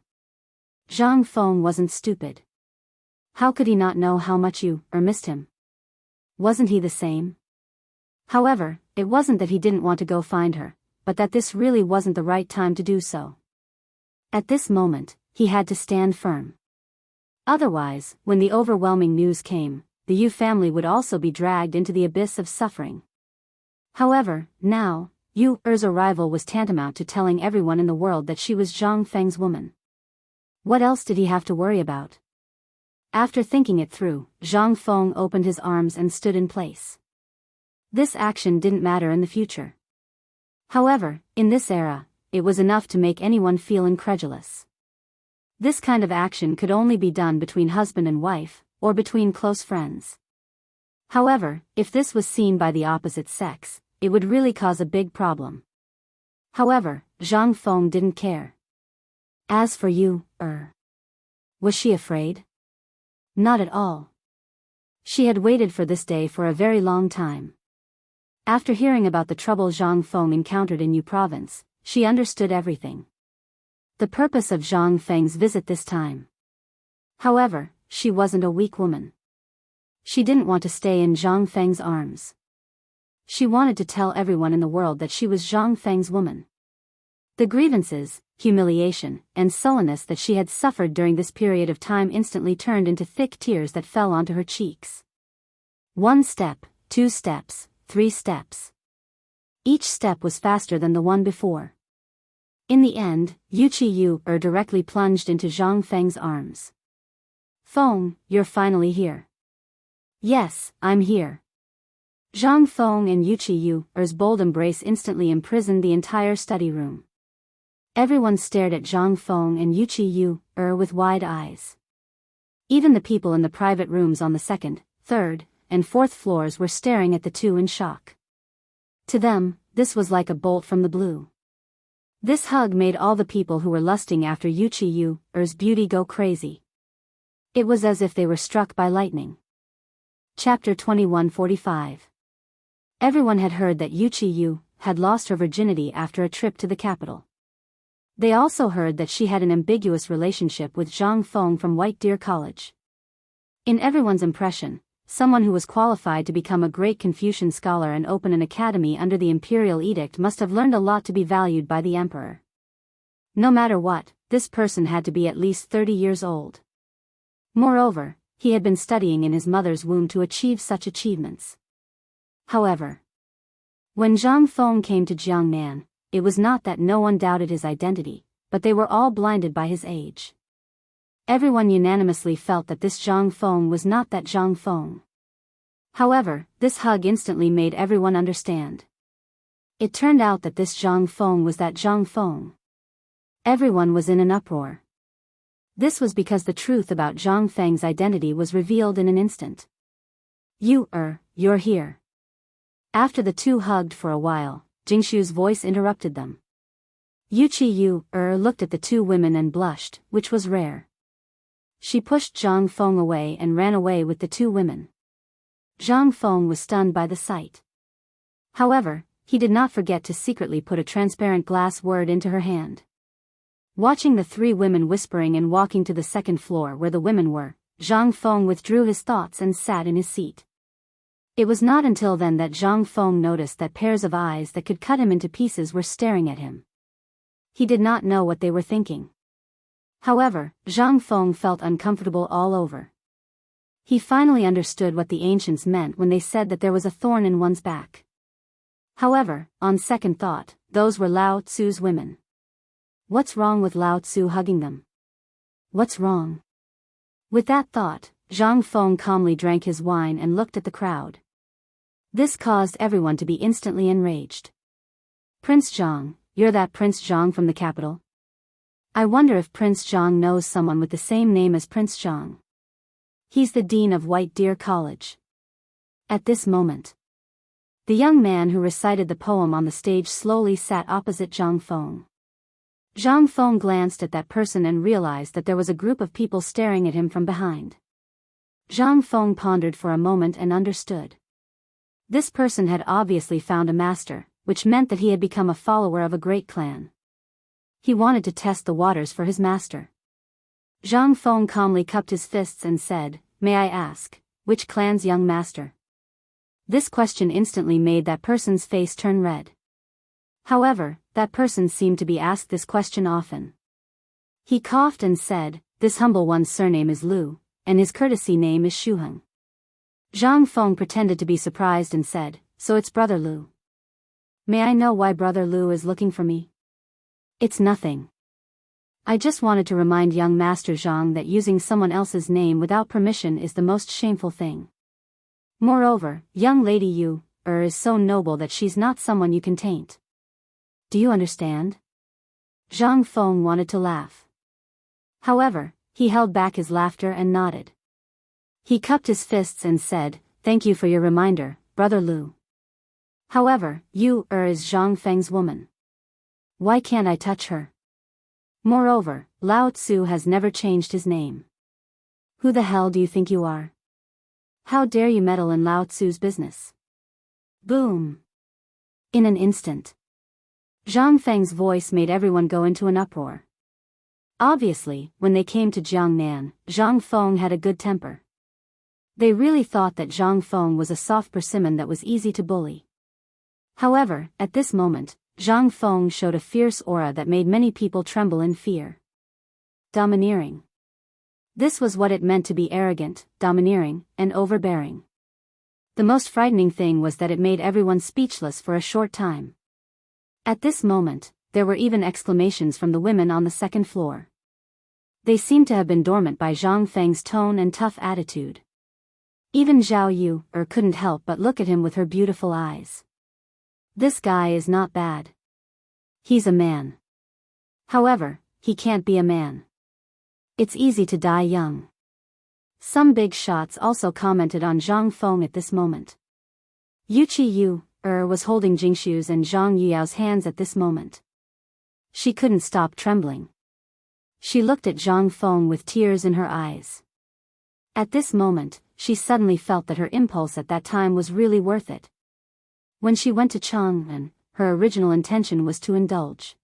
A: Zhang Feng wasn't stupid. How could he not know how much Yuer missed him? Wasn't he the same? However, it wasn't that he didn't want to go find her, but that this really wasn't the right time to do so. At this moment, he had to stand firm. Otherwise, when the overwhelming news came, the Yu family would also be dragged into the abyss of suffering. However, now, Yuer's arrival was tantamount to telling everyone in the world that she was Zhang Feng's woman. What else did he have to worry about? After thinking it through, Zhang Feng opened his arms and stood in place. This action didn't matter in the future. However, in this era, it was enough to make anyone feel incredulous. This kind of action could only be done between husband and wife, or between close friends. However, if this was seen by the opposite sex, it would really cause a big problem. However, Zhang Feng didn't care. As for you, was she afraid? Not at all. She had waited for this day for a very long time. After hearing about the trouble Zhang Feng encountered in Yu province, she understood everything. The purpose of Zhang Feng's visit this time. However, she wasn't a weak woman. She didn't want to stay in Zhang Feng's arms. She wanted to tell everyone in the world that she was Zhang Feng's woman. The grievances, humiliation, and sullenness that she had suffered during this period of time instantly turned into thick tears that fell onto her cheeks. 1 step, 2 steps, 3 steps. Each step was faster than the one before. In the end, Yu directly plunged into Zhang Feng's arms. Feng, you're finally here. Yes, I'm here. Zhang Feng and Yu's bold embrace instantly imprisoned the entire study room. Everyone stared at Zhang Feng and Yu with wide eyes. Even the people in the private rooms on the 2nd, 3rd, and 4th floors were staring at the two in shock. To them, this was like a bolt from the blue. This hug made all the people who were lusting after Yu's beauty go crazy. It was as if they were struck by lightning. Chapter 2145. Everyone had heard that Yu had lost her virginity after a trip to the capital. They also heard that she had an ambiguous relationship with Zhang Feng from White Deer College. In everyone's impression, someone who was qualified to become a great Confucian scholar and open an academy under the imperial edict must have learned a lot to be valued by the emperor. No matter what, this person had to be at least 30 years old. Moreover, he had been studying in his mother's womb to achieve such achievements. However, when Zhang Feng came to Jiangnan, it was not that no one doubted his identity, but they were all blinded by his age. Everyone unanimously felt that this Zhang Feng was not that Zhang Feng. However, this hug instantly made everyone understand. It turned out that this Zhang Feng was that Zhang Feng. Everyone was in an uproar. This was because the truth about Zhang Feng's identity was revealed in an instant. You're here. After the two hugged for a while, Jingshu's voice interrupted them. Yu looked at the two women and blushed, which was rare. She pushed Zhang Feng away and ran away with the two women. Zhang Feng was stunned by the sight. However, he did not forget to secretly put a transparent glass word into her hand. Watching the three women whispering and walking to the 2nd floor where the women were, Zhang Feng withdrew his thoughts and sat in his seat. It was not until then that Zhang Feng noticed that pairs of eyes that could cut him into pieces were staring at him. He did not know what they were thinking. However, Zhang Feng felt uncomfortable all over. He finally understood what the ancients meant when they said that there was a thorn in one's back. However, on second thought, those were Lao Tzu's women. What's wrong with Lao Tzu hugging them? What's wrong? With that thought, Zhang Feng calmly drank his wine and looked at the crowd. This caused everyone to be instantly enraged. Prince Zhang, you're that Prince Zhang from the capital? I wonder if Prince Zhang knows someone with the same name as Prince Zhang. He's the dean of White Deer College. At this moment, the young man who recited the poem on the stage slowly sat opposite Zhang Feng. Zhang Feng glanced at that person and realized that there was a group of people staring at him from behind. Zhang Feng pondered for a moment and understood. This person had obviously found a master, which meant that he had become a follower of a great clan. He wanted to test the waters for his master. Zhang Feng calmly cupped his fists and said, "May I ask, which clan's young master?" This question instantly made that person's face turn red. However, that person seemed to be asked this question often. He coughed and said, "This humble one's surname is Lu, and his courtesy name is Shuheng." Zhang Feng pretended to be surprised and said, "So it's Brother Lu. May I know why Brother Lu is looking for me?" "It's nothing. I just wanted to remind young Master Zhang that using someone else's name without permission is the most shameful thing. Moreover, young lady Yu is so noble that she's not someone you can taint. Do you understand?" Zhang Feng wanted to laugh. However, he held back his laughter and nodded. He cupped his fists and said, "Thank you for your reminder, Brother Lu. However, Yu is Zhang Feng's woman." Why can't I touch her? Moreover, Lao Tzu has never changed his name. Who the hell do you think you are? How dare you meddle in Lao Tzu's business? Boom! In an instant, Zhang Feng's voice made everyone go into an uproar. Obviously, when they came to Jiang Nan, Zhang Feng had a good temper. They really thought that Zhang Feng was a soft persimmon that was easy to bully. However, at this moment, Zhang Feng showed a fierce aura that made many people tremble in fear. Domineering. This was what it meant to be arrogant, domineering, and overbearing. The most frightening thing was that it made everyone speechless for a short time. At this moment, there were even exclamations from the women on the second floor. They seemed to have been dormant by Zhang Feng's tone and tough attitude. Even Zhao Yu couldn't help but look at him with her beautiful eyes. This guy is not bad. He's a man. However, he can't be a man. It's easy to die young. Some big shots also commented on Zhang Feng at this moment. Yuqi Yu was holding Jingshu's and Zhang Yuyao's hands at this moment. She couldn't stop trembling. She looked at Zhang Feng with tears in her eyes. At this moment, she suddenly felt that her impulse at that time was really worth it. When she went to Chang'an, her original intention was to indulge.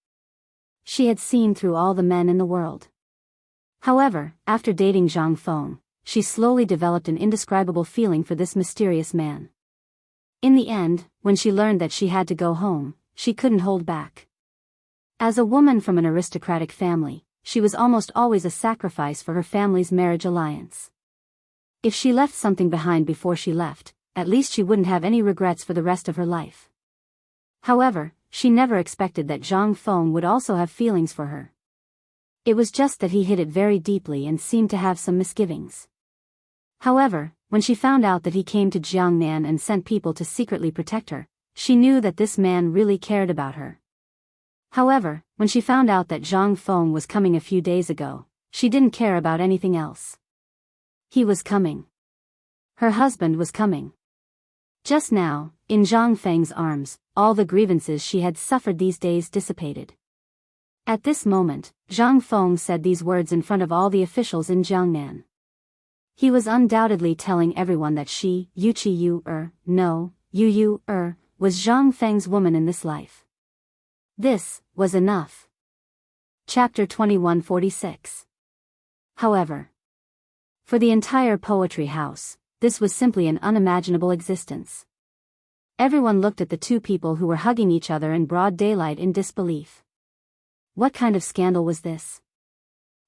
A: She had seen through all the men in the world. However, after dating Zhang Feng, she slowly developed an indescribable feeling for this mysterious man. In the end, when she learned that she had to go home, she couldn't hold back. As a woman from an aristocratic family, she was almost always a sacrifice for her family's marriage alliance. If she left something behind before she left, at least she wouldn't have any regrets for the rest of her life. However, she never expected that Zhang Feng would also have feelings for her. It was just that he hid it very deeply and seemed to have some misgivings. However, when she found out that he came to Jiangnan and sent people to secretly protect her, she knew that this man really cared about her. However, when she found out that Zhang Feng was coming a few days ago, she didn't care about anything else. He was coming. Her husband was coming. Just now, in Zhang Feng's arms, all the grievances she had suffered these days dissipated. At this moment, Zhang Feng said these words in front of all the officials in Jiangnan. He was undoubtedly telling everyone that she, Yuqi Yu Yu was Zhang Feng's woman in this life. This was enough. Chapter 2146. However, for the entire poetry house, this was simply an unimaginable existence. Everyone looked at the two people who were hugging each other in broad daylight in disbelief. What kind of scandal was this?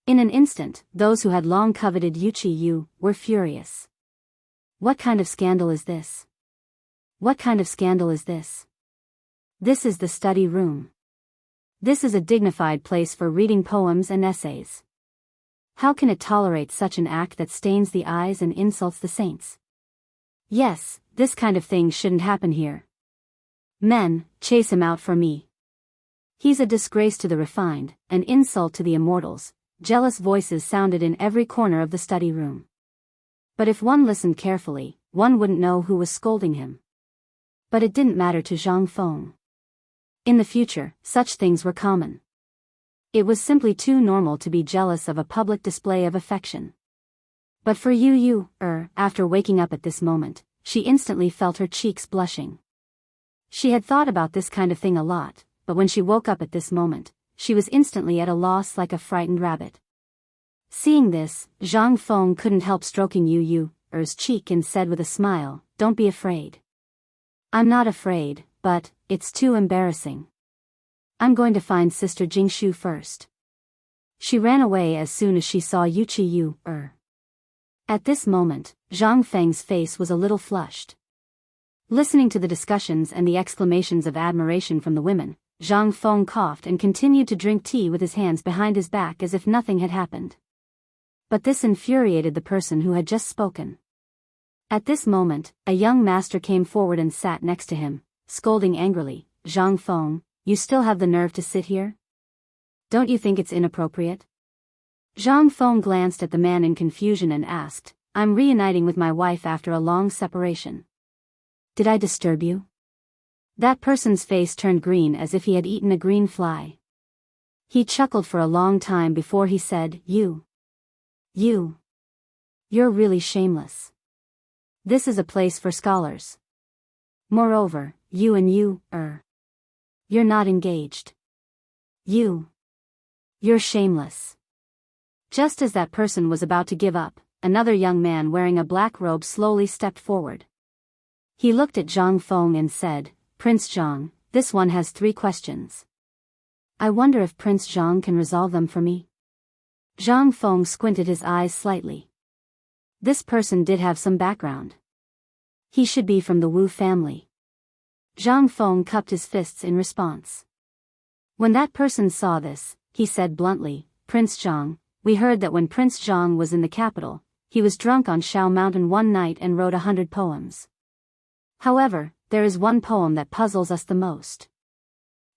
A: In an instant, those who had long coveted Yuqi Yu were furious. What kind of scandal is this? What kind of scandal is this? This is the study room. This is a dignified place for reading poems and essays. How can it tolerate such an act that stains the eyes and insults the saints? Yes, this kind of thing shouldn't happen here. Men, chase him out for me. He's a disgrace to the refined, an insult to the immortals. Jealous voices sounded in every corner of the study room. But if one listened carefully, one wouldn't know who was scolding him. But it didn't matter to Zhang Feng. In the future, such things were common. It was simply too normal to be jealous of a public display of affection. But for Yu, after waking up at this moment, she instantly felt her cheeks blushing. She had thought about this kind of thing a lot, but when she woke up at this moment, she was instantly at a loss like a frightened rabbit. Seeing this, Zhang Feng couldn't help stroking Yu's cheek and said with a smile, "Don't be afraid." "I'm not afraid, but it's too embarrassing. I'm going to find Sister Jingshu first." She ran away as soon as she saw Yuqi Yu. At this moment, Zhang Feng's face was a little flushed. Listening to the discussions and the exclamations of admiration from the women, Zhang Feng coughed and continued to drink tea with his hands behind his back as if nothing had happened. But this infuriated the person who had just spoken. At this moment, a young master came forward and sat next to him, scolding angrily, "Zhang Feng, you still have the nerve to sit here? Don't you think it's inappropriate?" Zhang Feng glanced at the man in confusion and asked, "I'm reuniting with my wife after a long separation. Did I disturb you?" That person's face turned green as if he had eaten a green fly. He chuckled for a long time before he said, You're really shameless. This is a place for scholars. Moreover, you're not engaged. You're shameless. Just as that person was about to give up, another young man wearing a black robe slowly stepped forward. He looked at Zhang Feng and said, Prince Zhang, this one has 3 questions. I wonder if Prince Zhang can resolve them for me. Zhang Feng squinted his eyes slightly. This person did have some background. He should be from the Wu family. Zhang Feng cupped his fists in response. When that person saw this, he said bluntly, Prince Zhang, we heard that when Prince Zhang was in the capital, he was drunk on Shao Mountain one night and wrote 100 poems. However, there is one poem that puzzles us the most.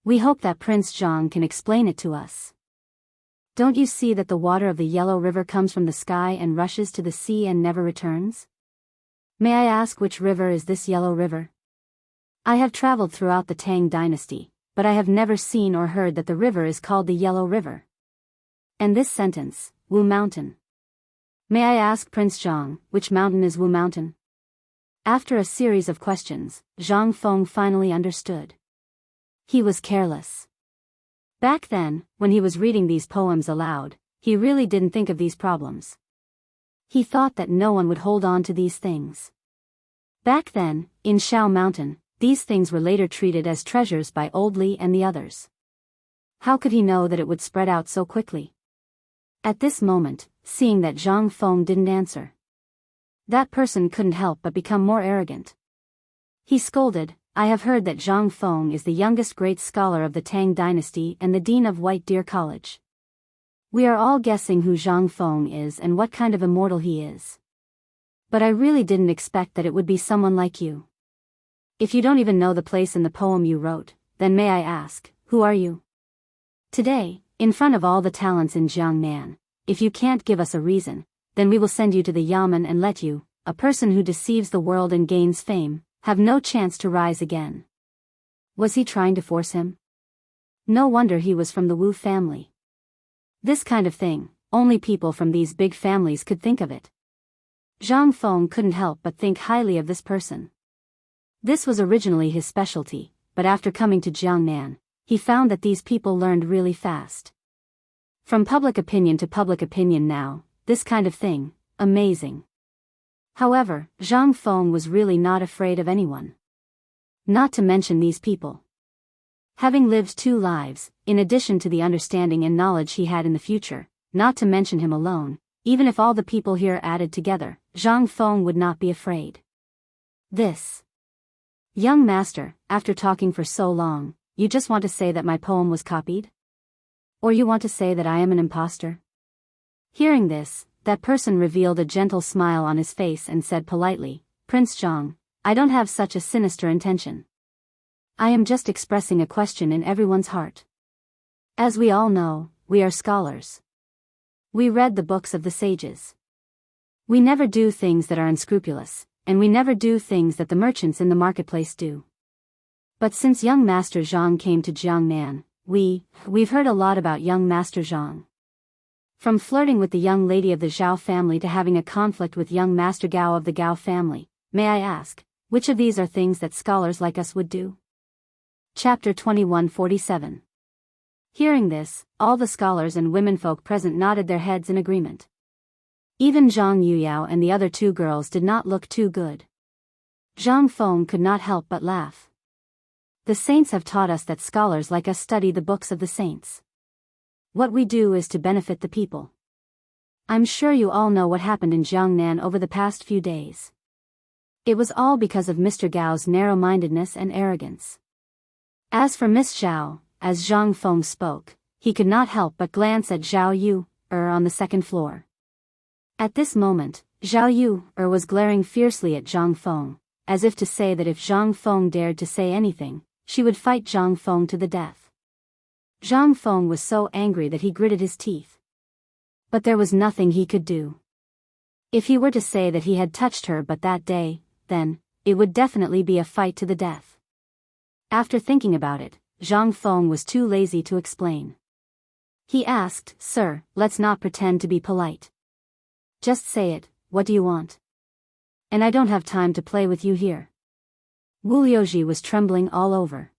A: We hope that Prince Zhang can explain it to us. Don't you see that the water of the Yellow River comes from the sky and rushes to the sea and never returns? May I ask which river is this Yellow River? I have traveled throughout the Tang dynasty, but I have never seen or heard that the river is called the Yellow River. And this sentence, Wu Mountain. May I ask Prince Zhang, which mountain is Wu Mountain? After a series of questions, Zhang Feng finally understood. He was careless. Back then, when he was reading these poems aloud, he really didn't think of these problems. He thought that no one would hold on to these things. Back then, in Shao Mountain, these things were later treated as treasures by Old Li and the others. How could he know that it would spread out so quickly? At this moment, seeing that Zhang Feng didn't answer, that person couldn't help but become more arrogant. He scolded, I have heard that Zhang Feng is the youngest great scholar of the Tang dynasty and the dean of White Deer College. We are all guessing who Zhang Feng is and what kind of immortal he is. But I really didn't expect that it would be someone like you. If you don't even know the place in the poem you wrote, then may I ask, who are you? Today, in front of all the talents in Jiangnan, if you can't give us a reason, then we will send you to the Yamen and let you, a person who deceives the world and gains fame, have no chance to rise again. Was he trying to force him? No wonder he was from the Wu family. This kind of thing, only people from these big families could think of it. Zhang Feng couldn't help but think highly of this person. This was originally his specialty, but after coming to Jiangnan, he found that these people learned really fast. From public opinion to public opinion now, this kind of thing, amazing. However, Zhang Feng was really not afraid of anyone. Not to mention these people. Having lived 2 lives, in addition to the understanding and knowledge he had in the future, not to mention him alone, even if all the people here added together, Zhang Feng would not be afraid. This. Young master, after talking for so long, you just want to say that my poem was copied? Or you want to say that I am an imposter? Hearing this, that person revealed a gentle smile on his face and said politely, Prince Zhang, I don't have such a sinister intention. I am just expressing a question in everyone's heart. As we all know, we are scholars. We read the books of the sages. We never do things that are unscrupulous, and we never do things that the merchants in the marketplace do. But since young Master Zhang came to Jiangnan, we've heard a lot about young Master Zhang. From flirting with the young lady of the Zhao family to having a conflict with young Master Gao of the Gao family, may I ask, which of these are things that scholars like us would do? Chapter 2147. Hearing this, all the scholars and womenfolk present nodded their heads in agreement. Even Zhang Yuyao and the other 2 girls did not look too good. Zhang Feng could not help but laugh. The saints have taught us that scholars like us study the books of the saints. What we do is to benefit the people. I'm sure you all know what happened in Jiangnan over the past few days. It was all because of Mr. Gao's narrow-mindedness and arrogance. As for Miss Zhao, as Zhang Feng spoke, he could not help but glance at Zhao Yu on the 2nd floor. At this moment, Zhao Yu was glaring fiercely at Zhang Feng, as if to say that if Zhang Feng dared to say anything, she would fight Zhang Feng to the death. Zhang Feng was so angry that he gritted his teeth. But there was nothing he could do. If he were to say that he had touched her but that day, then, it would definitely be a fight to the death. After thinking about it, Zhang Feng was too lazy to explain. He asked, "Sir, let's not pretend to be polite. Just say it, what do you want? And I don't have time to play with you here." Wu Liuji was trembling all over.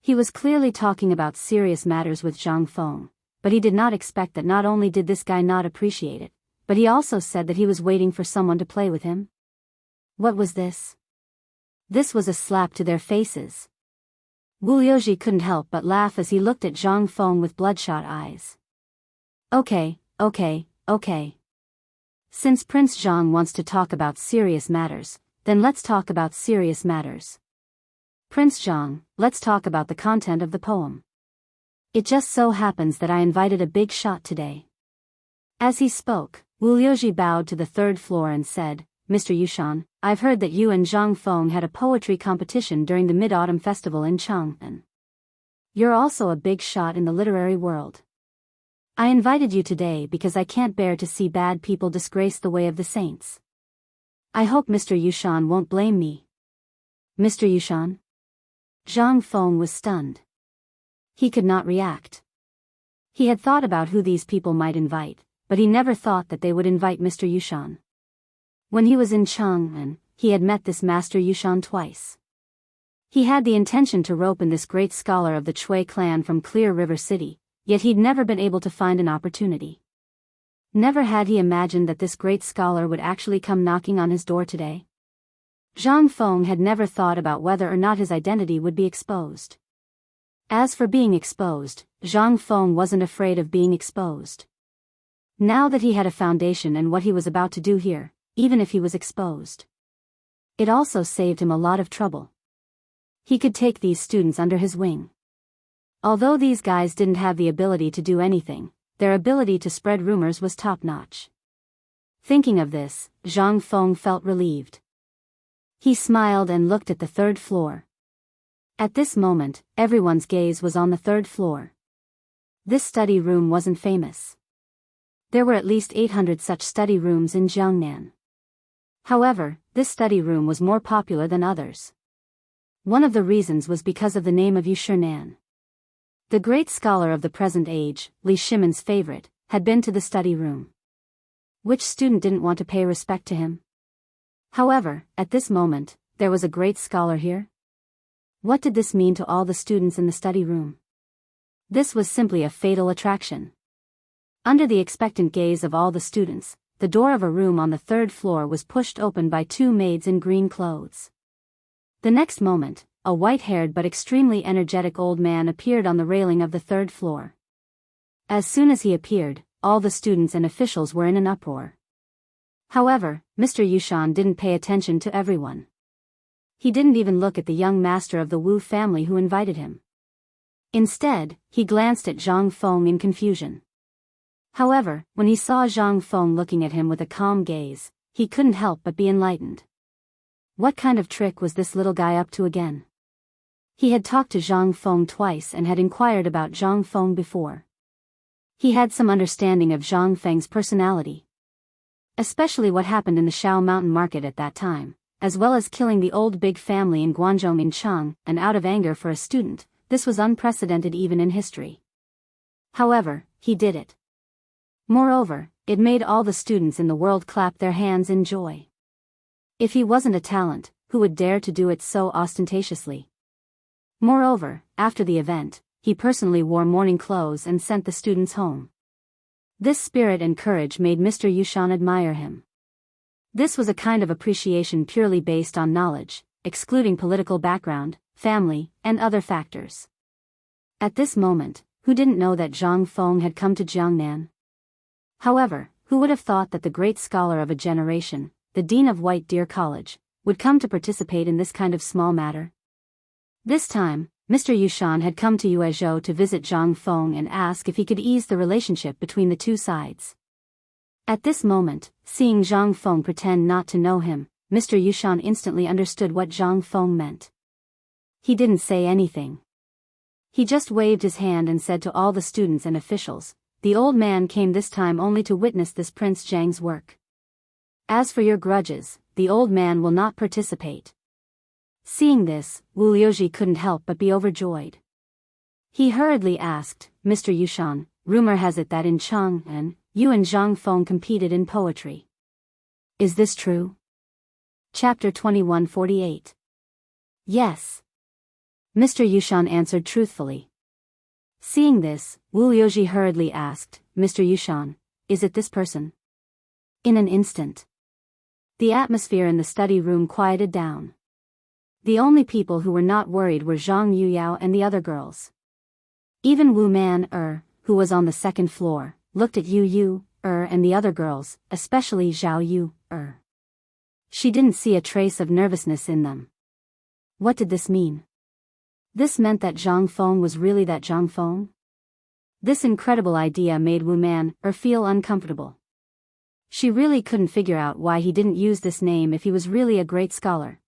A: He was clearly talking about serious matters with Zhang Feng, but he did not expect that not only did this guy not appreciate it, but he also said that he was waiting for someone to play with him. What was this? This was a slap to their faces. Wu Liuji couldn't help but laugh as he looked at Zhang Feng with bloodshot eyes. Okay. Since Prince Zhang wants to talk about serious matters, then let's talk about serious matters. Prince Zhang, let's talk about the content of the poem. It just so happens that I invited a big shot today. As he spoke, Wu Liuji bowed to the third floor and said, "Mr. Yushan, I've heard that you and Zhang Feng had a poetry competition during the Mid-Autumn Festival in Chang'an. You're also a big shot in the literary world. I invited you today because I can't bear to see bad people disgrace the way of the saints. I hope Mr. Yushan won't blame me." Mr. Yushan? Zhang Feng was stunned. He could not react. He had thought about who these people might invite, but he never thought that they would invite Mr. Yushan. When he was in Chang'an, he had met this Master Yushan twice. He had the intention to rope in this great scholar of the Chui clan from Clear River City, yet he'd never been able to find an opportunity. Never had he imagined that this great scholar would actually come knocking on his door today. Zhang Feng had never thought about whether or not his identity would be exposed. As for being exposed, Zhang Feng wasn't afraid of being exposed. Now that he had a foundation in what he was about to do here, even if he was exposed, it also saved him a lot of trouble. He could take these students under his wing. Although these guys didn't have the ability to do anything, their ability to spread rumors was top-notch. Thinking of this, Zhang Feng felt relieved. He smiled and looked at the third floor. At this moment, everyone's gaze was on the third floor. This study room wasn't famous. There were at least 800 such study rooms in Jiangnan. However, this study room was more popular than others. One of the reasons was because of the name of Yu Shinan. The great scholar of the present age, Li Shimon's favorite, had been to the study room. Which student didn't want to pay respect to him? However, at this moment, there was a great scholar here. What did this mean to all the students in the study room? This was simply a fatal attraction. Under the expectant gaze of all the students, the door of a room on the third floor was pushed open by two maids in green clothes. The next moment, a white-haired but extremely energetic old man appeared on the railing of the third floor. As soon as he appeared, all the students and officials were in an uproar. However, Mr. Yushan didn't pay attention to everyone. He didn't even look at the young master of the Wu family who invited him. Instead, he glanced at Zhang Feng in confusion. However, when he saw Zhang Feng looking at him with a calm gaze, he couldn't help but be enlightened. What kind of trick was this little guy up to again? He had talked to Zhang Feng twice and had inquired about Zhang Feng before. He had some understanding of Zhang Feng's personality. Especially what happened in the Shao Mountain Market at that time, as well as killing the old big family in Guangzhou in Chang, and out of anger for a student, this was unprecedented even in history. However, he did it. Moreover, it made all the students in the world clap their hands in joy. If he wasn't a talent, who would dare to do it so ostentatiously? Moreover, after the event, he personally wore mourning clothes and sent the students home. This spirit and courage made Mr. Yushan admire him. This was a kind of appreciation purely based on knowledge, excluding political background, family, and other factors. At this moment, who didn't know that Zhang Feng had come to Jiangnan? However, who would have thought that the great scholar of a generation, the dean of White Deer College, would come to participate in this kind of small matter? This time, Mr. Yushan had come to Yuezhou to visit Zhang Feng and ask if he could ease the relationship between the two sides. At this moment, seeing Zhang Feng pretend not to know him, Mr. Yushan instantly understood what Zhang Feng meant. He didn't say anything. He just waved his hand and said to all the students and officials, "The old man came this time only to witness this Prince Zhang's work. As for your grudges, the old man will not participate." Seeing this, Wu Liuji couldn't help but be overjoyed. He hurriedly asked, "Mr. Yushan, rumor has it that in Chang'an, you and Zhang Feng competed in poetry. Is this true? Chapter 2148. Yes. Mr. Yushan answered truthfully. Seeing this, Wu Liuji hurriedly asked, Mr. Yushan, is it this person? In an instant, the atmosphere in the study room quieted down. The only people who were not worried were Zhang Yuyao and the other girls. Even Wu Man who was on the second floor, looked at Yu and the other girls, especially Zhao Yu. She didn't see a trace of nervousness in them. What did this mean? This meant that Zhang Feng was really that Zhang Feng? This incredible idea made Wu Man feel uncomfortable. She really couldn't figure out why he didn't use this name if he was really a great scholar.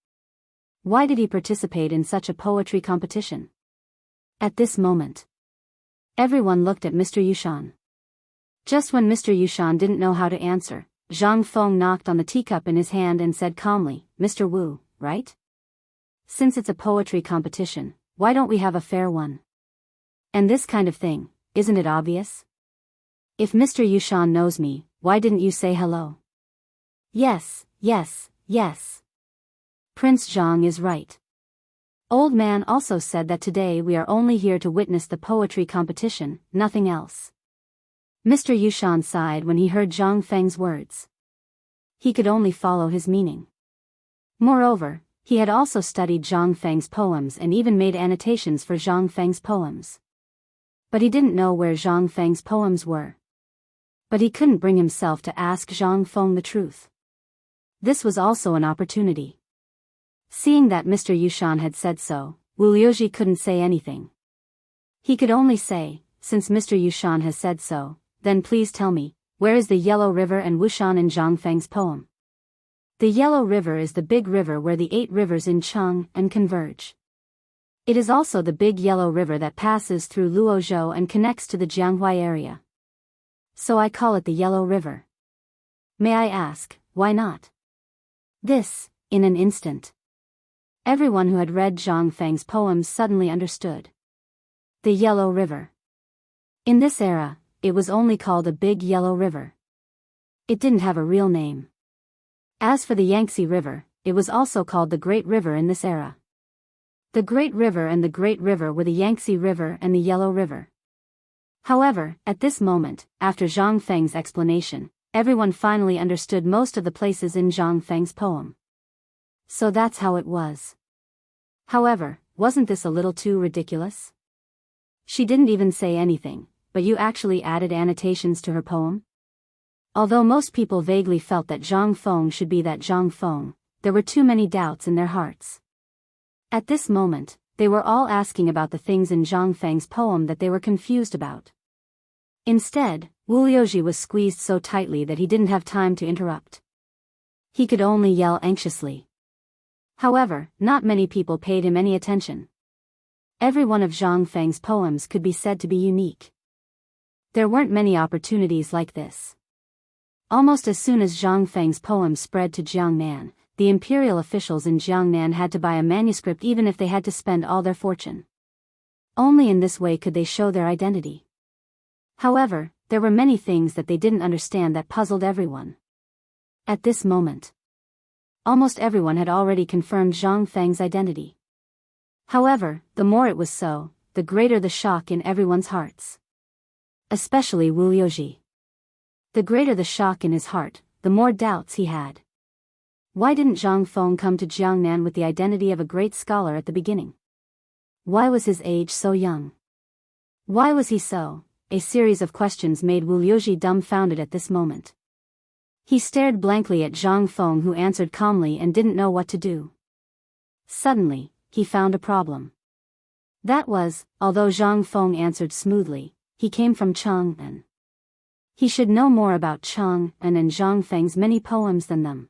A: Why did he participate in such a poetry competition? At this moment, everyone looked at Mr. Yushan. Just when Mr. Yushan didn't know how to answer, Zhang Feng knocked on the teacup in his hand and said calmly, Mr. Wu, right? Since it's a poetry competition, why don't we have a fair one? And this kind of thing, isn't it obvious? If Mr. Yushan knows me, why didn't you say hello? Yes. Prince Zhang is right. Old Man also said that today we are only here to witness the poetry competition, nothing else. Mr. Yushan sighed when he heard Zhang Feng's words. He could only follow his meaning. Moreover, he had also studied Zhang Feng's poems and even made annotations for Zhang Feng's poems. But he didn't know where Zhang Feng's poems were. But he couldn't bring himself to ask Zhang Feng the truth. This was also an opportunity. Seeing that Mr. Yushan had said so, Wu Liuji couldn't say anything. He could only say, since Mr. Yushan has said so, then please tell me, where is the Yellow River and Wushan in Zhang Feng's poem? The Yellow River is the big river where the 8 rivers in Chang'an converge. It is also the big Yellow River that passes through Luozhou and connects to the Jianghuai area. So I call it the Yellow River. May I ask, why not? This, in an instant. Everyone who had read Zhang Feng's poems suddenly understood. The Yellow River. In this era, it was only called a Big Yellow River. It didn't have a real name. As for the Yangtze River, it was also called the Great River in this era. The Great River and the Great River were the Yangtze River and the Yellow River. However, at this moment, after Zhang Feng's explanation, everyone finally understood most of the places in Zhang Feng's poem. So that's how it was. However, wasn't this a little too ridiculous? She didn't even say anything, but you actually added annotations to her poem? Although most people vaguely felt that Zhang Feng should be that Zhang Feng, there were too many doubts in their hearts. At this moment, they were all asking about the things in Zhang Feng's poem that they were confused about. Instead, Wu Liuji was squeezed so tightly that he didn't have time to interrupt. He could only yell anxiously. However, not many people paid him any attention. Every one of Zhang Feng's poems could be said to be unique. There weren't many opportunities like this. Almost as soon as Zhang Feng's poems spread to Jiangnan, the imperial officials in Jiangnan had to buy a manuscript even if they had to spend all their fortune. Only in this way could they show their identity. However, there were many things that they didn't understand that puzzled everyone. At this moment, almost everyone had already confirmed Zhang Feng's identity. However, the more it was so, the greater the shock in everyone's hearts. Especially Wu Liuji. The greater the shock in his heart, the more doubts he had. Why didn't Zhang Feng come to Jiangnan with the identity of a great scholar at the beginning? Why was his age so young? Why was he so? A series of questions made Wu Liuji dumbfounded at this moment. He stared blankly at Zhang Feng, who answered calmly and didn't know what to do. Suddenly, he found a problem. That was, although Zhang Feng answered smoothly, he came from Chang'an. He should know more about Chang'an and Zhang Feng's many poems than them.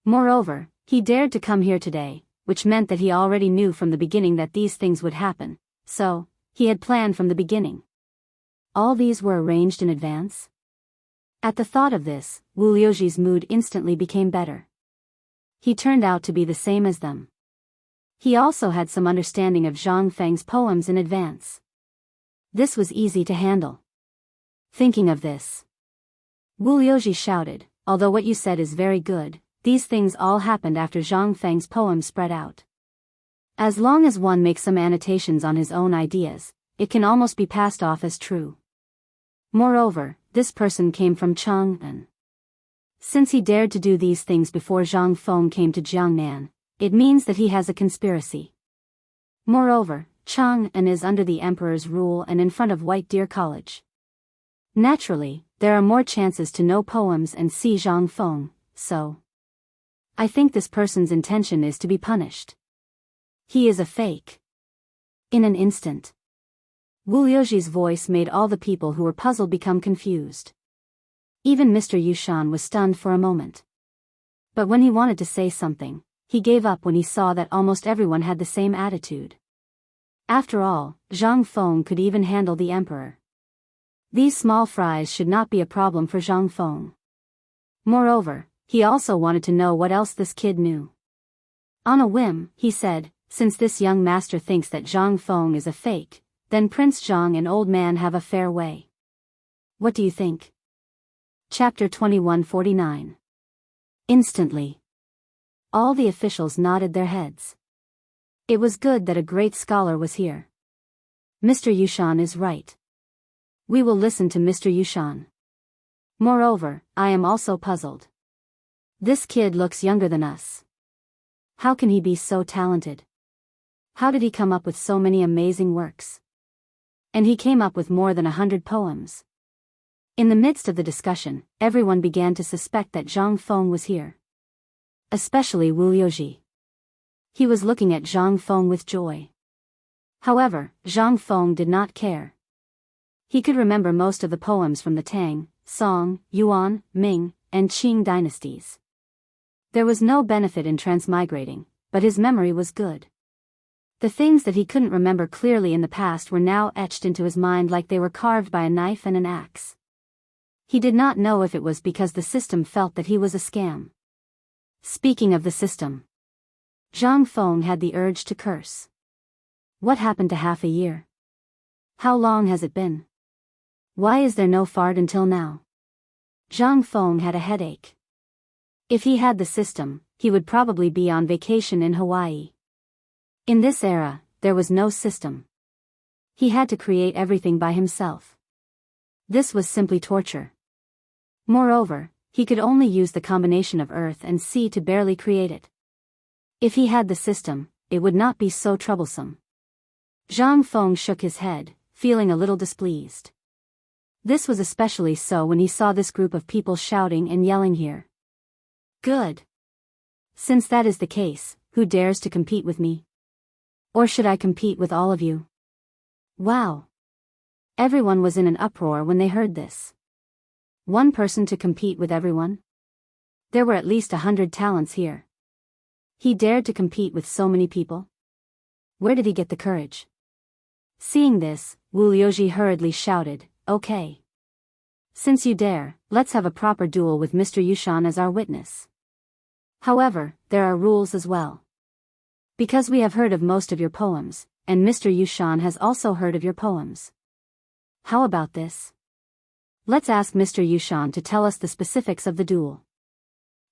A: Moreover, he dared to come here today, which meant that he already knew from the beginning that these things would happen, so, he had planned from the beginning. All these were arranged in advance? At the thought of this, Wu Liuji's mood instantly became better. He turned out to be the same as them. He also had some understanding of Zhang Feng's poems in advance. This was easy to handle. Thinking of this, Wu Liuji shouted, although what you said is very good, these things all happened after Zhang Feng's poem spread out. As long as one makes some annotations on his own ideas, it can almost be passed off as true. Moreover, this person came from Chang'an. Since he dared to do these things before Zhang Feng came to Jiangnan, it means that he has a conspiracy. Moreover, Chang'an is under the emperor's rule and in front of White Deer College. Naturally, there are more chances to know poems and see Zhang Feng, so I think this person's intention is to be punished. He is a fake. In an instant, Wu Liuji's voice made all the people who were puzzled become confused. Even Mr. Yushan was stunned for a moment. But when he wanted to say something, he gave up when he saw that almost everyone had the same attitude. After all, Zhang Feng could even handle the emperor. These small fries should not be a problem for Zhang Feng. Moreover, he also wanted to know what else this kid knew. On a whim, he said, since this young master thinks that Zhang Feng is a fake, then Prince Zhang and Old Man have a fair way. What do you think? Chapter 2149. Instantly, all the officials nodded their heads. It was good that a great scholar was here. Mr. Yushan is right. We will listen to Mr. Yushan. Moreover, I am also puzzled. This kid looks younger than us. How can he be so talented? How did he come up with so many amazing works? And he came up with more than 100 poems. In the midst of the discussion, everyone began to suspect that Zhang Feng was here. Especially Wu Liuji. He was looking at Zhang Feng with joy. However, Zhang Feng did not care. He could remember most of the poems from the Tang, Song, Yuan, Ming, and Qing dynasties. There was no benefit in transmigrating, but his memory was good. The things that he couldn't remember clearly in the past were now etched into his mind like they were carved by a knife and an axe. He did not know if it was because the system felt that he was a scam. Speaking of the system, Zhang Feng had the urge to curse. What happened to half a year? How long has it been? Why is there no fart until now? Zhang Feng had a headache. If he had the system, he would probably be on vacation in Hawaii. In this era, there was no system. He had to create everything by himself. This was simply torture. Moreover, he could only use the combination of earth and sea to barely create it. If he had the system, it would not be so troublesome. Zhang Feng shook his head, feeling a little displeased. This was especially so when he saw this group of people shouting and yelling here. Good. Since that is the case, who dares to compete with me? Or should I compete with all of you? Wow. Everyone was in an uproar when they heard this. One person to compete with everyone? There were at least 100 talents here. He dared to compete with so many people? Where did he get the courage? Seeing this, Wu Liuji hurriedly shouted, okay. Since you dare, let's have a proper duel with Mr. Yushan as our witness. However, there are rules as well. Because we have heard of most of your poems, and Mr. Yushan has also heard of your poems. How about this? Let's ask Mr. Yushan to tell us the specifics of the duel.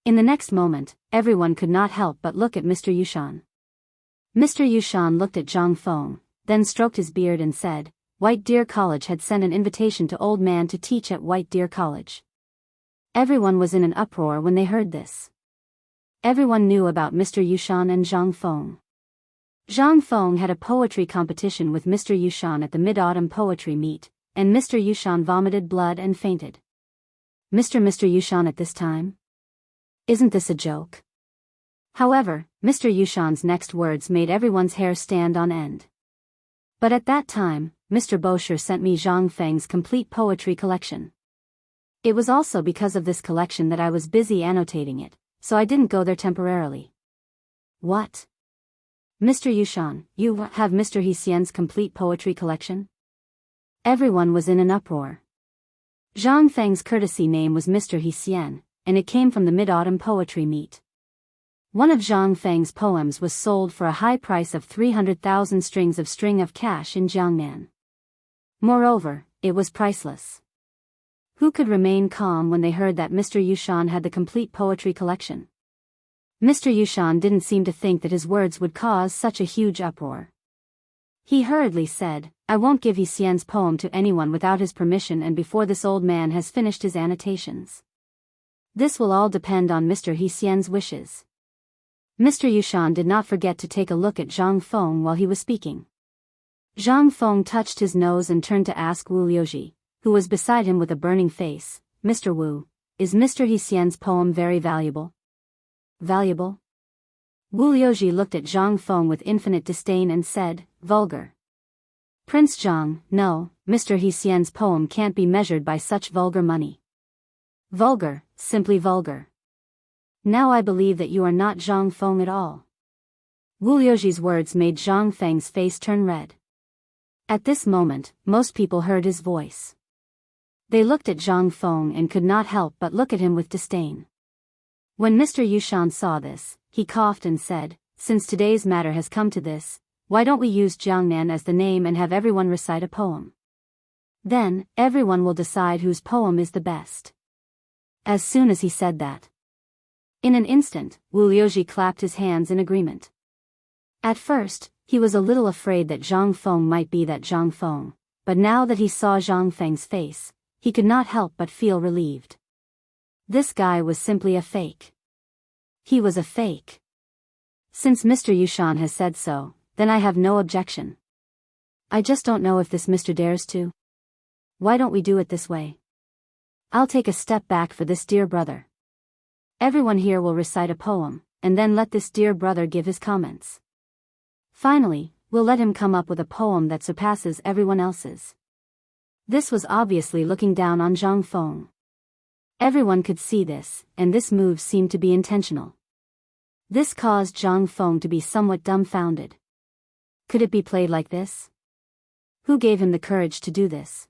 A: In the next moment, everyone could not help but look at Mr. Yushan. Mr. Yushan looked at Zhang Feng, then stroked his beard and said, White Deer College had sent an invitation to Old Man to teach at White Deer College. Everyone was in an uproar when they heard this. Everyone knew about Mr. Yushan and Zhang Feng. Zhang Feng had a poetry competition with Mr. Yushan at the Mid-Autumn Poetry Meet, and Mr. Yushan vomited blood and fainted. Mr. Yushan at this time? Isn't this a joke? However, Mr. Yushan's next words made everyone's hair stand on end. But at that time, Mr. Bosher sent me Zhang Feng's complete poetry collection. It was also because of this collection that I was busy annotating it, so I didn't go there temporarily. What? Mr. Yushan, you have Mr. Hsien's complete poetry collection? Everyone was in an uproar. Zhang Feng's courtesy name was Mr. Hsien, and it came from the Mid-Autumn Poetry Meet. One of Zhang Feng's poems was sold for a high price of 300,000 strings of cash in Jiangnan. Moreover, it was priceless. Who could remain calm when they heard that Mr. Yushan had the complete poetry collection? Mr. Yushan didn't seem to think that his words would cause such a huge uproar. He hurriedly said, "I won't give He Xian's poem to anyone without his permission and before this old man has finished his annotations. This will all depend on Mr. He Xian's wishes." Mr. Yushan did not forget to take a look at Zhang Feng while he was speaking. Zhang Feng touched his nose and turned to ask Wu Liuji, who was beside him with a burning face, "Mr. Wu, is Mr. He Xian's poem very valuable?" "Valuable?" Wu Liuji looked at Zhang Feng with infinite disdain and said, "Vulgar." "Prince Zhang, no, Mr. He Xian's poem can't be measured by such vulgar money." "Vulgar, simply vulgar. Now I believe that you are not Zhang Feng at all." Wu Liuji's words made Zhang Feng's face turn red. At this moment, most people heard his voice. They looked at Zhang Feng and could not help but look at him with disdain. When Mr. Yushan saw this, he coughed and said, "Since today's matter has come to this, why don't we use Jiangnan as the name and have everyone recite a poem? Then, everyone will decide whose poem is the best." As soon as he said that, in an instant, Wu Liuji clapped his hands in agreement. At first, he was a little afraid that Zhang Feng might be that Zhang Feng, but now that he saw Zhang Feng's face, he could not help but feel relieved. This guy was simply a fake. He was a fake. Since Mr. Yushan has said so, then I have no objection. I just don't know if this Mr. dares to. Why don't we do it this way? I'll take a step back for this dear brother. Everyone here will recite a poem, and then let this dear brother give his comments. Finally, we'll let him come up with a poem that surpasses everyone else's. This was obviously looking down on Zhang Feng. Everyone could see this, and this move seemed to be intentional. This caused Zhang Feng to be somewhat dumbfounded. Could it be played like this? Who gave him the courage to do this?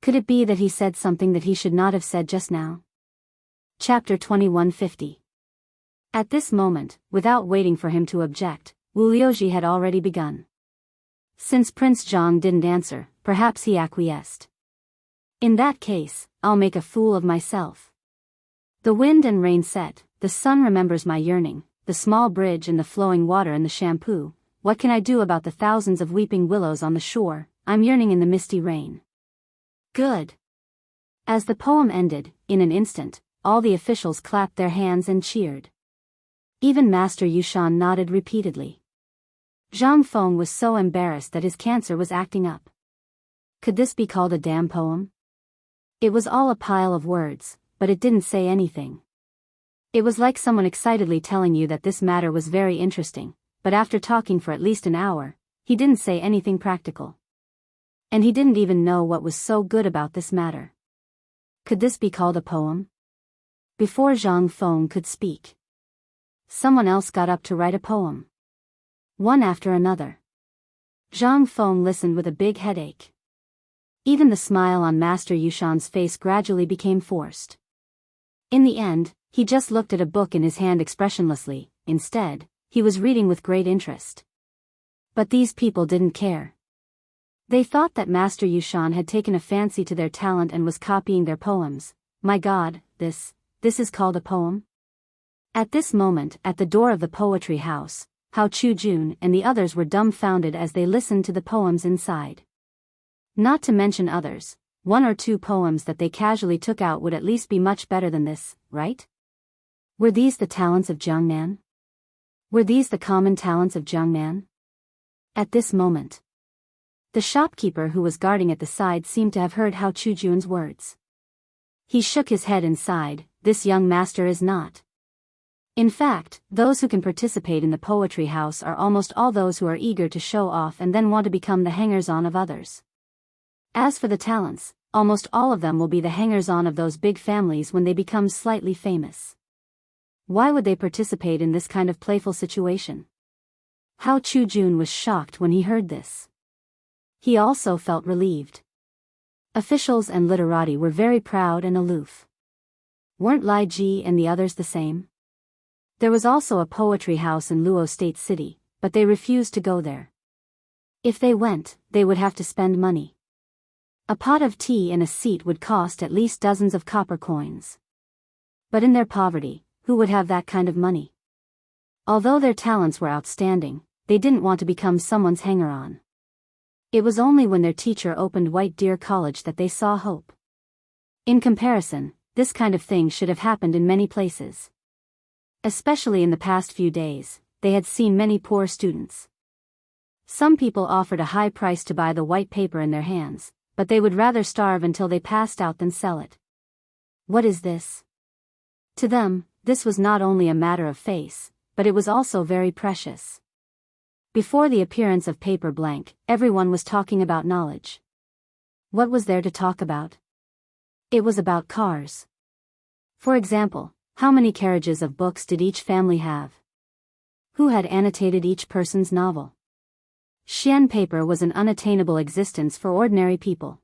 A: Could it be that he said something that he should not have said just now? Chapter 2150. At this moment, without waiting for him to object, Wu Liuji had already begun. Since Prince Zhang didn't answer, perhaps he acquiesced. In that case, I'll make a fool of myself. The wind and rain set, the sun remembers my yearning, the small bridge and the flowing water and the shampoo. What can I do about the thousands of weeping willows on the shore? I'm yearning in the misty rain. Good. As the poem ended, in an instant, all the officials clapped their hands and cheered. Even Master Yushan nodded repeatedly. Zhang Feng was so embarrassed that his cancer was acting up. Could this be called a damn poem? It was all a pile of words, but it didn't say anything. It was like someone excitedly telling you that this matter was very interesting, but after talking for at least an hour, he didn't say anything practical. And he didn't even know what was so good about this matter. Could this be called a poem? Before Zhang Feng could speak, someone else got up to write a poem. One after another. Zhang Feng listened with a big headache. Even the smile on Master Yushan's face gradually became forced. In the end, he just looked at a book in his hand expressionlessly. Instead, he was reading with great interest. But these people didn't care. They thought that Master Yushan had taken a fancy to their talent and was copying their poems. My God, this is called a poem? At this moment, at the door of the poetry house, Hao Chu-jun and the others were dumbfounded as they listened to the poems inside. Not to mention others, one or two poems that they casually took out would at least be much better than this, right? Were these the talents of Jiangnan? Were these the common talents of Jiangnan? At this moment, the shopkeeper who was guarding at the side seemed to have heard Hao Chu-jun's words. He shook his head and sighed, "This young master is not." In fact, those who can participate in the poetry house are almost all those who are eager to show off and then want to become the hangers-on of others. As for the talents, almost all of them will be the hangers-on of those big families when they become slightly famous. Why would they participate in this kind of playful situation? Hao Chu-jun was shocked when he heard this. He also felt relieved. Officials and literati were very proud and aloof. Weren't Lai Ji and the others the same? There was also a poetry house in Luo State City, but they refused to go there. If they went, they would have to spend money. A pot of tea and a seat would cost at least dozens of copper coins. But in their poverty, who would have that kind of money? Although their talents were outstanding, they didn't want to become someone's hanger-on. It was only when their teacher opened White Deer College that they saw hope. In comparison, this kind of thing should have happened in many places. Especially in the past few days, they had seen many poor students. Some people offered a high price to buy the white paper in their hands, but they would rather starve until they passed out than sell it. What is this? To them, this was not only a matter of face, but it was also very precious. Before the appearance of paper blank, everyone was talking about knowledge. What was there to talk about? It was about cars. For example, how many carriages of books did each family have? Who had annotated each person's novel? Xian paper was an unattainable existence for ordinary people.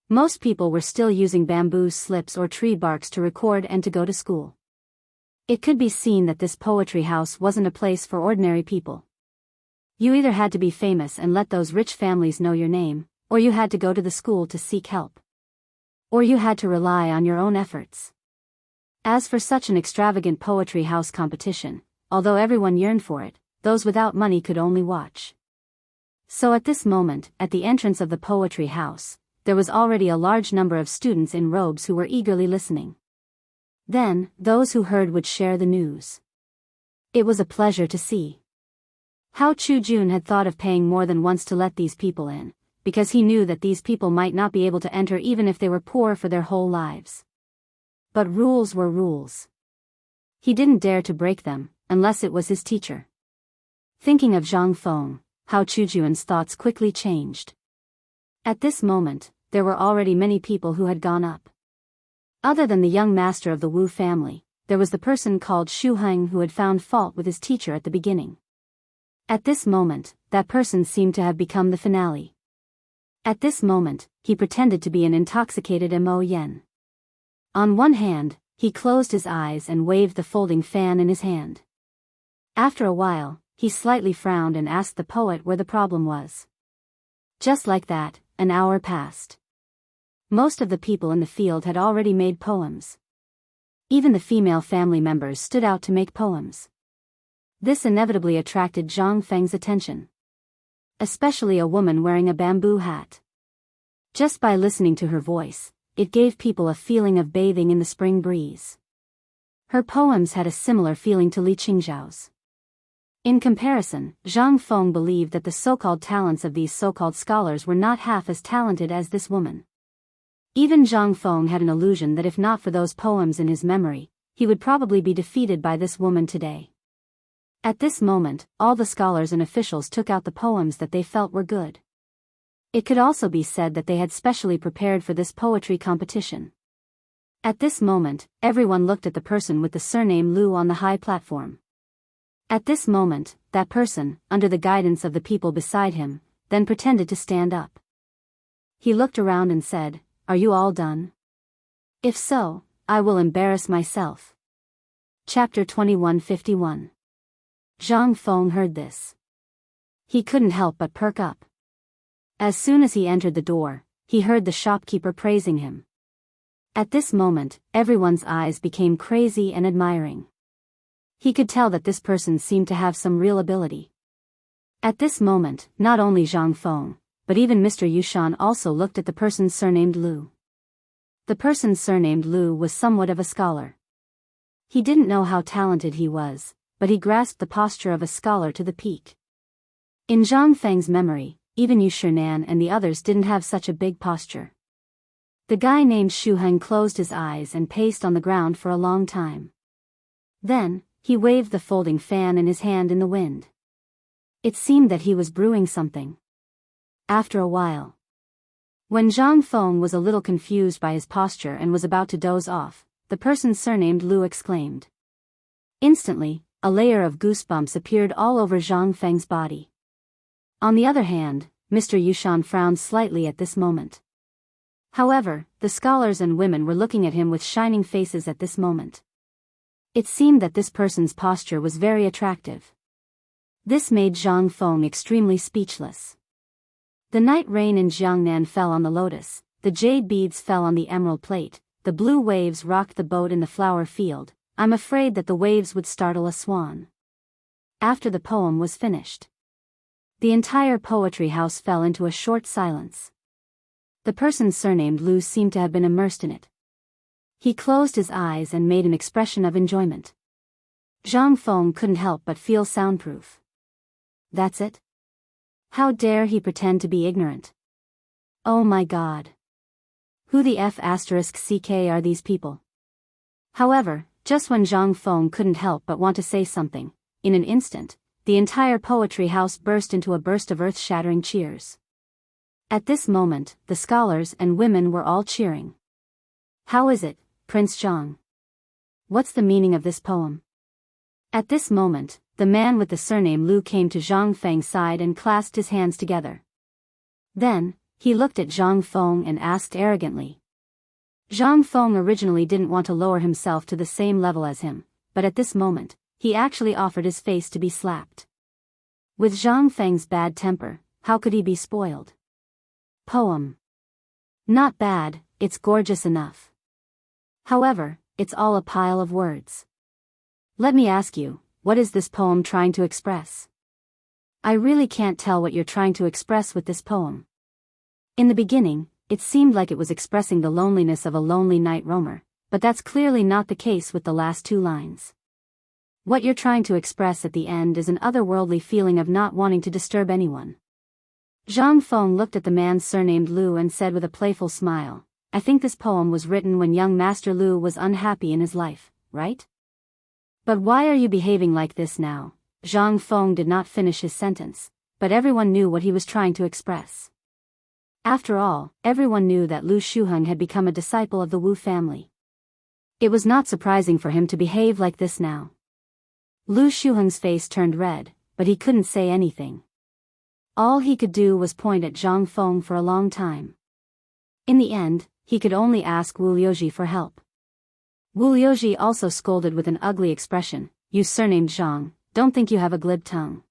A: Most people were still using bamboo slips or tree barks to record and to go to school. It could be seen that this poetry house wasn't a place for ordinary people. You either had to be famous and let those rich families know your name, or you had to go to the school to seek help. Or you had to rely on your own efforts. As for such an extravagant poetry house competition, although everyone yearned for it, those without money could only watch. So at this moment, at the entrance of the poetry house, there was already a large number of students in robes who were eagerly listening. Then, those who heard would share the news. It was a pleasure to see. How Chu Jun had thought of paying more than once to let these people in, because he knew that these people might not be able to enter even if they were poor for their whole lives. But rules were rules. He didn't dare to break them, unless it was his teacher. Thinking of Zhang Feng, Hao Chujun's thoughts quickly changed. At this moment, there were already many people who had gone up. Other than the young master of the Wu family, there was the person called Xu Heng who had found fault with his teacher at the beginning. At this moment, that person seemed to have become the finale. At this moment, he pretended to be an intoxicated Mo Yen. On one hand, he closed his eyes and waved the folding fan in his hand. After a while, he slightly frowned and asked the poet where the problem was. Just like that, an hour passed. Most of the people in the field had already made poems. Even the female family members stood out to make poems. This inevitably attracted Zhang Feng's attention. Especially a woman wearing a bamboo hat. Just by listening to her voice, it gave people a feeling of bathing in the spring breeze. Her poems had a similar feeling to Li Qingzhao's. In comparison, Zhang Feng believed that the so-called talents of these so-called scholars were not half as talented as this woman. Even Zhang Feng had an illusion that if not for those poems in his memory, he would probably be defeated by this woman today. At this moment, all the scholars and officials took out the poems that they felt were good. It could also be said that they had specially prepared for this poetry competition. At this moment, everyone looked at the person with the surname Lu on the high platform. At this moment, that person, under the guidance of the people beside him, then pretended to stand up. He looked around and said, "Are you all done? If so, I will embarrass myself." Chapter 2151. Zhang Feng heard this. He couldn't help but perk up. As soon as he entered the door, he heard the shopkeeper praising him. At this moment, everyone's eyes became crazy and admiring. He could tell that this person seemed to have some real ability. At this moment, not only Zhang Feng, but even Mr. Yushan also looked at the person surnamed Lu. The person surnamed Lu was somewhat of a scholar. He didn't know how talented he was, but he grasped the posture of a scholar to the peak. In Zhang Feng's memory, even Yu Shinan and the others didn't have such a big posture. The guy named Xu Heng closed his eyes and paced on the ground for a long time. Then, he waved the folding fan in his hand in the wind. It seemed that he was brewing something. After a while, when Zhang Feng was a little confused by his posture and was about to doze off, the person surnamed Lu exclaimed. Instantly, a layer of goosebumps appeared all over Zhang Feng's body. On the other hand, Mr. Yushan frowned slightly at this moment. However, the scholars and women were looking at him with shining faces at this moment. It seemed that this person's posture was very attractive. This made Zhang Feng extremely speechless. The night rain in Jiangnan fell on the lotus, the jade beads fell on the emerald plate, the blue waves rocked the boat in the flower field. I'm afraid that the waves would startle a swan. After the poem was finished, the entire poetry house fell into a short silence. The person surnamed Lu seemed to have been immersed in it. He closed his eyes and made an expression of enjoyment. Zhang Feng couldn't help but feel soundproof. That's it? How dare he pretend to be ignorant? Oh my God. Who the F***ck are these people? However, just when Zhang Feng couldn't help but want to say something, in an instant, the entire poetry house burst into a burst of earth-shattering cheers. At this moment, the scholars and women were all cheering. How is it, Prince Zhang? What's the meaning of this poem? At this moment, the man with the surname Lu came to Zhang Feng's side and clasped his hands together. Then, he looked at Zhang Feng and asked arrogantly. Zhang Feng originally didn't want to lower himself to the same level as him, but at this moment, he actually offered his face to be slapped. With Zhang Feng's bad temper, how could he be spoiled? Poem. Not bad, it's gorgeous enough. However, it's all a pile of words. Let me ask you, what is this poem trying to express? I really can't tell what you're trying to express with this poem. In the beginning, it seemed like it was expressing the loneliness of a lonely night roamer, but that's clearly not the case with the last two lines. What you're trying to express at the end is an otherworldly feeling of not wanting to disturb anyone. Zhang Feng looked at the man surnamed Lu and said with a playful smile, I think this poem was written when young Master Lu was unhappy in his life, right? But why are you behaving like this now? Zhang Feng did not finish his sentence, but everyone knew what he was trying to express. After all, everyone knew that Lu Shuheng had become a disciple of the Wu family. It was not surprising for him to behave like this now. Lu Shuheng's face turned red, but he couldn't say anything. All he could do was point at Zhang Feng for a long time. In the end, he could only ask Wu Liuji for help. Wu Liuji also scolded with an ugly expression, you surnamed Zhang, don't think you have a glib tongue.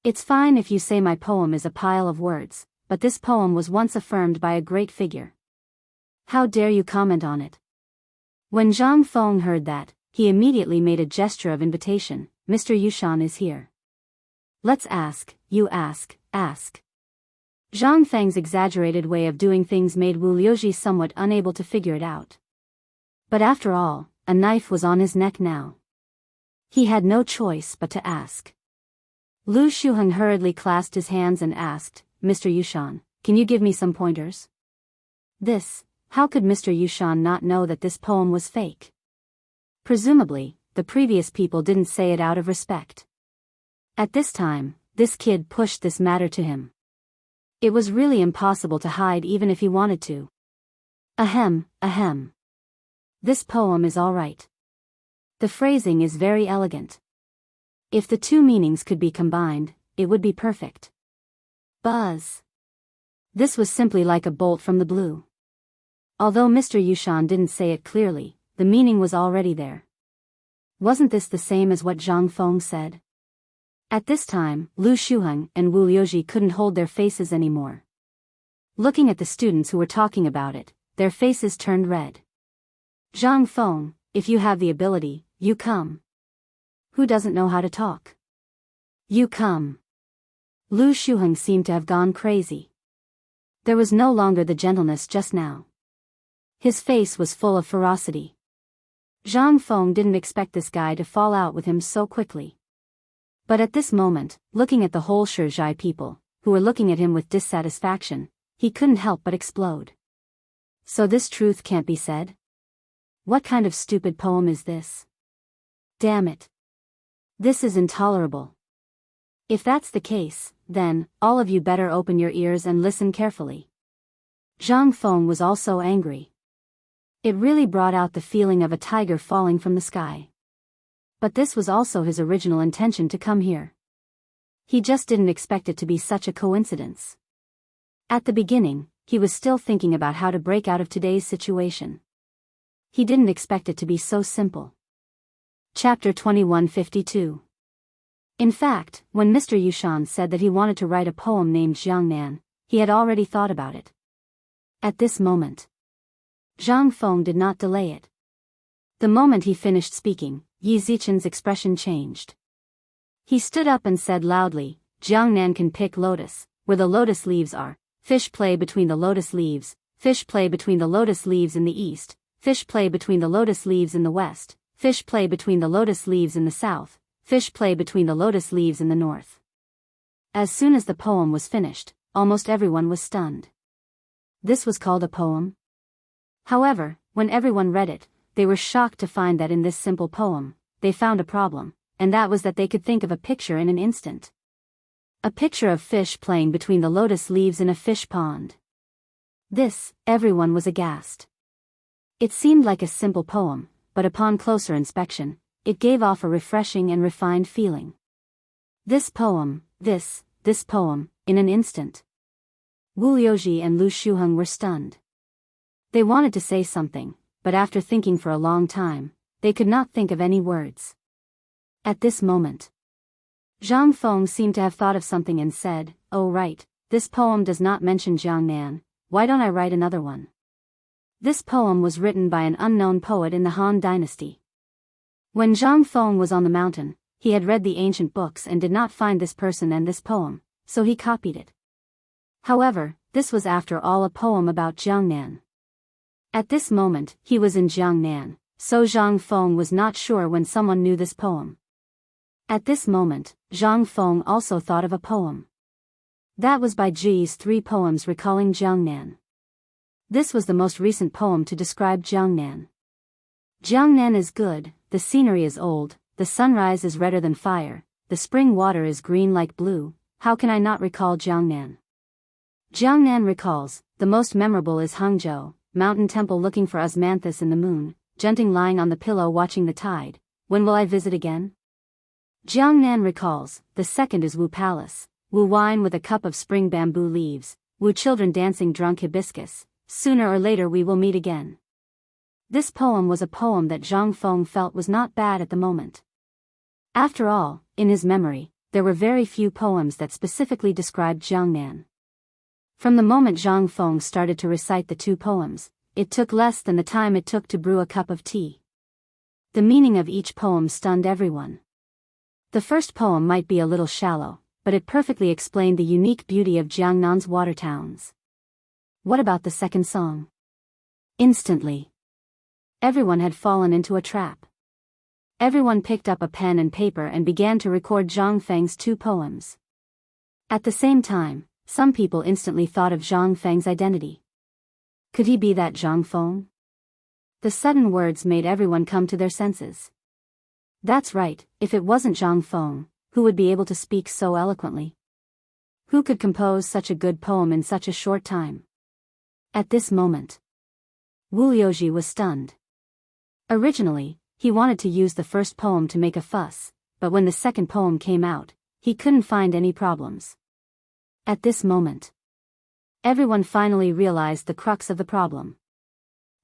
A: It's fine if you say my poem is a pile of words, but this poem was once affirmed by a great figure. How dare you comment on it? When Zhang Feng heard that, he immediately made a gesture of invitation, Mr. Yushan is here. Let's ask, you ask. Zhang Feng's exaggerated way of doing things made Wu Liuji somewhat unable to figure it out. But after all, a knife was on his neck now. He had no choice but to ask. Lu Shuheng hurriedly clasped his hands and asked, Mr. Yushan, can you give me some pointers? How could Mr. Yushan not know that this poem was fake? Presumably, the previous people didn't say it out of respect. At this time, this kid pushed this matter to him. It was really impossible to hide even if he wanted to. Ahem. This poem is all right. The phrasing is very elegant. If the two meanings could be combined, it would be perfect. Buzz. This was simply like a bolt from the blue. Although Mr. Yushan didn't say it clearly, the meaning was already there. Wasn't this the same as what Zhang Feng said? At this time, Lu Shuheng and Wu Liuji couldn't hold their faces anymore. Looking at the students who were talking about it, their faces turned red. Zhang Feng, if you have the ability, you come. Who doesn't know how to talk? You come. Lu Shuheng seemed to have gone crazy. There was no longer the gentleness just now. His face was full of ferocity. Zhang Feng didn't expect this guy to fall out with him so quickly. But at this moment, looking at the whole Shizhai people, who were looking at him with dissatisfaction, he couldn't help but explode. So this truth can't be said? What kind of stupid poem is this? Damn it. This is intolerable. If that's the case, then, all of you better open your ears and listen carefully. Zhang Feng was also angry. It really brought out the feeling of a tiger falling from the sky. But this was also his original intention to come here. He just didn't expect it to be such a coincidence. At the beginning, he was still thinking about how to break out of today's situation. He didn't expect it to be so simple. Chapter 2152. In fact, when Mr. Yushan said that he wanted to write a poem named Jiangnan, he had already thought about it. At this moment, Zhang Feng did not delay it. The moment he finished speaking, Yi Zichen's expression changed. He stood up and said loudly, Jiangnan can pick lotus, where the lotus leaves are, fish play between the lotus leaves, fish play between the lotus leaves in the east, fish play between the lotus leaves in the west, fish play between the lotus leaves in the south, fish play between the lotus leaves in the north. As soon as the poem was finished, almost everyone was stunned. This was called a poem? However, when everyone read it, they were shocked to find that in this simple poem, they found a problem, and that was that they could think of a picture in an instant. A picture of fish playing between the lotus leaves in a fish pond. This, everyone was aghast. It seemed like a simple poem, but upon closer inspection, it gave off a refreshing and refined feeling. This poem, this poem, in an instant. Wu Liuji and Lu Shuheng were stunned. They wanted to say something, but after thinking for a long time, they could not think of any words. At this moment, Zhang Feng seemed to have thought of something and said, "Oh right, this poem does not mention Jiangnan, why don't I write another one?" This poem was written by an unknown poet in the Han Dynasty. When Zhang Feng was on the mountain, he had read the ancient books and did not find this person and this poem, so he copied it. However, this was after all a poem about Jiangnan. At this moment, he was in Jiangnan, so Zhang Feng was not sure when someone knew this poem. At this moment, Zhang Feng also thought of a poem. That was by Ji's 3 poems recalling Jiangnan. This was the most recent poem to describe Jiangnan. Jiangnan is good, the scenery is old, the sunrise is redder than fire, the spring water is green like blue, how can I not recall Jiangnan? Jiangnan recalls, the most memorable is Hangzhou, mountain temple looking for osmanthus in the moon, Junting lying on the pillow watching the tide, when will I visit again? Jiangnan recalls, the second is Wu Palace, Wu wine with a cup of spring bamboo leaves, Wu children dancing drunk hibiscus, sooner or later we will meet again. This poem was a poem that Zhang Feng felt was not bad at the moment. After all, in his memory, there were very few poems that specifically described Jiangnan. From the moment Zhang Feng started to recite the 2 poems, it took less than the time it took to brew a cup of tea. The meaning of each poem stunned everyone. The first poem might be a little shallow, but it perfectly explained the unique beauty of Jiangnan's water towns. What about the second song? Instantly, everyone had fallen into a trap. Everyone picked up a pen and paper and began to record Zhang Feng's 2 poems. At the same time, some people instantly thought of Zhang Feng's identity. Could he be that Zhang Feng? The sudden words made everyone come to their senses. That's right, if it wasn't Zhang Feng, who would be able to speak so eloquently? Who could compose such a good poem in such a short time? At this moment, Wu Liuji was stunned. Originally, he wanted to use the first poem to make a fuss, but when the second poem came out, he couldn't find any problems. At this moment, everyone finally realized the crux of the problem.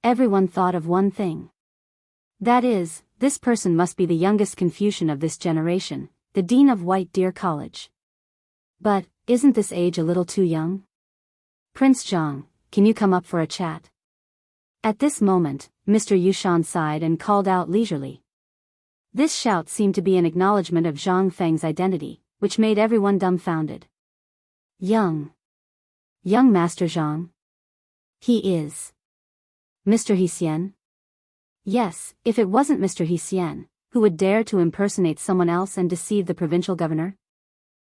A: Everyone thought of one thing. That is, this person must be the youngest Confucian of this generation, the dean of White Deer College. But, isn't this age a little too young? Prince Zhang, can you come up for a chat? At this moment, Mr. Yushan sighed and called out leisurely. This shout seemed to be an acknowledgement of Zhang Feng's identity, which made everyone dumbfounded. Young Master Zhang? He is Mr. Hsien? Yes, if it wasn't Mr. Hsien, who would dare to impersonate someone else and deceive the provincial governor?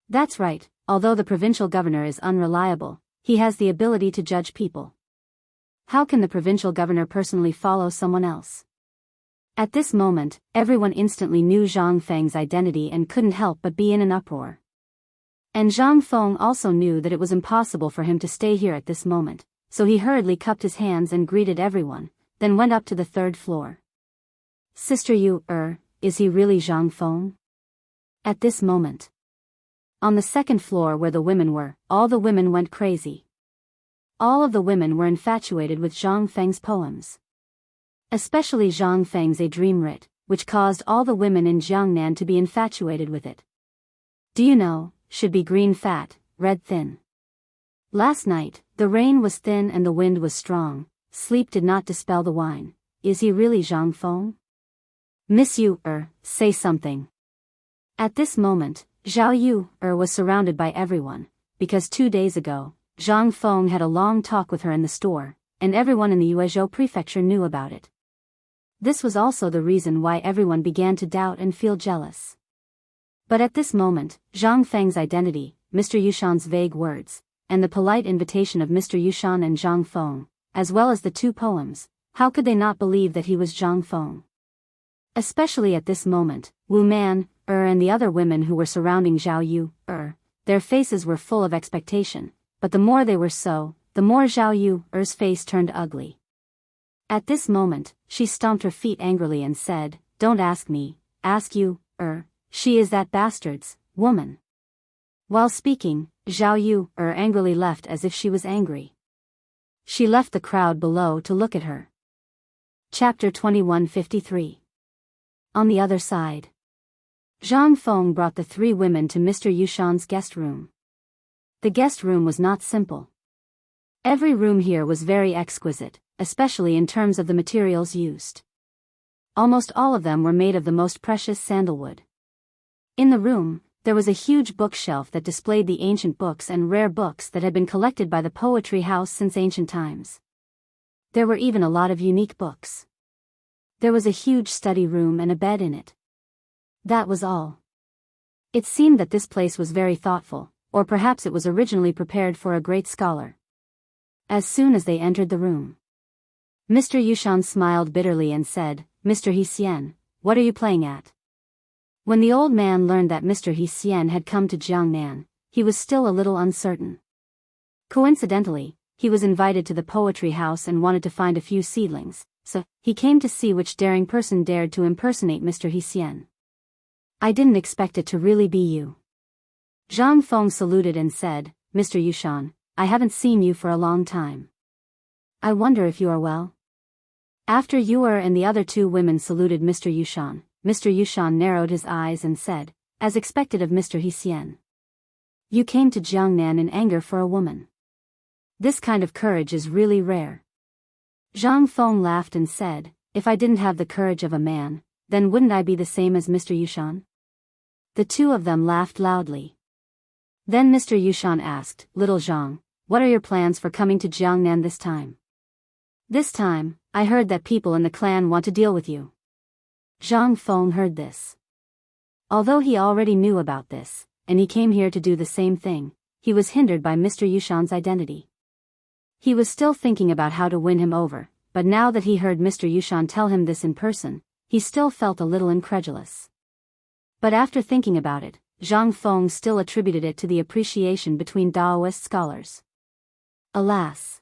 A: That's right, although the provincial governor is unreliable, he has the ability to judge people. How can the provincial governor personally follow someone else? At this moment, everyone instantly knew Zhang Feng's identity and couldn't help but be in an uproar. And Zhang Feng also knew that it was impossible for him to stay here at this moment, so he hurriedly cupped his hands and greeted everyone, then went up to the 3rd floor. Sister Yu, is he really Zhang Feng? At this moment, on the 2nd floor where the women were, all the women went crazy. All of the women were infatuated with Zhang Feng's poems. Especially Zhang Feng's A Dream Writ, which caused all the women in Jiangnan to be infatuated with it. Do you know, should be green fat, red thin. Last night, the rain was thin and the wind was strong. Sleep did not dispel the wine. Is he really Zhang Feng? Miss Yu, say something. At this moment, Zhao Yu, was surrounded by everyone, because 2 days ago, Zhang Feng had a long talk with her in the store, and everyone in the Yuezhou prefecture knew about it. This was also the reason why everyone began to doubt and feel jealous. But at this moment, Zhang Feng's identity, Mr. Yushan's vague words, and the polite invitation of Mr. Yushan and Zhang Feng, as well as the 2 poems, how could they not believe that he was Zhang Feng? Especially at this moment, Wu Man, and the other women who were surrounding Zhao Yu, their faces were full of expectation, but the more they were so, the more Zhao Yu's face turned ugly. At this moment, she stomped her feet angrily and said, "Don't ask me, ask you, she is that bastard's woman." While speaking, Zhao Yu, angrily left as if she was angry. She left the crowd below to look at her. Chapter 2153. On the other side. Zhang Feng brought the 3 women to Mr. Yushan's guest room. The guest room was not simple. Every room here was very exquisite, especially in terms of the materials used. Almost all of them were made of the most precious sandalwood. In the room, there was a huge bookshelf that displayed the ancient books and rare books that had been collected by the poetry house since ancient times. There were even a lot of unique books. There was a huge study room and a bed in it. That was all. It seemed that this place was very thoughtful, or perhaps it was originally prepared for a great scholar. As soon as they entered the room, Mr. Yushan smiled bitterly and said, "Mr. He-Xian, what are you playing at?" When the old man learned that Mr. He-Xian had come to Jiangnan, he was still a little uncertain. Coincidentally, he was invited to the poetry house and wanted to find a few seedlings, so he came to see which daring person dared to impersonate Mr. He-Xian. "I didn't expect it to really be you." Zhang Feng saluted and said, "Mr. Yushan, I haven't seen you for a long time. I wonder if you are well?" After Yuer and the other 2 women saluted Mr. Yushan, Mr. Yushan narrowed his eyes and said, as expected of Mr. He-Xian, "You came to Jiangnan in anger for a woman. This kind of courage is really rare." Zhang Feng laughed and said, "If I didn't have the courage of a man, then wouldn't I be the same as Mr. Yushan?" The 2 of them laughed loudly. Then Mr. Yushan asked, "Little Zhang, what are your plans for coming to Jiangnan this time?" "This time, I heard that people in the clan want to deal with you." Zhang Feng heard this. Although he already knew about this, and he came here to do the same thing, he was hindered by Mr. Yushan's identity. He was still thinking about how to win him over, but now that he heard Mr. Yushan tell him this in person, he still felt a little incredulous. But after thinking about it, Zhang Feng still attributed it to the appreciation between Daoist scholars. Alas!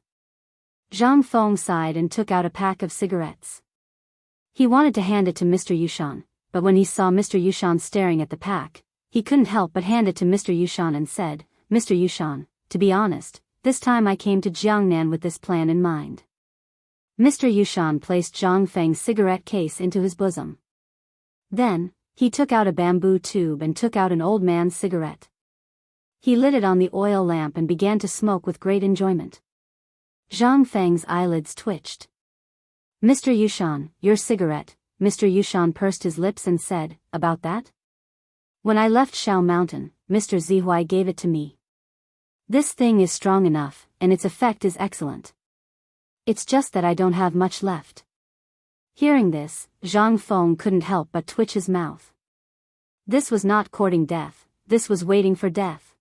A: Zhang Feng sighed and took out a pack of cigarettes. He wanted to hand it to Mr. Yushan, but when he saw Mr. Yushan staring at the pack, he couldn't help but hand it to Mr. Yushan and said, "Mr. Yushan, to be honest, this time I came to Jiangnan with this plan in mind." Mr. Yushan placed Zhang Feng's cigarette case into his bosom. Then, he took out a bamboo tube and took out an old man's cigarette. He lit it on the oil lamp and began to smoke with great enjoyment. Zhang Feng's eyelids twitched. "Mr. Yushan, your cigarette." Mr. Yushan pursed his lips and said, "About that? When I left Shao Mountain, Mr. Zihuai gave it to me. This thing is strong enough, and its effect is excellent. It's just that I don't have much left." Hearing this, Zhang Feng couldn't help but twitch his mouth. This was not courting death, this was waiting for death.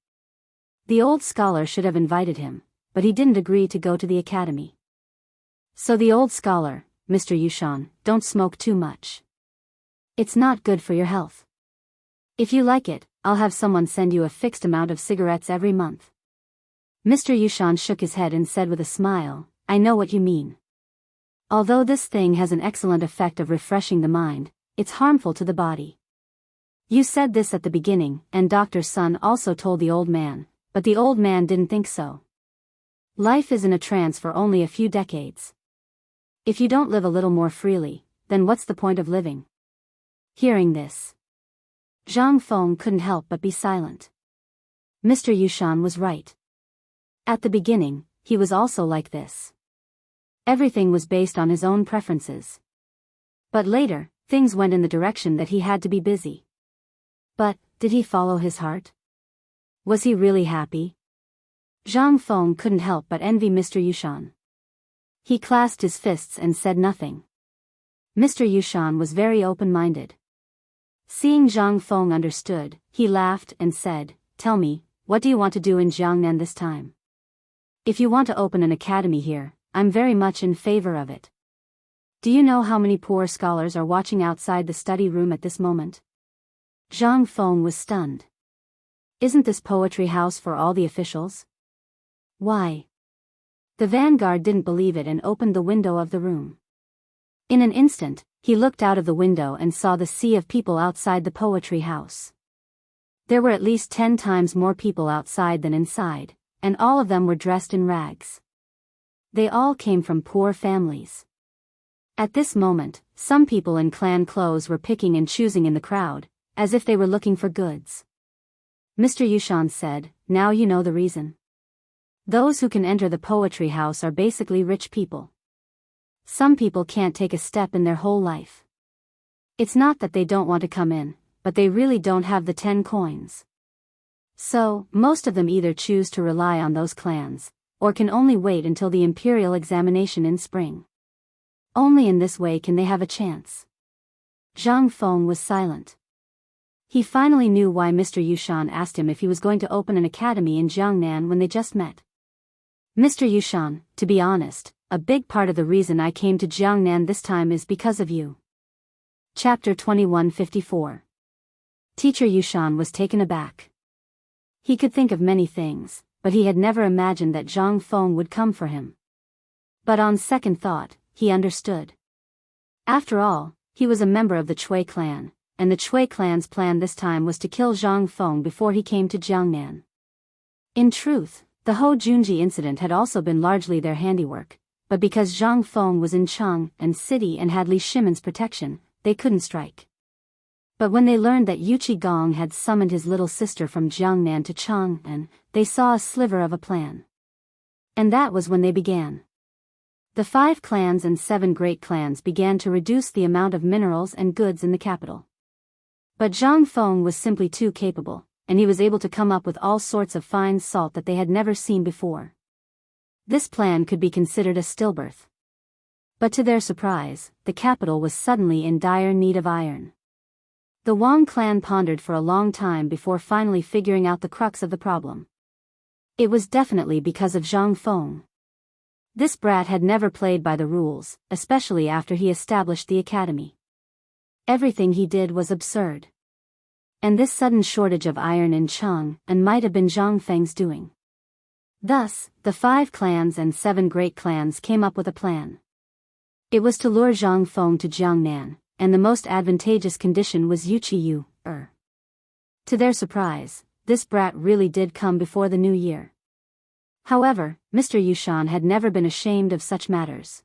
A: The old scholar should have invited him, but he didn't agree to go to the academy. So the old scholar, "Mr. Yushan, don't smoke too much. It's not good for your health. If you like it, I'll have someone send you a fixed amount of cigarettes every month." Mr. Yushan shook his head and said with a smile, "I know what you mean. Although this thing has an excellent effect of refreshing the mind, it's harmful to the body. You said this at the beginning, and Dr. Sun also told the old man, but the old man didn't think so. Life is in a trance for only a few decades. If you don't live a little more freely, then what's the point of living?" Hearing this, Zhang Feng couldn't help but be silent. Mr. Yushan was right. At the beginning, he was also like this. Everything was based on his own preferences. But later, things went in the direction that he had to be busy. But, did he follow his heart? Was he really happy? Zhang Feng couldn't help but envy Mr. Yushan. He clasped his fists and said nothing. Mr. Yushan was very open-minded. Seeing Zhang Feng understood, he laughed and said, "Tell me, what do you want to do in Jiangnan this time? If you want to open an academy here, I'm very much in favor of it. Do you know how many poor scholars are watching outside the study room at this moment?" Zhang Feng was stunned. "Isn't this poetry house for all the officials?" "Why?" The vanguard didn't believe it and opened the window of the room. In an instant, he looked out of the window and saw the sea of people outside the poetry house. There were at least 10 times more people outside than inside, and all of them were dressed in rags. They all came from poor families. At this moment, some people in clan clothes were picking and choosing in the crowd, as if they were looking for goods. Mr. Yushan said, "Now you know the reason. Those who can enter the poetry house are basically rich people. Some people can't take a step in their whole life. It's not that they don't want to come in, but they really don't have the 10 coins. So, most of them either choose to rely on those clans, or can only wait until the imperial examination in spring. Only in this way can they have a chance." Zhang Feng was silent. He finally knew why Mr. Yushan asked him if he was going to open an academy in Jiangnan when they just met. "Mr. Yushan, to be honest, a big part of the reason I came to Jiangnan this time is because of you." Chapter 2154. Teacher Yushan was taken aback. He could think of many things, but he had never imagined that Zhang Feng would come for him. But on second thought, he understood. After all, he was a member of the Chui clan, and the Chui clan's plan this time was to kill Zhang Feng before he came to Jiangnan. In truth, the Ho Junji incident had also been largely their handiwork, but because Zhang Feng was in Cheng and City and had Li Shimon's protection, they couldn't strike. But when they learned that Yu Qigong had summoned his little sister from Jiangnan to Chang'an, they saw a sliver of a plan. And that was when they began. The 5 clans and 7 great clans began to reduce the amount of minerals and goods in the capital. But Zhang Feng was simply too capable, and he was able to come up with all sorts of fine salt that they had never seen before. This plan could be considered a stillbirth. But to their surprise, the capital was suddenly in dire need of iron. The Wang clan pondered for a long time before finally figuring out the crux of the problem. It was definitely because of Zhang Feng. This brat had never played by the rules, especially after he established the academy. Everything he did was absurd. And this sudden shortage of iron in Chang'an might have been Zhang Feng's doing. Thus, the 5 clans and 7 great clans came up with a plan. It was to lure Zhang Feng to Jiangnan, and the most advantageous condition was Yuchi. To their surprise, this brat really did come before the new year. However, Mr. Yushan had never been ashamed of such matters.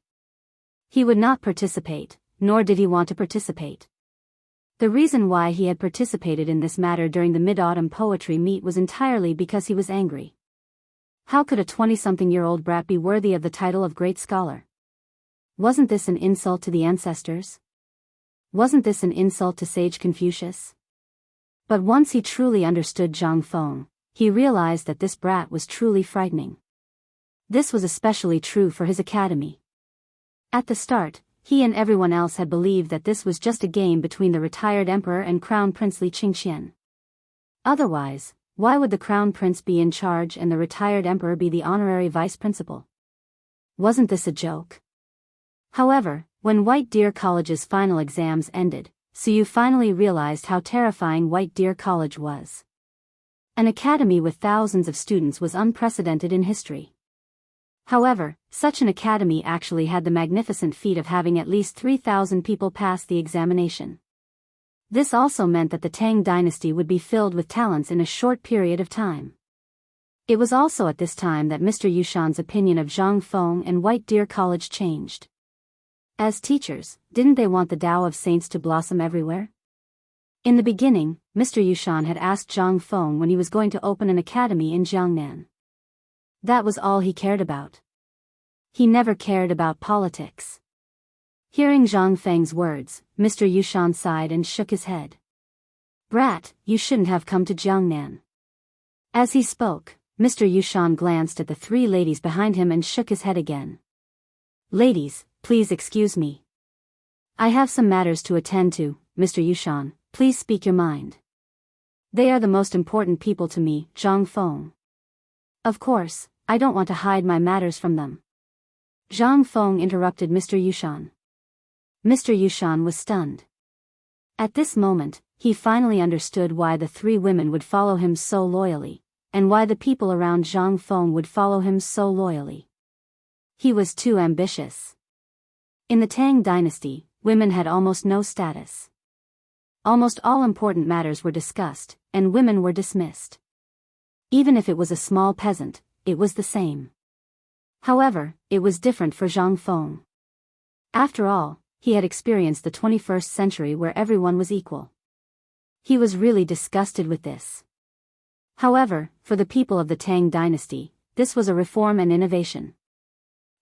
A: He would not participate, nor did he want to participate. The reason why he had participated in this matter during the mid-autumn poetry meet was entirely because he was angry. How could a 20-something-year-old brat be worthy of the title of great scholar? Wasn't this an insult to the ancestors? Wasn't this an insult to sage Confucius? But once he truly understood Zhang Feng, he realized that this brat was truly frightening. This was especially true for his academy. At the start, he and everyone else had believed that this was just a game between the retired emperor and Crown Prince Li Qingqian. Otherwise, why would the Crown Prince be in charge and the retired emperor be the honorary vice principal? Wasn't this a joke? However, when White Deer College's final exams ended, Suyu finally realized how terrifying White Deer College was. An academy with thousands of students was unprecedented in history. However, such an academy actually had the magnificent feat of having at least 3,000 people pass the examination. This also meant that the Tang dynasty would be filled with talents in a short period of time. It was also at this time that Mr. Yushan's opinion of Zhang Feng and White Deer College changed. As teachers, didn't they want the Tao of saints to blossom everywhere? In the beginning, Mr. Yushan had asked Zhang Feng when he was going to open an academy in Jiangnan. That was all he cared about. He never cared about politics. Hearing Zhang Feng's words, Mr. Yushan sighed and shook his head. Brat, you shouldn't have come to Jiangnan. As he spoke, Mr. Yushan glanced at the three ladies behind him and shook his head again. Ladies, please excuse me. I have some matters to attend to, Mr. Yushan, please speak your mind. They are the most important people to me, Zhang Feng. Of course, I don't want to hide my matters from them. Zhang Feng interrupted Mr. Yushan. Mr. Yushan was stunned. At this moment, he finally understood why the three women would follow him so loyally, and why the people around Zhang Feng would follow him so loyally. He was too ambitious. In the Tang dynasty, women had almost no status. Almost all important matters were discussed, and women were dismissed. Even if it was a small peasant, it was the same. However, it was different for Zhang Feng. After all, he had experienced the 21st century where everyone was equal. He was really disgusted with this. However, for the people of the Tang dynasty, this was a reform and innovation.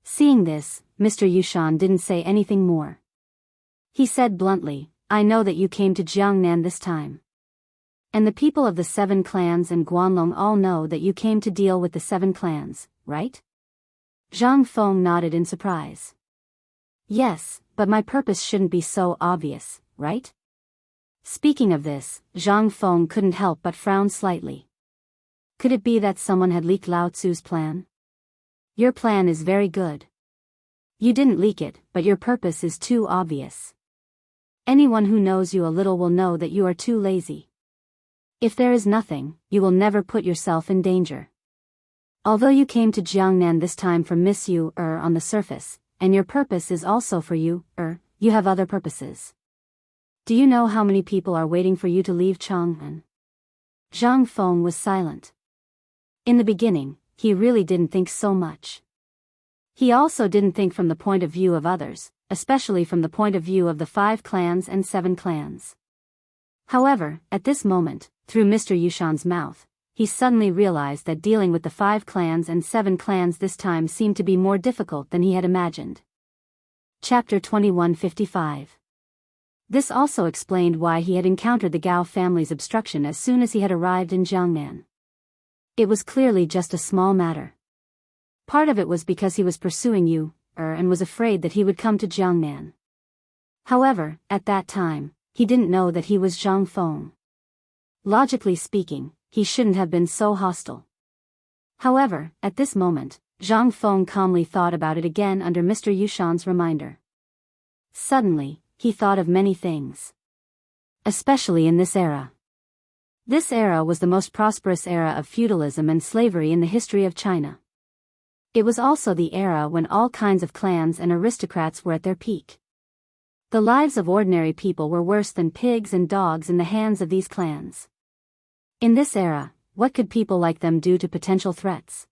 A: Seeing this, Mr. Yushan didn't say anything more. He said bluntly, I know that you came to Jiangnan this time. And the people of the 7 clans and Guanlong all know that you came to deal with the 7 clans, right? Zhang Feng nodded in surprise. Yes, but my purpose shouldn't be so obvious, right? Speaking of this, Zhang Feng couldn't help but frown slightly. Could it be that someone had leaked Lao Tzu's plan? Your plan is very good. You didn't leak it, but your purpose is too obvious. Anyone who knows you a little will know that you are too lazy. If there is nothing, you will never put yourself in danger. Although you came to Jiangnan this time for Miss Yu on the surface, and your purpose is also for you you have other purposes. Do you know how many people are waiting for you to leave Chang'an? Zhang Feng was silent. In the beginning, he really didn't think so much. He also didn't think from the point of view of others, especially from the point of view of the 5 clans and 7 clans. However, at this moment, through Mr. Yushan's mouth, he suddenly realized that dealing with the 5 clans and 7 clans this time seemed to be more difficult than he had imagined. Chapter 2155. This also explained why he had encountered the Gao family's obstruction as soon as he had arrived in Jiangnan. It was clearly just a small matter. Part of it was because he was pursuing you, and was afraid that he would come to Jiangnan. However, at that time, he didn't know that he was Zhang Feng. Logically speaking, he shouldn't have been so hostile. However, at this moment, Zhang Feng calmly thought about it again under Mr. Yushan's reminder. Suddenly, he thought of many things. Especially in this era. This era was the most prosperous era of feudalism and slavery in the history of China. It was also the era when all kinds of clans and aristocrats were at their peak. The lives of ordinary people were worse than pigs and dogs in the hands of these clans. In this era, what could people like them do to potential threats?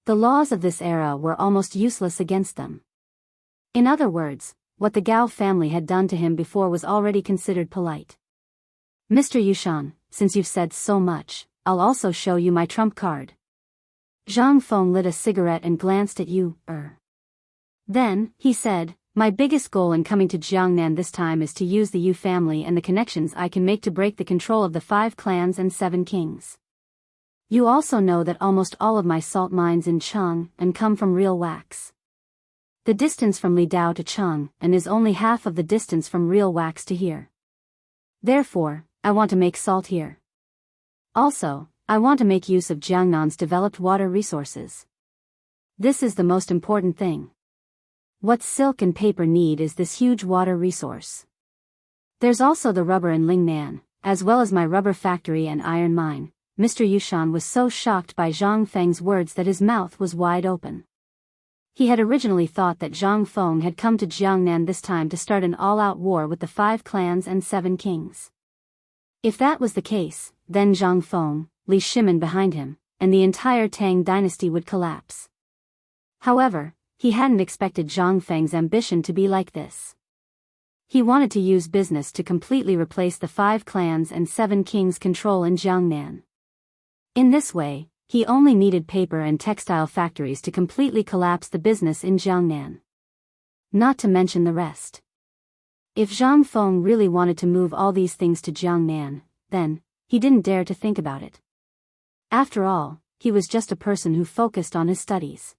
A: The laws of this era were almost useless against them. In other words, what the Gao family had done to him before was already considered polite. Mr. Yushan, since you've said so much, I'll also show you my trump card. Zhang Feng lit a cigarette and glanced at you, Then, he said, my biggest goal in coming to Jiangnan this time is to use the Yu family and the connections I can make to break the control of the 5 clans and 7 kings. You also know that almost all of my salt mines in Chang'an come from real wax. The distance from Lidao to Chang'an is only half of the distance from real wax to here. Therefore, I want to make salt here. Also, I want to make use of Jiangnan's developed water resources. This is the most important thing. What silk and paper need is this huge water resource. There's also the rubber in Lingnan, as well as my rubber factory and iron mine. Mr. Yushan was so shocked by Zhang Feng's words that his mouth was wide open. He had originally thought that Zhang Feng had come to Jiangnan this time to start an all-out war with the 5 clans and 7 kings. If that was the case, then Zhang Feng, Li Shimin behind him, and the entire Tang dynasty would collapse. However, he hadn't expected Zhang Feng's ambition to be like this. He wanted to use business to completely replace the 5 clans and 7 kings' control in Jiangnan. In this way, He only needed paper and textile factories to completely collapse the business in Jiangnan. Not to mention the rest. If Zhang Feng really wanted to move all these things to Jiangnan, then he didn't dare to think about it. After all, he was just a person who focused on his studies.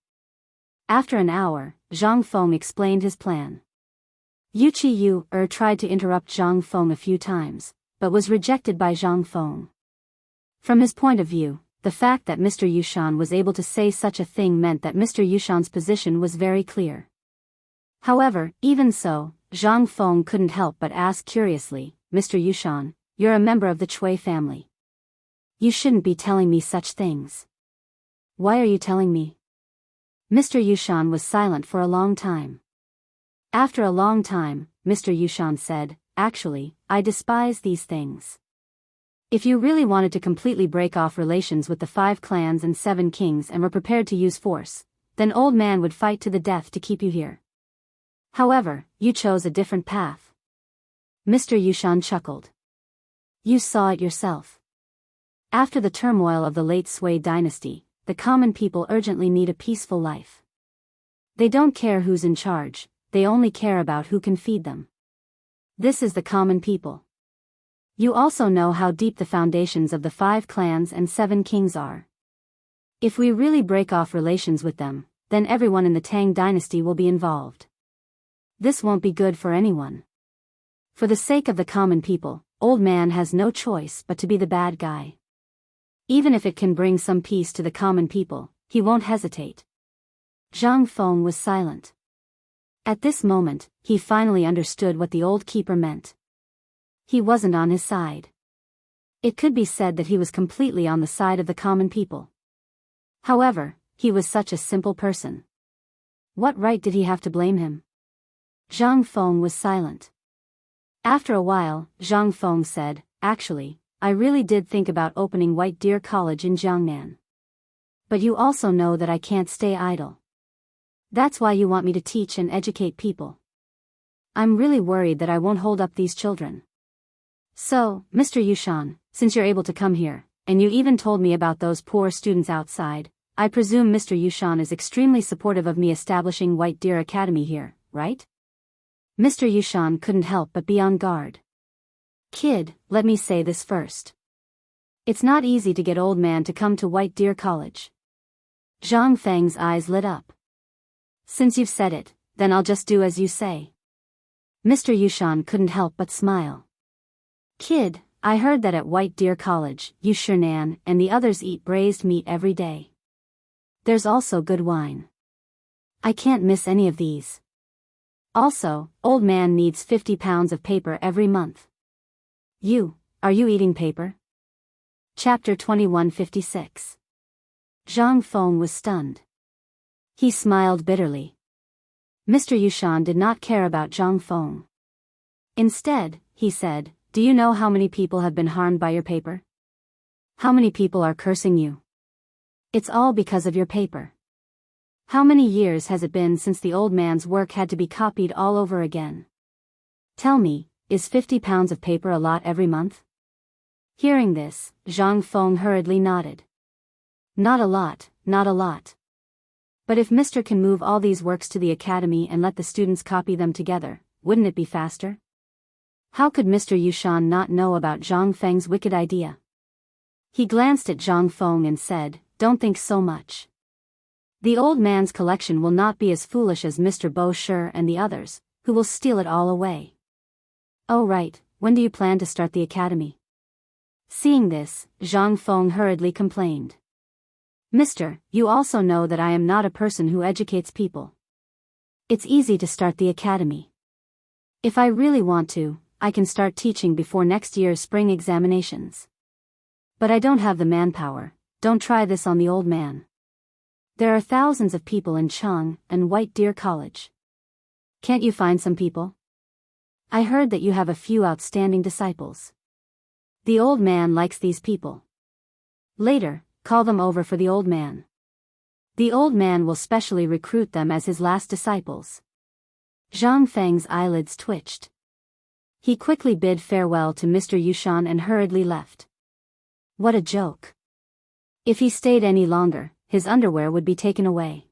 A: After an hour, Zhang Feng explained his plan. Yu tried to interrupt Zhang Feng a few times, but was rejected by Zhang Feng. From his point of view, the fact that Mr. Yushan was able to say such a thing meant that Mr. Yushan's position was very clear. However, even so, Zhang Feng couldn't help but ask curiously, Mr. Yushan, you're a member of the Cui family. You shouldn't be telling me such things. Why are you telling me? Mr. Yushan was silent for a long time. After a long time, Mr. Yushan said, actually, I despise these things. If you really wanted to completely break off relations with the 5 clans and 7 kings and were prepared to use force, then old man would fight to the death to keep you here. However, you chose a different path. Mr. Yushan chuckled. You saw it yourself. After the turmoil of the late Sui dynasty, the common people urgently need a peaceful life. They don't care who's in charge, they only care about who can feed them. This is the common people. You also know how deep the foundations of the 5 clans and 7 kings are. If we really break off relations with them, then everyone in the Tang dynasty will be involved. This won't be good for anyone. For the sake of the common people, old man has no choice but to be the bad guy. Even if it can bring some peace to the common people, he won't hesitate. Zhang Feng was silent. At this moment, he finally understood what the old keeper meant. He wasn't on his side. It could be said that he was completely on the side of the common people. However, he was such a simple person. What right did he have to blame him? Zhang Feng was silent. After a while, Zhang Feng said, actually, I really did think about opening White Deer College in Jiangnan. But you also know that I can't stay idle. That's why you want me to teach and educate people. I'm really worried that I won't hold up these children. So, Mr. Yushan, since you're able to come here, and you even told me about those poor students outside, I presume Mr. Yushan is extremely supportive of me establishing White Deer Academy here, right? Mr. Yushan couldn't help but be on guard. Kid, let me say this first. It's not easy to get old man to come to White Deer College. Zhang Feng's eyes lit up. Since you've said it, then I'll just do as you say. Mr. Yushan couldn't help but smile. Kid, I heard that at White Deer College, Yushernan and the others eat braised meat every day. There's also good wine. I can't miss any of these. Also, old man needs 50 pounds of paper every month. Are you eating paper? Chapter 2156. Zhang Feng was stunned. He smiled bitterly. Mr. Yushan did not care about Zhang Feng. Instead, he said, do you know how many people have been harmed by your paper? How many people are cursing you? It's all because of your paper. How many years has it been since the old man's work had to be copied all over again? Tell me, is 50 pounds of paper a lot every month? Hearing this, Zhang Feng hurriedly nodded. Not a lot, not a lot. But if Mr. can move all these works to the academy and let the students copy them together, wouldn't it be faster? How could Mr. Yushan not know about Zhang Feng's wicked idea? He glanced at Zhang Feng and said, don't think so much. The old man's collection will not be as foolish as Mr. Bo Shi and the others, who will steal it all away. Oh right, when do you plan to start the academy? Seeing this, Zhang Feng hurriedly complained. Mister, you also know that I am not a person who educates people. It's easy to start the academy. If I really want to, I can start teaching before next year's spring examinations. But I don't have the manpower, don't try this on the old man. There are thousands of people in Chang and White Deer College. Can't you find some people? I heard that you have a few outstanding disciples. The old man likes these people. Later, call them over for the old man. The old man will specially recruit them as his last disciples. Zhang Feng's eyelids twitched. He quickly bid farewell to Mr. Yushan and hurriedly left. What a joke. If he stayed any longer, his underwear would be taken away.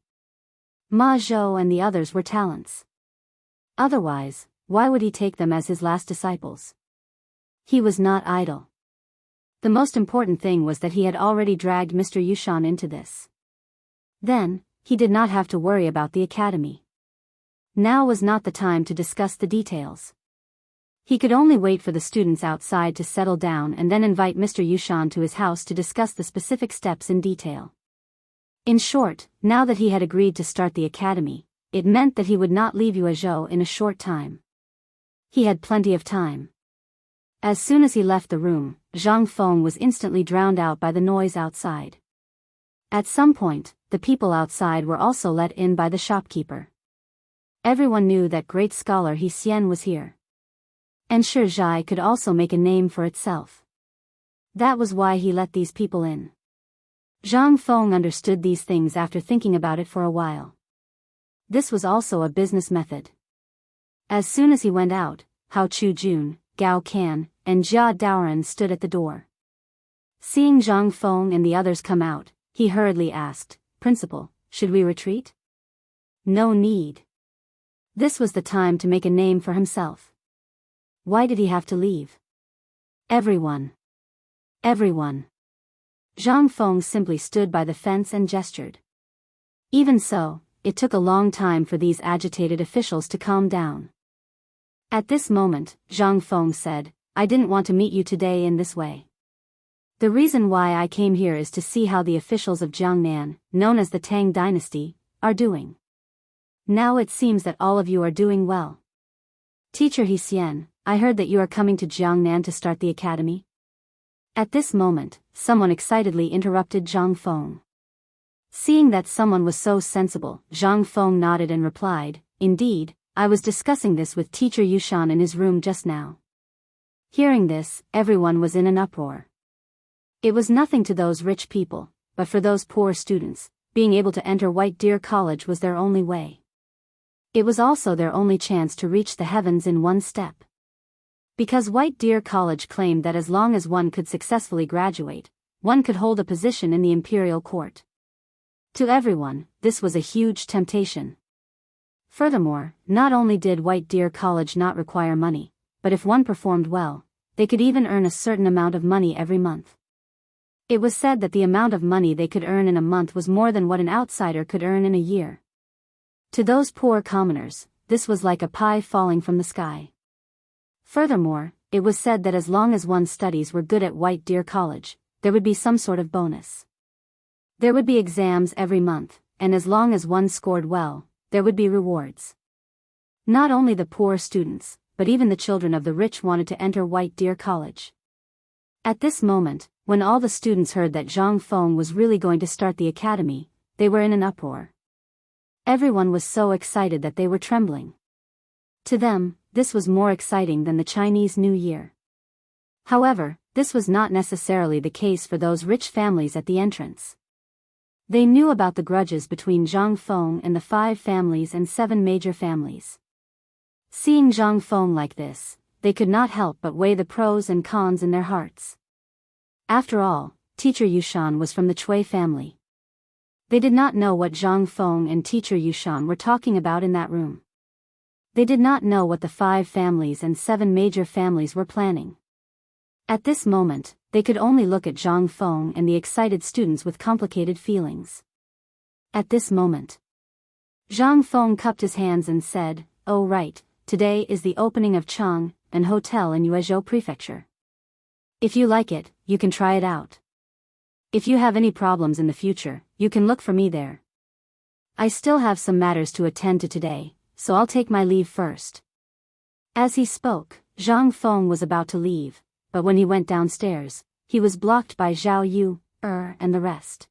A: Ma Zhou and the others were talents. Otherwise, why would he take them as his last disciples? He was not idle. The most important thing was that he had already dragged Mr. Yushan into this. Then, he did not have to worry about the academy. Now was not the time to discuss the details. He could only wait for the students outside to settle down and then invite Mr. Yushan to his house to discuss the specific steps in detail. In short, now that he had agreed to start the academy, it meant that he would not leave Yuezhou in a short time. He had plenty of time. As soon as he left the room, Zhang Feng was instantly drowned out by the noise outside. At some point, the people outside were also let in by the shopkeeper. Everyone knew that great scholar He Xian was here. And Shizhai could also make a name for itself. That was why he let these people in. Zhang Feng understood these things after thinking about it for a while. This was also a business method. As soon as he went out, Hao Chu-jun, Gao Kan, and Jia Daoran stood at the door. Seeing Zhang Feng and the others come out, he hurriedly asked, "Principal, should we retreat?" No need. This was the time to make a name for himself. Why did he have to leave? Everyone. Everyone. Zhang Feng simply stood by the fence and gestured. Even so, it took a long time for these agitated officials to calm down. At this moment, Zhang Feng said, "I didn't want to meet you today in this way. The reason why I came here is to see how the officials of Jiangnan, known as the Tang dynasty, are doing. Now it seems that all of you are doing well. Teacher He Xian, I heard that you are coming to Jiangnan to start the academy." At this moment, someone excitedly interrupted Zhang Feng. Seeing that someone was so sensible, Zhang Feng nodded and replied, "Indeed, I was discussing this with Teacher Yushan in his room just now." Hearing this, everyone was in an uproar. It was nothing to those rich people, but for those poor students, being able to enter White Deer College was their only way. It was also their only chance to reach the heavens in one step. Because White Deer College claimed that as long as one could successfully graduate, one could hold a position in the imperial court. To everyone, this was a huge temptation. Furthermore, not only did White Deer College not require money, but if one performed well, they could even earn a certain amount of money every month. It was said that the amount of money they could earn in a month was more than what an outsider could earn in a year. To those poor commoners, this was like a pie falling from the sky. Furthermore, it was said that as long as one's studies were good at White Deer College, there would be some sort of bonus. There would be exams every month, and as long as one scored well, there would be rewards. Not only the poor students, but even the children of the rich wanted to enter White Deer College. At this moment, when all the students heard that Zhang Feng was really going to start the academy, they were in an uproar. Everyone was so excited that they were trembling. To them, this was more exciting than the Chinese New Year. However, this was not necessarily the case for those rich families at the entrance. They knew about the grudges between Zhang Feng and the 5 families and 7 major families. Seeing Zhang Feng like this, they could not help but weigh the pros and cons in their hearts. After all, Teacher Yushan was from the Cui family. They did not know what Zhang Feng and Teacher Yushan were talking about in that room. They did not know what the 5 families and 7 major families were planning. At this moment, they could only look at Zhang Feng and the excited students with complicated feelings. At this moment, Zhang Feng cupped his hands and said, "Oh right, today is the opening of Chang, an hotel in Yuezhou Prefecture. If you like it, you can try it out. If you have any problems in the future, you can look for me there. I still have some matters to attend to today, so I'll take my leave first." As he spoke, Zhang Feng was about to leave, but when he went downstairs, he was blocked by Zhao Yu, and the rest.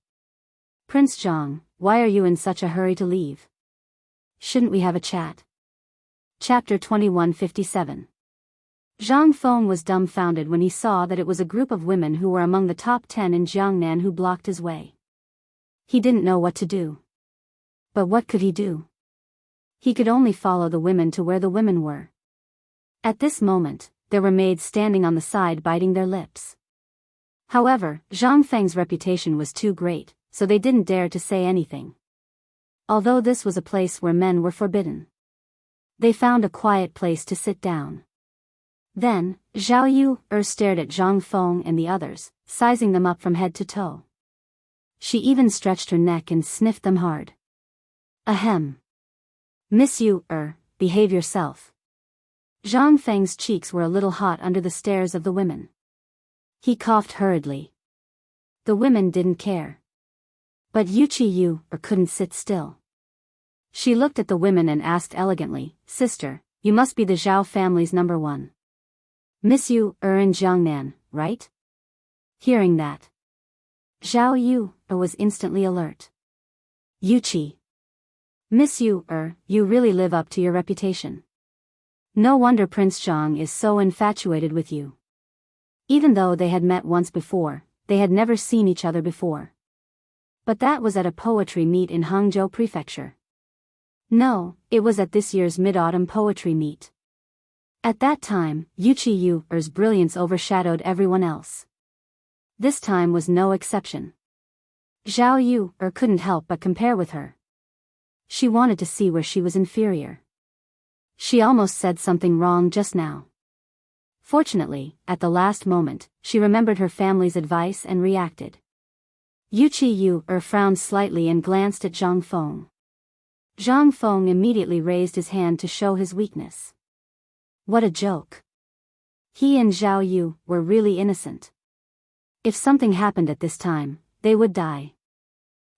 A: "Prince Zhang, why are you in such a hurry to leave? Shouldn't we have a chat?" Chapter 2157. Zhang Feng was dumbfounded when he saw that it was a group of women who were among the top 10 in Jiangnan who blocked his way. He didn't know what to do. But what could he do? He could only follow the women to where the women were. At this moment, there were maids standing on the side biting their lips. However, Zhang Feng's reputation was too great, so they didn't dare to say anything. Although this was a place where men were forbidden. They found a quiet place to sit down. Then, Zhao Yu stared at Zhang Feng and the others, sizing them up from head to toe. She even stretched her neck and sniffed them hard. Ahem. Miss Yu, behave yourself. Zhang Feng's cheeks were a little hot under the stares of the women. He coughed hurriedly. The women didn't care. But Yuchi Yu couldn't sit still. She looked at the women and asked elegantly, Sister, you must be the Zhao family's number one. Miss Yu in Jiangnan, right? Hearing that, Zhao Yu was instantly alert. Yuchi. Miss Yu you really live up to your reputation. No wonder Prince Zhang is so infatuated with you. Even though they had met once before, they had never seen each other before. But that was at a poetry meet in Hangzhou Prefecture. No, it was at this year's Mid-Autumn Poetry Meet. At that time, Yuchi Yu's brilliance overshadowed everyone else. This time was no exception. Zhao Yu couldn't help but compare with her. She wanted to see where she was inferior. She almost said something wrong just now. Fortunately, at the last moment, she remembered her family's advice and reacted. Yuchi Yu frowned slightly and glanced at Zhang Feng. Zhang Feng immediately raised his hand to show his weakness. What a joke. He and Zhao Yu were really innocent. If something happened at this time, they would die.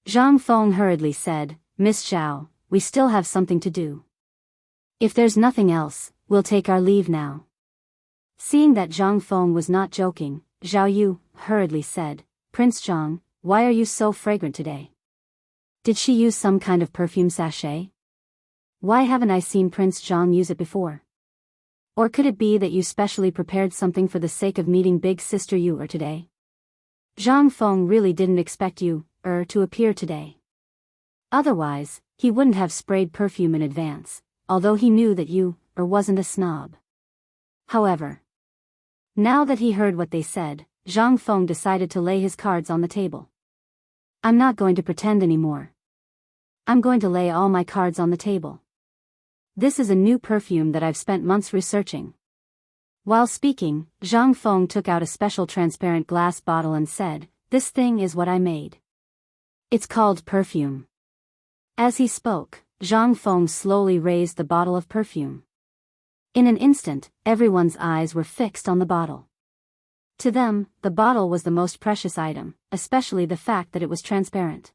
A: Zhang Feng hurriedly said, Miss Zhao, we still have something to do. If there's nothing else, we'll take our leave now. Seeing that Zhang Feng was not joking, Zhao Yu hurriedly said, Prince Zhang, why are you so fragrant today? Did she use some kind of perfume sachet? Why haven't I seen Prince Zhang use it before? Or could it be that you specially prepared something for the sake of meeting Big Sister Yu today? Zhang Feng really didn't expect you to appear today. Otherwise, he wouldn't have sprayed perfume in advance, although he knew that you wasn't a snob. However, now that he heard what they said, Zhang Feng decided to lay his cards on the table. I'm not going to pretend anymore. I'm going to lay all my cards on the table. This is a new perfume that I've spent months researching. While speaking, Zhang Feng took out a special transparent glass bottle and said, This thing is what I made. It's called perfume. As he spoke, Zhang Feng slowly raised the bottle of perfume. In an instant, everyone's eyes were fixed on the bottle. To them, the bottle was the most precious item, especially the fact that it was transparent.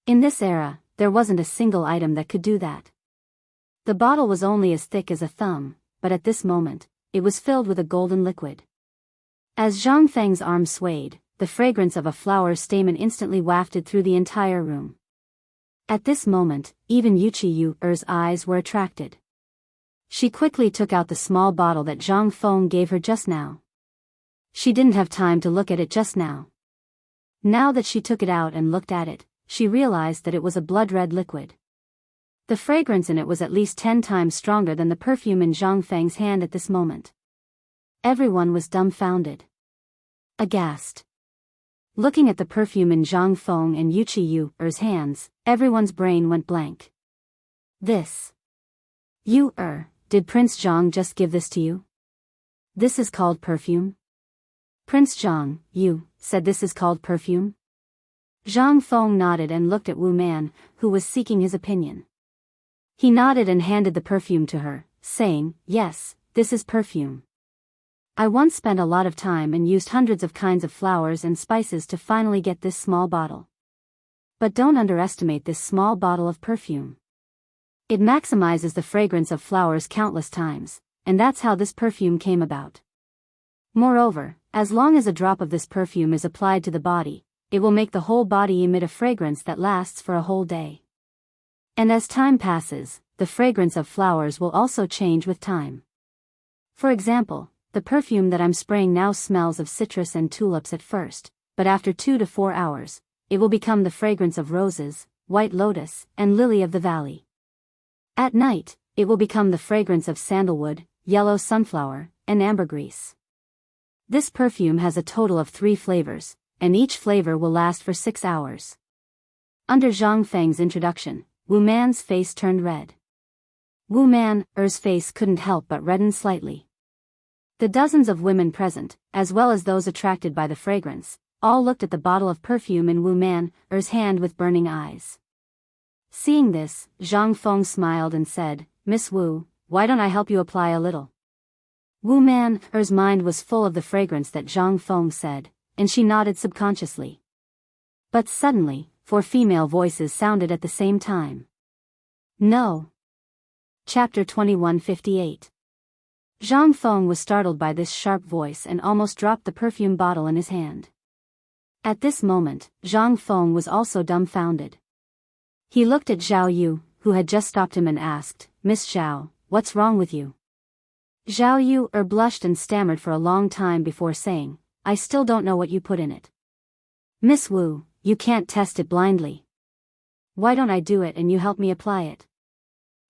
A: In this era, there wasn't a single item that could do that. The bottle was only as thick as a thumb, but at this moment, it was filled with a golden liquid. As Zhang Feng's arm swayed, the fragrance of a flower stamen instantly wafted through the entire room. At this moment, even Yuchi Yu's eyes were attracted. She quickly took out the small bottle that Zhang Feng gave her just now. She didn't have time to look at it just now. Now that she took it out and looked at it, she realized that it was a blood-red liquid. The fragrance in it was at least 10 times stronger than the perfume in Zhang Feng's hand at this moment. Everyone was dumbfounded. Aghast. Looking at the perfume in Zhang Feng and Yuchi Yu's hands, everyone's brain went blank. This. Did Prince Zhang just give this to you? This is called perfume? Prince Zhang, you said this is called perfume? Zhang Feng nodded and looked at Wu Man, who was seeking his opinion. He nodded and handed the perfume to her, saying, Yes, this is perfume. I once spent a lot of time and used hundreds of kinds of flowers and spices to finally get this small bottle. But don't underestimate this small bottle of perfume. It maximizes the fragrance of flowers countless times, and that's how this perfume came about. Moreover, as long as a drop of this perfume is applied to the body, it will make the whole body emit a fragrance that lasts for a whole day. And as time passes, the fragrance of flowers will also change with time. For example, the perfume that I'm spraying now smells of citrus and tulips at first, but after 2 to 4 hours, it will become the fragrance of roses, white lotus, and lily of the valley. At night, it will become the fragrance of sandalwood, yellow sunflower, and ambergris. This perfume has a total of 3 flavors, and each flavor will last for 6 hours. Under Zhang Feng's introduction, Wu Man's face turned red. Wu Man's face couldn't help but redden slightly. The dozens of women present, as well as those attracted by the fragrance, all looked at the bottle of perfume in Wu Man's hand with burning eyes. Seeing this, Zhang Feng smiled and said, "Miss Wu, why don't I help you apply a little?" Wu Man's mind was full of the fragrance that Zhang Feng said, and she nodded subconsciously. But suddenly, 4 female voices sounded at the same time. No. Chapter 2158. Zhang Feng was startled by this sharp voice and almost dropped the perfume bottle in his hand. At this moment, Zhang Feng was also dumbfounded. He looked at Zhao Yu, who had just stopped him, and asked, "Miss Zhao, what's wrong with you?" Zhao Yu blushed and stammered for a long time before saying, "I still don't know what you put in it." "Miss Wu, you can't test it blindly. Why don't I do it and you help me apply it?"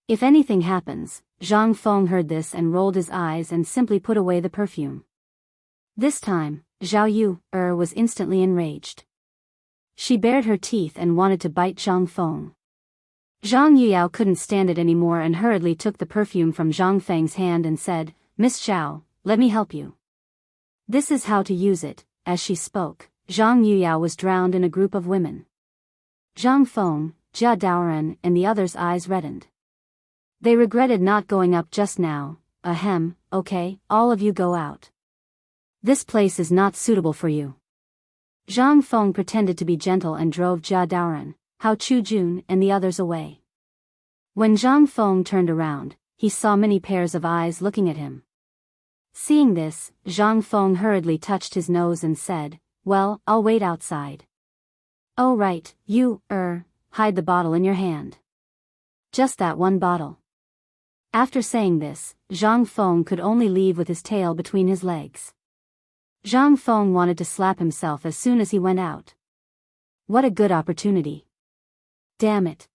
A: If anything happens, Zhang Feng heard this and rolled his eyes and simply put away the perfume. This time, Zhao Yu was instantly enraged. She bared her teeth and wanted to bite Zhang Feng. Zhang Yuyao couldn't stand it anymore and hurriedly took the perfume from Zhang Feng's hand and said, "Miss Zhao, let me help you. This is how to use it." As she spoke, Zhang Yuyao was drowned in a group of women. Zhang Feng, Jia Daoren, and the others' eyes reddened. They regretted not going up just now. "Ahem, okay, all of you go out. This place is not suitable for you." Zhang Feng pretended to be gentle and drove Jia Daoren, Hao Chujun, and the others away. When Zhang Feng turned around, he saw many pairs of eyes looking at him. Seeing this, Zhang Feng hurriedly touched his nose and said, "Well, I'll wait outside." "Oh right, you, hide the bottle in your hand. Just that one bottle." After saying this, Zhang Feng could only leave with his tail between his legs. Zhang Feng wanted to slap himself as soon as he went out. What a good opportunity. Damn it.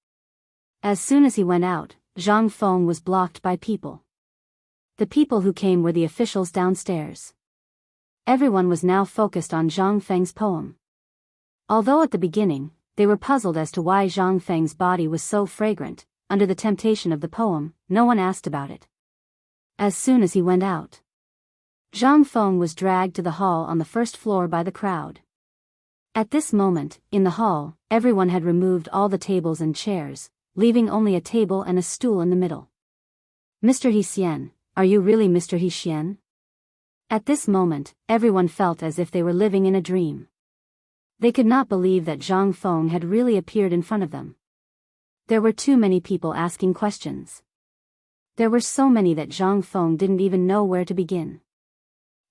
A: As soon as he went out, Zhang Feng was blocked by people. The people who came were the officials downstairs. Everyone was now focused on Zhang Feng's poem. Although at the beginning, they were puzzled as to why Zhang Feng's body was so fragrant, under the temptation of the poem, no one asked about it. As soon as he went out, Zhang Feng was dragged to the hall on the first floor by the crowd. At this moment, in the hall, everyone had removed all the tables and chairs, leaving only a table and a stool in the middle. "Mr. He, are you really Mr. He?" At this moment, everyone felt as if they were living in a dream. They could not believe that Zhang Feng had really appeared in front of them. There were too many people asking questions. There were so many that Zhang Feng didn't even know where to begin.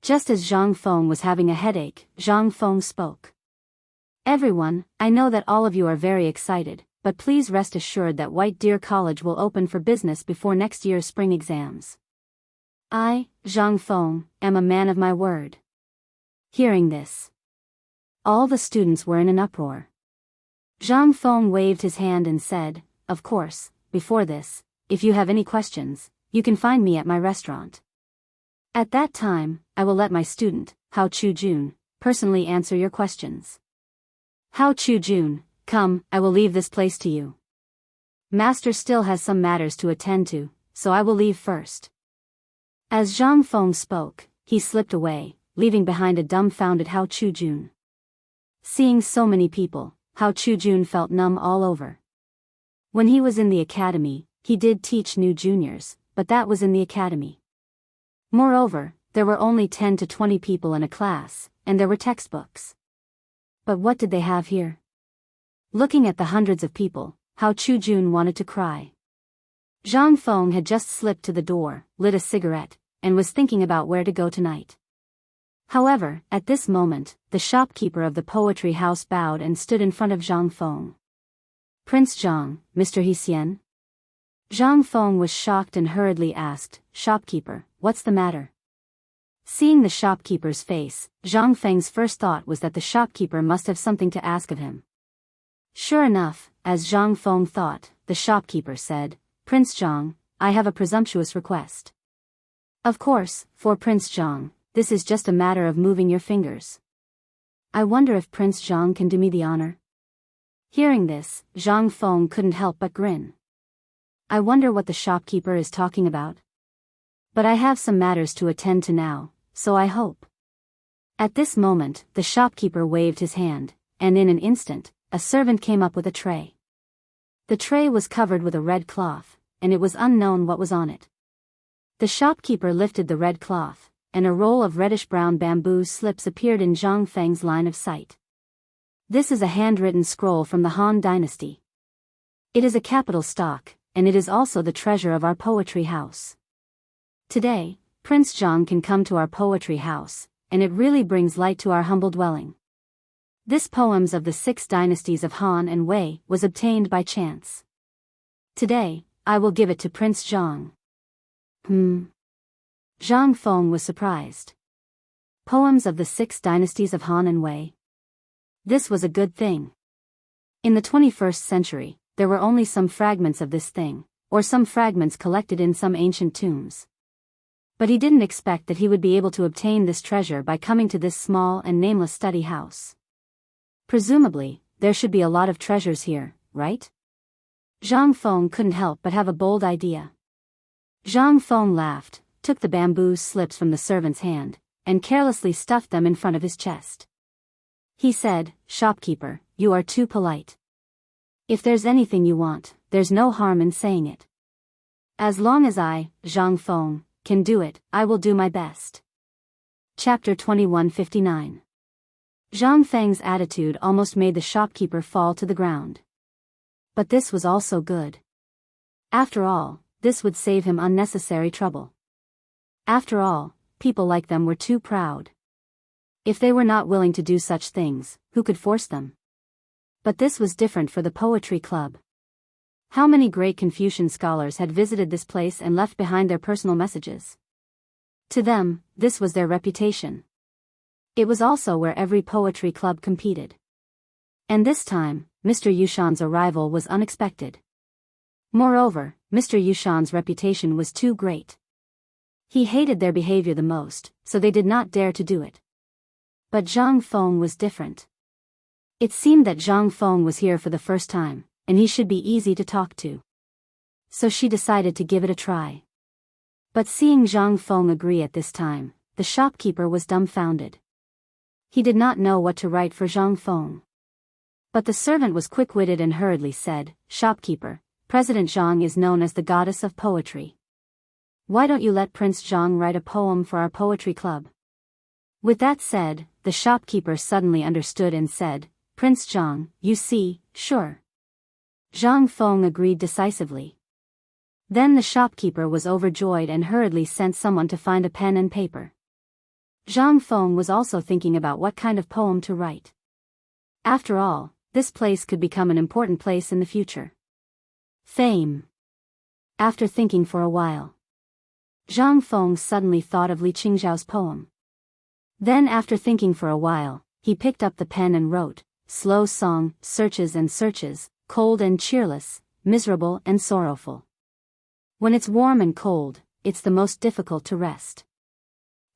A: Just as Zhang Feng was having a headache, Zhang Feng spoke. "Everyone, I know that all of you are very excited, but please rest assured that White Deer College will open for business before next year's spring exams. I, Zhang Feng, am a man of my word." Hearing this, all the students were in an uproar. Zhang Feng waved his hand and said, "Of course, before this, if you have any questions, you can find me at my restaurant. At that time, I will let my student, Hao Chujun, personally answer your questions. Hao Chujun, come, I will leave this place to you. Master still has some matters to attend to, so I will leave first." As Zhang Feng spoke, he slipped away, leaving behind a dumbfounded Hao Chujun. Seeing so many people, Hao Chujun felt numb all over. When he was in the academy, he did teach new juniors, but that was in the academy. Moreover, there were only 10 to 20 people in a class, and there were textbooks. But what did they have here? Looking at the hundreds of people, Hao Chujun wanted to cry. Zhang Feng had just slipped to the door, lit a cigarette, and was thinking about where to go tonight. However, at this moment, the shopkeeper of the poetry house bowed and stood in front of Zhang Feng. "Prince Zhang, Mr. He?" Zhang Feng was shocked and hurriedly asked, "Shopkeeper, what's the matter?" Seeing the shopkeeper's face, Zhang Feng's first thought was that the shopkeeper must have something to ask of him. Sure enough, as Zhang Feng thought, the shopkeeper said, "Prince Zhang, I have a presumptuous request." Of course, for Prince Zhang, this is just a matter of moving your fingers. I wonder if Prince Zhang can do me the honor. Hearing this, Zhang Feng couldn't help but grin. I wonder what the shopkeeper is talking about. But I have some matters to attend to now, so I hope. At this moment, the shopkeeper waved his hand, and in an instant, a servant came up with a tray. The tray was covered with a red cloth, and it was unknown what was on it. The shopkeeper lifted the red cloth, and a roll of reddish-brown bamboo slips appeared in Zhang Feng's line of sight. This is a handwritten scroll from the Han Dynasty. It is a capital stock, and it is also the treasure of our poetry house. Today, Prince Zhang can come to our poetry house, and it really brings light to our humble dwelling. This poems of the 6 dynasties of Han and Wei was obtained by chance. Today, I will give it to Prince Zhang. Zhang Feng was surprised. Poems of the 6 dynasties of Han and Wei. This was a good thing. In the 21st century, there were only some fragments of this thing, or some fragments collected in some ancient tombs. But he didn't expect that he would be able to obtain this treasure by coming to this small and nameless study house. Presumably, there should be a lot of treasures here, right? Zhang Feng couldn't help but have a bold idea. Zhang Feng laughed, took the bamboo slips from the servant's hand, and carelessly stuffed them in front of his chest. He said, "Shopkeeper, you are too polite. If there's anything you want, there's no harm in saying it. As long as I, Zhang Feng, can do it, I will do my best." Chapter 2159. Zhang Feng's attitude almost made the shopkeeper fall to the ground. But this was also good. After all, this would save him unnecessary trouble. After all, people like them were too proud. If they were not willing to do such things, who could force them? But this was different for the poetry club. How many great Confucian scholars had visited this place and left behind their personal messages? To them, this was their reputation. It was also where every poetry club competed. And this time, Mr. Yushan's arrival was unexpected. Moreover, Mr. Yushan's reputation was too great. He hated their behavior the most, so they did not dare to do it. But Zhang Feng was different. It seemed that Zhang Feng was here for the first time, and he should be easy to talk to. So she decided to give it a try. But seeing Zhang Feng agree at this time, the shopkeeper was dumbfounded. He did not know what to write for Zhang Feng. But the servant was quick-witted and hurriedly said, "Shopkeeper, President Zhang is known as the goddess of poetry. Why don't you let Prince Zhang write a poem for our poetry club?" With that said, the shopkeeper suddenly understood and said, "Prince Zhang, you see, sure." Zhang Feng agreed decisively. Then the shopkeeper was overjoyed and hurriedly sent someone to find a pen and paper. Zhang Feng was also thinking about what kind of poem to write. After all, this place could become an important place in the future. Fame. After thinking for a while, Zhang Feng suddenly thought of Li Qingzhao's poem. Then after thinking for a while, he picked up the pen and wrote, "Slow song, searches and searches, cold and cheerless, miserable and sorrowful. When it's warm and cold, it's the most difficult to rest.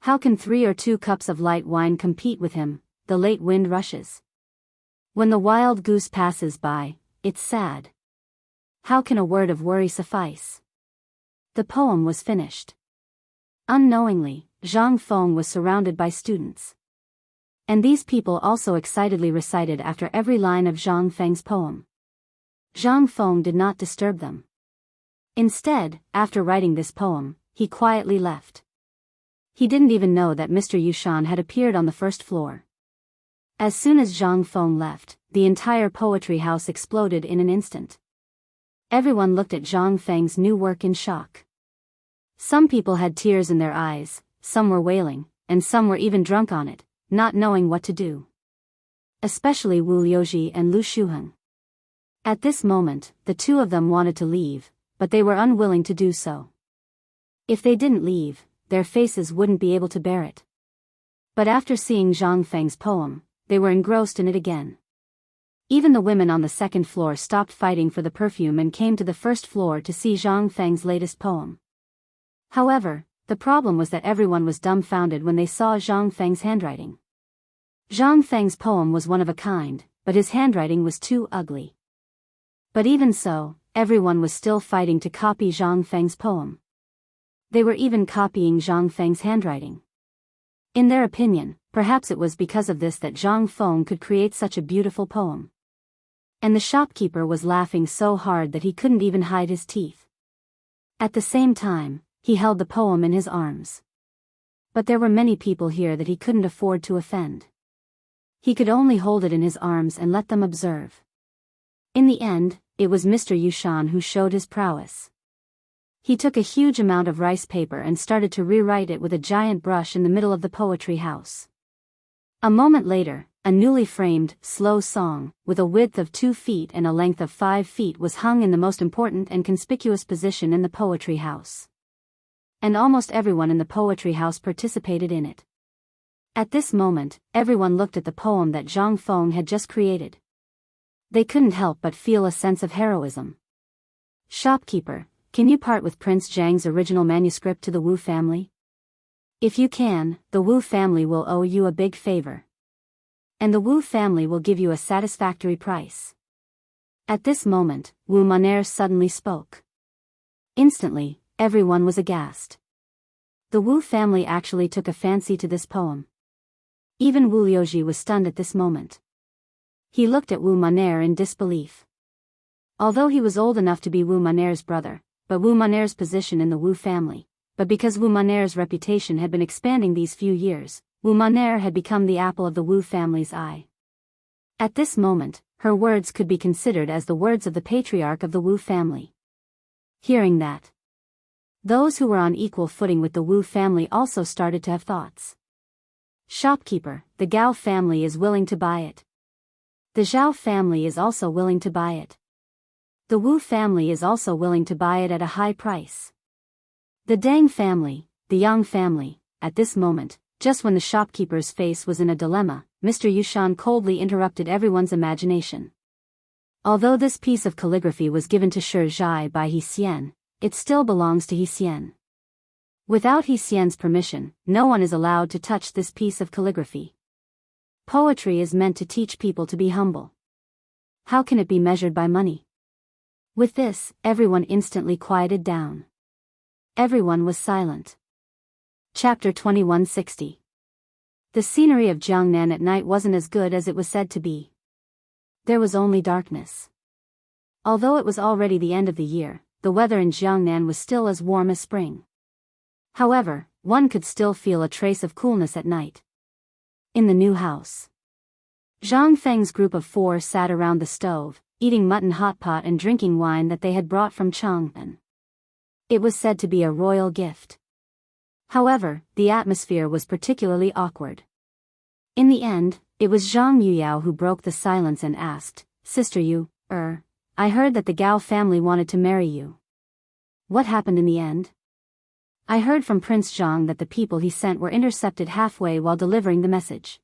A: How can 3 or 2 cups of light wine compete with him? The late wind rushes. When the wild goose passes by, it's sad. How can a word of worry suffice?" The poem was finished. Unknowingly, Zhang Feng was surrounded by students. And these people also excitedly recited after every line of Zhang Feng's poem. Zhang Feng did not disturb them. Instead, after writing this poem, he quietly left. He didn't even know that Mr. Yushan had appeared on the first floor. As soon as Zhang Feng left, the entire poetry house exploded in an instant. Everyone looked at Zhang Feng's new work in shock. Some people had tears in their eyes, some were wailing, and some were even drunk on it, not knowing what to do. Especially Wu Liuji and Lu Shuheng. At this moment, the two of them wanted to leave, but they were unwilling to do so. If they didn't leave, their faces wouldn't be able to bear it. But after seeing Zhang Feng's poem, they were engrossed in it again. Even the women on the second floor stopped fighting for the perfume and came to the first floor to see Zhang Feng's latest poem. However, The problem was that everyone was dumbfounded when they saw Zhang Feng's handwriting. Zhang Feng's poem was one of a kind, but his handwriting was too ugly. But even so, everyone was still fighting to copy Zhang Feng's poem. They were even copying Zhang Feng's handwriting. In their opinion, perhaps it was because of this that Zhang Feng could create such a beautiful poem. And the shopkeeper was laughing so hard that he couldn't even hide his teeth. At the same time, he held the poem in his arms. But there were many people here that he couldn't afford to offend. He could only hold it in his arms and let them observe. In the end, it was Mr. Yushan who showed his prowess. He took a huge amount of rice paper and started to rewrite it with a giant brush in the middle of the poetry house. A moment later, a newly framed, slow song, with a width of 2 feet and a length of 5 feet was hung in the most important and conspicuous position in the poetry house. And almost everyone in the poetry house participated in it. At this moment, everyone looked at the poem that Zhang Feng had just created. They couldn't help but feel a sense of heroism. Shopkeeper, can you part with Prince Zhang's original manuscript to the Wu family? If you can, the Wu family will owe you a big favor. And the Wu family will give you a satisfactory price. At this moment, Wu Monair suddenly spoke. Instantly, everyone was aghast. The Wu family actually took a fancy to this poem. Even Wu Liuji was stunned at this moment. He looked at Wu Monair in disbelief. Although he was old enough to be Wu Monair's brother, but Wu Monair's position in the Wu family, but because Wu Monair's reputation had been expanding these few years, Wu Monair had become the apple of the Wu family's eye. At this moment, her words could be considered as the words of the patriarch of the Wu family. Hearing that, those who were on equal footing with the Wu family also started to have thoughts. Shopkeeper, the Gao family is willing to buy it. The Zhao family is also willing to buy it. The Wu family is also willing to buy it at a high price. The Deng family, the Yang family, at this moment, just when the shopkeeper's face was in a dilemma, Mr. Yushan coldly interrupted everyone's imagination. Although this piece of calligraphy was given to Shi Zhai by He Xian, it still belongs to He Xian. Without He Xian's permission, no one is allowed to touch this piece of calligraphy. Poetry is meant to teach people to be humble. How can it be measured by money? With this, everyone instantly quieted down. Everyone was silent. Chapter 2160. The scenery of Jiangnan at night wasn't as good as it was said to be. There was only darkness. Although it was already the end of the year, the weather in Jiangnan was still as warm as spring. However, one could still feel a trace of coolness at night. In the new house, Zhang Feng's group of 4 sat around the stove, eating mutton hot pot and drinking wine that they had brought from Chang'an. It was said to be a royal gift. However, the atmosphere was particularly awkward. In the end, it was Zhang Yuyao who broke the silence and asked, "Sister Yu, I heard that the Gao family wanted to marry you. What happened in the end?" "I heard from Prince Zhang that the people he sent were intercepted halfway while delivering the message."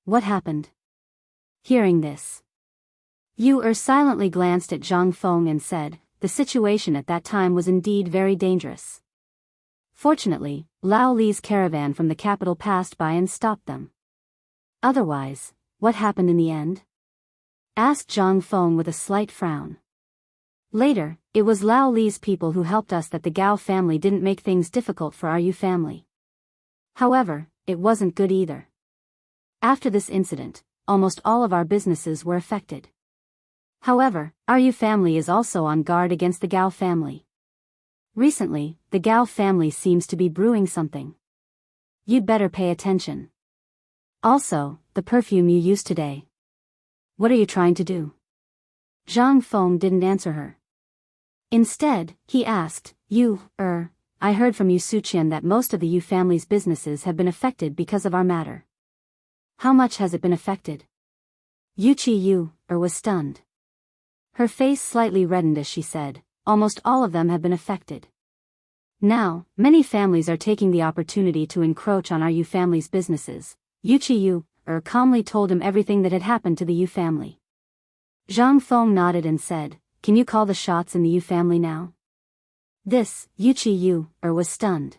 A: "What happened?" Hearing this, Yu silently glanced at Zhang Feng and said, "The situation at that time was indeed very dangerous. Fortunately, Lao Li's caravan from the capital passed by and stopped them." "Otherwise, what happened in the end?" asked Zhang Feng with a slight frown. "Later, it was Lao Li's people who helped us that the Gao family didn't make things difficult for our Yu family. However, it wasn't good either. After this incident, almost all of our businesses were affected. However, our Yu family is also on guard against the Gao family. Recently, the Gao family seems to be brewing something. You'd better pay attention. Also, the perfume you used today. What are you trying to do?" Zhang Feng didn't answer her. Instead, he asked, I heard from Yu Suqian that most of the Yu family's businesses have been affected because of our matter. How much has it been affected?" Yu was stunned. Her face slightly reddened as she said, "Almost all of them have been affected. Now, many families are taking the opportunity to encroach on our Yu family's businesses." Yu calmly told him everything that had happened to the Yu family. Zhang Feng nodded and said, "Can you call the shots in the Yu family now?" This, Yu was stunned.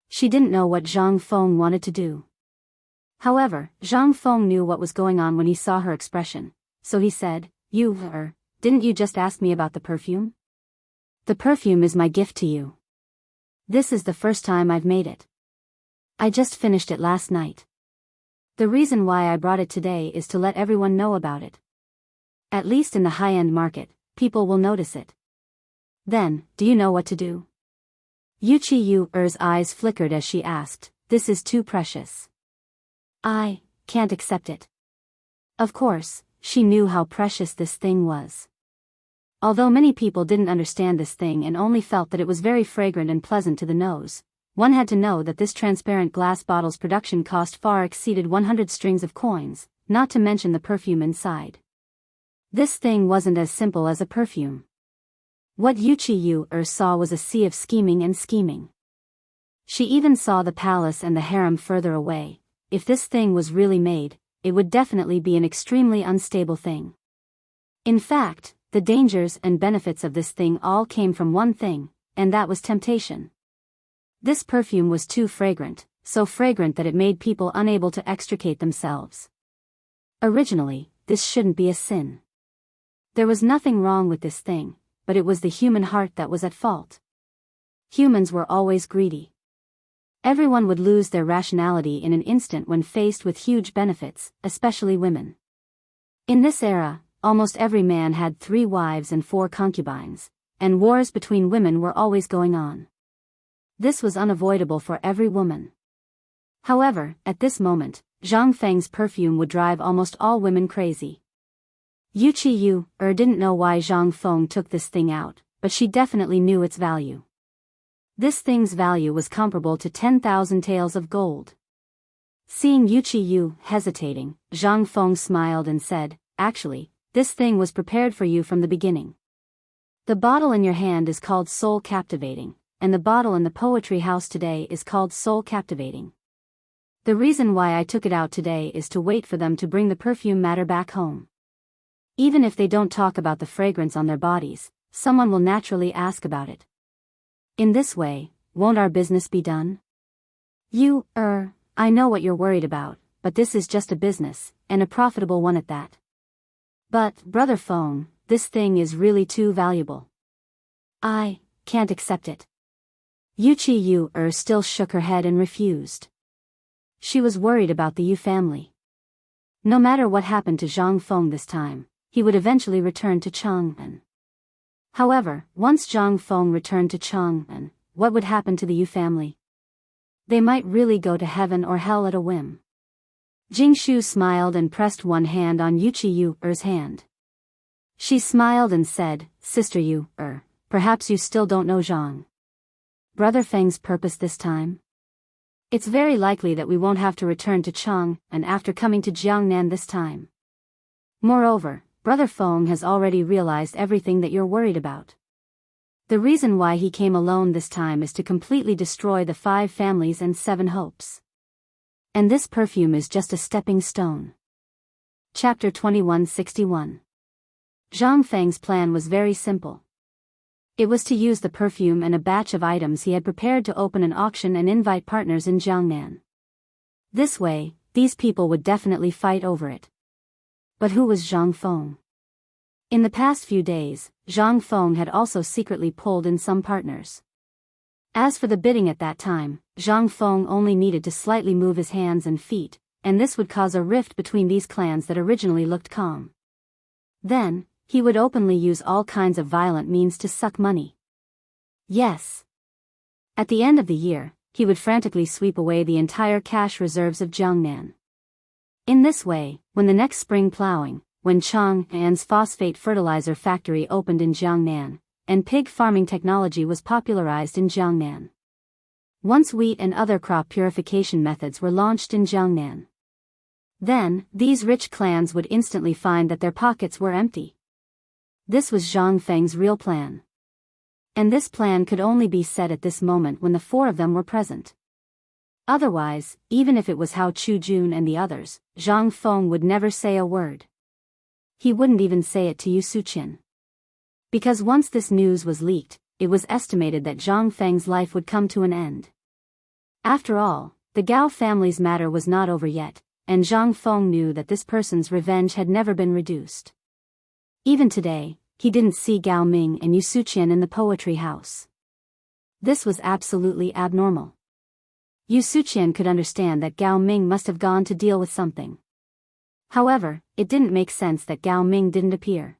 A: She didn't know what Zhang Feng wanted to do. However, Zhang Feng knew what was going on when he saw her expression, so he said, didn't you just ask me about the perfume? The perfume is my gift to you. This is the first time I've made it. I just finished it last night. The reason why I brought it today is to let everyone know about it. At least in the high-end market, people will notice it. Then, do you know what to do? Yuqi's eyes flickered as she asked, this is too precious. I can't accept it. Of course, she knew how precious this thing was. Although many people didn't understand this thing and only felt that it was very fragrant and pleasant to the nose, one had to know that this transparent glass bottle's production cost far exceeded 100 strings of coins, not to mention the perfume inside. This thing wasn't as simple as a perfume. What Yuqiu saw was a sea of scheming and scheming. She even saw the palace and the harem further away. If this thing was really made, it would definitely be an extremely unstable thing. In fact, the dangers and benefits of this thing all came from one thing, and that was temptation. This perfume was too fragrant, so fragrant that it made people unable to extricate themselves. Originally, this shouldn't be a sin. There was nothing wrong with this thing, but it was the human heart that was at fault. Humans were always greedy. Everyone would lose their rationality in an instant when faced with huge benefits, especially women. In this era, almost every man had 3 wives and 4 concubines, and wars between women were always going on. This was unavoidable for every woman. However, at this moment, Zhang Feng's perfume would drive almost all women crazy. Yuqiu didn't know why Zhang Feng took this thing out, but she definitely knew its value. This thing's value was comparable to 10,000 taels of gold. Seeing Yuqiu hesitating, Zhang Feng smiled and said, actually, this thing was prepared for you from the beginning. The bottle in your hand is called Soul Captivating, and the bottle in the poetry house today is called Soul Captivating. The reason why I took it out today is to wait for them to bring the perfume matter back home. Even if they don't talk about the fragrance on their bodies, someone will naturally ask about it. In this way, won't our business be done? I know what you're worried about, but this is just a business, and a profitable one at that. But, Brother Feng, this thing is really too valuable. I can't accept it. Yuqiu still shook her head and refused. She was worried about the Yu family. No matter what happened to Zhang Feng this time, he would eventually return to Chang'an. However, once Zhang Feng returned to Chang'an, what would happen to the Yu family? They might really go to heaven or hell at a whim. Jingshu smiled and pressed one hand on Yuqiu's hand. She smiled and said, Sister Yu, perhaps you still don't know Zhang Brother Feng's purpose this time? It's very likely that we won't have to return to Chang'an after coming to Jiangnan this time. Moreover, Brother Feng has already realized everything that you're worried about. The reason why he came alone this time is to completely destroy the 5 families and 7 hopes. And this perfume is just a stepping stone. Chapter 2161. Zhang Feng's plan was very simple. It was to use the perfume and a batch of items he had prepared to open an auction and invite partners in Jiangnan. This way, these people would definitely fight over it. But who was Zhang Feng? In the past few days, Zhang Feng had also secretly pulled in some partners. As for the bidding at that time, Zhang Feng only needed to slightly move his hands and feet, and this would cause a rift between these clans that originally looked calm. Then, he would openly use all kinds of violent means to suck money. Yes. At the end of the year, he would frantically sweep away the entire cash reserves of Jiangnan. In this way, when the next spring plowing, when Chang'an's phosphate fertilizer factory opened in Jiangnan, and pig farming technology was popularized in Jiangnan. Once wheat and other crop purification methods were launched in Jiangnan. Then, these rich clans would instantly find that their pockets were empty. This was Zhang Feng's real plan. And this plan could only be said at this moment when the 4 of them were present. Otherwise, even if it was Hao Chujun and the others, Zhang Feng would never say a word. He wouldn't even say it to Yu Suqin. Because once this news was leaked, it was estimated that Zhang Feng's life would come to an end. After all, the Gao family's matter was not over yet, and Zhang Feng knew that this person's revenge had never been reduced. Even today, he didn't see Gao Ming and Yu Suqian in the poetry house. This was absolutely abnormal. Yu Suqian could understand that Gao Ming must have gone to deal with something. However, it didn't make sense that Gao Ming didn't appear.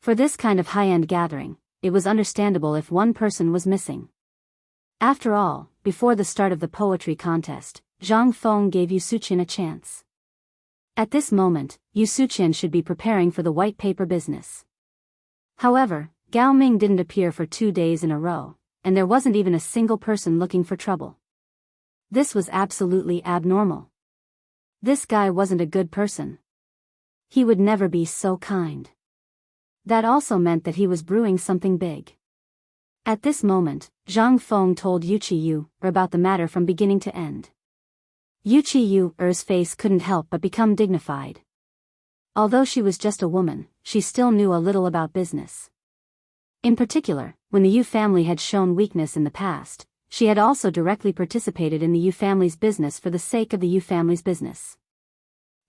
A: For this kind of high-end gathering, it was understandable if one person was missing. After all, before the start of the poetry contest, Zhang Feng gave Yu Suqian a chance. At this moment, Yu Suqian should be preparing for the white paper business. However, Gao Ming didn't appear for 2 days in a row, and there wasn't even a single person looking for trouble. This was absolutely abnormal. This guy wasn't a good person. He would never be so kind. That also meant that he was brewing something big. At this moment, Zhang Feng told Yu Qiyu about the matter from beginning to end. Yu Qiyu's face couldn't help but become dignified. Although she was just a woman, she still knew a little about business. In particular, when the Yu family had shown weakness in the past, she had also directly participated in the Yu family's business for the sake of the Yu family's business.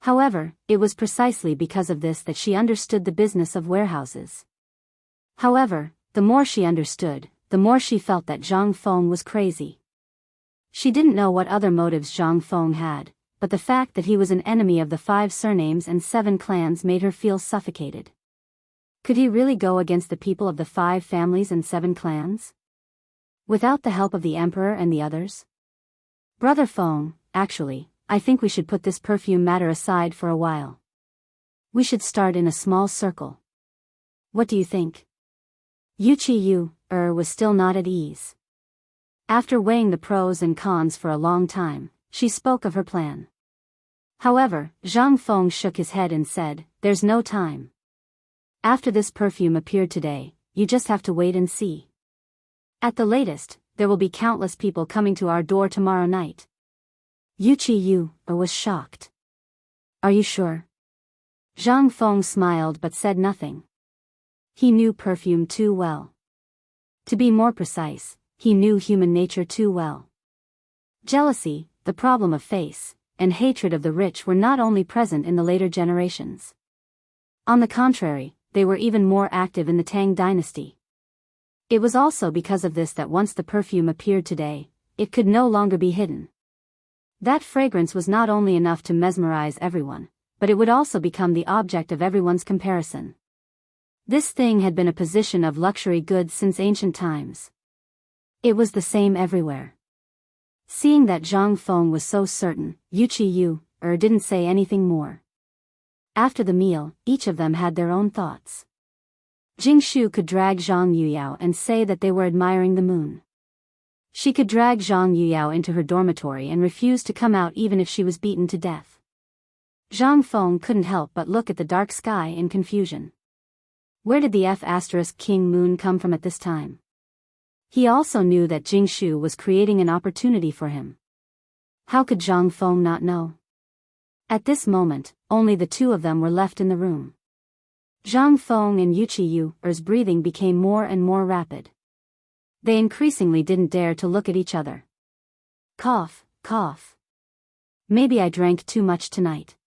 A: However, it was precisely because of this that she understood the business of warehouses. However, the more she understood, the more she felt that Zhang Feng was crazy. She didn't know what other motives Zhang Feng had, but the fact that he was an enemy of the 5 surnames and 7 clans made her feel suffocated. Could he really go against the people of the 5 families and 7 clans? Without the help of the emperor and the others? Brother Feng, actually, I think we should put this perfume matter aside for a while. We should start in a small circle. What do you think? Yu Qiyu was still not at ease. After weighing the pros and cons for a long time, she spoke of her plan. However, Zhang Feng shook his head and said, "There's no time. After this perfume appeared today, you just have to wait and see. At the latest, there will be countless people coming to our door tomorrow night." Yu Qiyu was shocked. "Are you sure?" Zhang Feng smiled but said nothing. He knew perfume too well. To be more precise, he knew human nature too well. Jealousy, the problem of face, and hatred of the rich were not only present in the later generations. On the contrary, they were even more active in the Tang dynasty. It was also because of this that once the perfume appeared today, it could no longer be hidden. That fragrance was not only enough to mesmerize everyone, but it would also become the object of everyone's comparison. This thing had been a position of luxury goods since ancient times. It was the same everywhere. Seeing that Zhang Feng was so certain, Yu Qiyu didn't say anything more. After the meal, each of them had their own thoughts. Jing Shu could drag Zhang Yuyao and say that they were admiring the moon. She could drag Zhang Yuyao into her dormitory and refuse to come out even if she was beaten to death. Zhang Feng couldn't help but look at the dark sky in confusion. Where did the King moon come from at this time? He also knew that Jing Shu was creating an opportunity for him. How could Zhang Feng not know? At this moment, only the 2 of them were left in the room. Zhang Feng and Yu Qiyu's breathing became more and more rapid. They increasingly didn't dare to look at each other. Cough, cough. Maybe I drank too much tonight.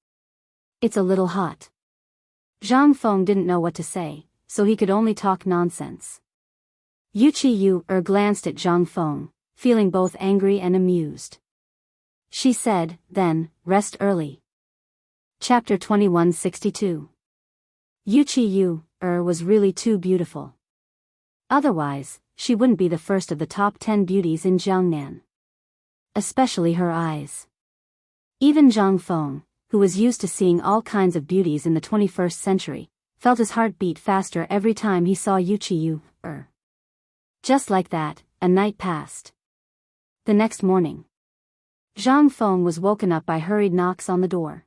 A: It's a little hot. Zhang Feng didn't know what to say, so he could only talk nonsense. Yu Qiyu glanced at Zhang Feng, feeling both angry and amused. She said, "Then, rest early." Chapter 2162. Yu Qiyu was really too beautiful. Otherwise, she wouldn't be the first of the top 10 beauties in Jiangnan. Especially her eyes. Even Zhang Feng, who was used to seeing all kinds of beauties in the 21st century, felt his heart beat faster every time he saw Yu Qiyu. Just like that, a night passed. The next morning, Zhang Feng was woken up by hurried knocks on the door.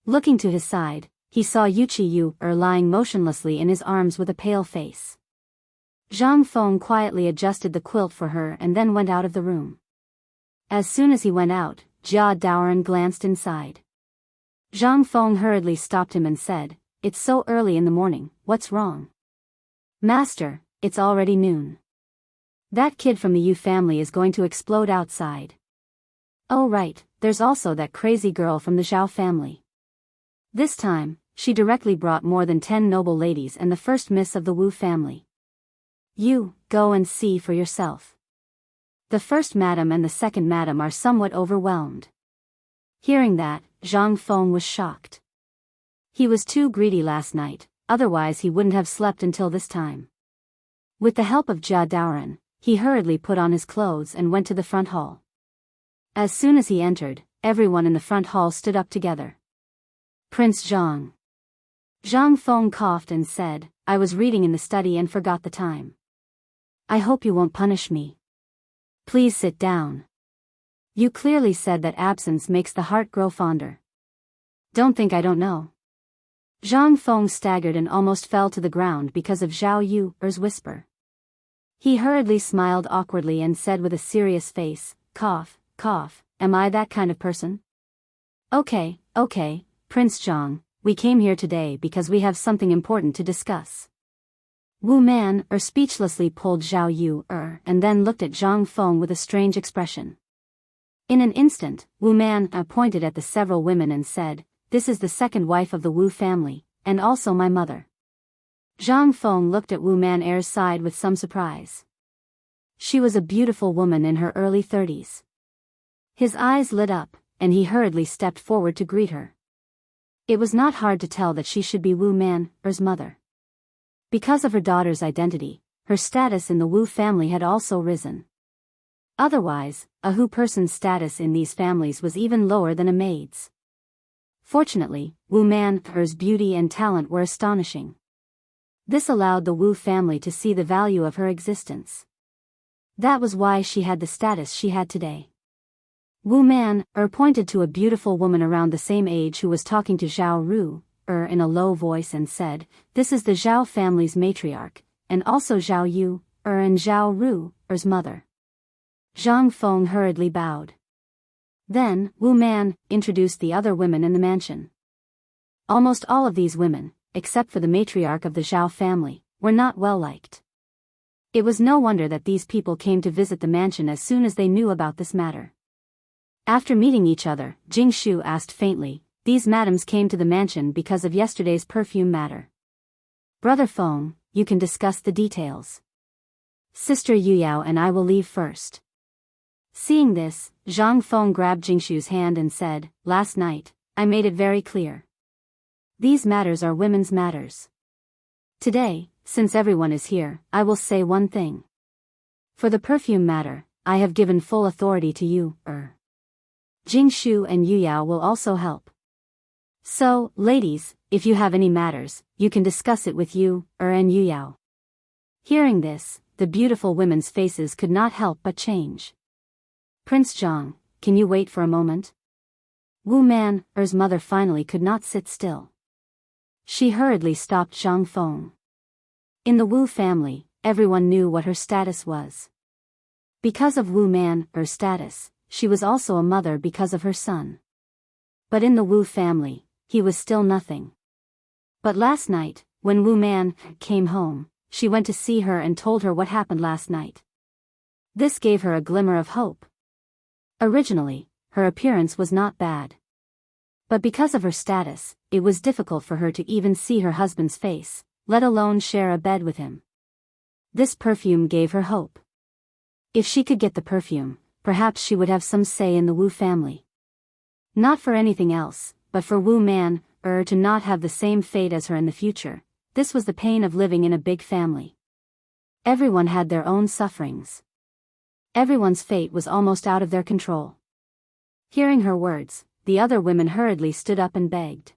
A: Looking to his side, he saw Yu Qiyu lying motionlessly in his arms with a pale face. Zhang Feng quietly adjusted the quilt for her and then went out of the room. As soon as he went out, Jia Daoran glanced inside. Zhang Feng hurriedly stopped him and said, "It's so early in the morning, what's wrong?" "Master, it's already noon." That kid from the Yu family is going to explode outside. Oh right, there's also that crazy girl from the Zhao family. This time, she directly brought more than 10 noble ladies and the first miss of the Wu family. You, go and see for yourself. The first madam and the second madam are somewhat overwhelmed. Hearing that, Zhang Feng was shocked. He was too greedy last night, otherwise he wouldn't have slept until this time. With the help of Jia Daoran, he hurriedly put on his clothes and went to the front hall. As soon as he entered, everyone in the front hall stood up together. Prince Zhang. Zhang Feng coughed and said, I was reading in the study and forgot the time. I hope you won't punish me. Please sit down. You clearly said that absence makes the heart grow fonder. Don't think I don't know. Zhang Feng staggered and almost fell to the ground because of Zhao Yu's whisper. He hurriedly smiled awkwardly and said with a serious face, cough, cough, am I that kind of person? Okay, Prince Zhang, we came here today because we have something important to discuss. Wu Man speechlessly pulled Zhao Yu and then looked at Zhang Feng with a strange expression. In an instant, Wu Man pointed at the several women and said, this is the second wife of the Wu family, and also my mother. Zhang Feng looked at Wu Man's side with some surprise. She was a beautiful woman in her early 30s. His eyes lit up, and he hurriedly stepped forward to greet her. It was not hard to tell that she should be Wu Man's mother. Because of her daughter's identity, her status in the Wu family had also risen. Otherwise, a Hu person's status in these families was even lower than a maid's. Fortunately, Wu Man's beauty and talent were astonishing. This allowed the Wu family to see the value of her existence. That was why she had the status she had today. Wu Man pointed to a beautiful woman around the same age who was talking to Zhao Ru in a low voice and said, this is the Zhao family's matriarch, and also Zhao Yu and Zhao Ru's mother. Zhang Feng hurriedly bowed. Then, Wu Man introduced the other women in the mansion. Almost all of these women, except for the matriarch of the Zhao family, were not well liked. It was no wonder that these people came to visit the mansion as soon as they knew about this matter. After meeting each other, Jing Shu asked faintly, these madams came to the mansion because of yesterday's perfume matter. Brother Feng, you can discuss the details. Sister Yuyao and I will leave first. Seeing this, Zhang Feng grabbed Jingshu's hand and said, last night, I made it very clear. These matters are women's matters. Today, since everyone is here, I will say one thing. For the perfume matter, I have given full authority to you, Jingshu and Yuyao will also help. So, ladies, if you have any matters, you can discuss it with you, and Yuyao. Hearing this, the beautiful women's faces could not help but change. Prince Zhang, can you wait for a moment? Wu Man's mother finally could not sit still. She hurriedly stopped Zhang Feng. In the Wu family, everyone knew what her status was. Because of Wu Man's status, she was also a mother because of her son. But in the Wu family, he was still nothing. But last night, when Wu Man came home, she went to see her and told her what happened last night. This gave her a glimmer of hope. Originally, her appearance was not bad. But because of her status, it was difficult for her to even see her husband's face, let alone share a bed with him. This perfume gave her hope. If she could get the perfume, perhaps she would have some say in the Wu family. Not for anything else, but for Wu Man to not have the same fate as her in the future. This was the pain of living in a big family. Everyone had their own sufferings. Everyone's fate was almost out of their control. Hearing her words, the other women hurriedly stood up and begged.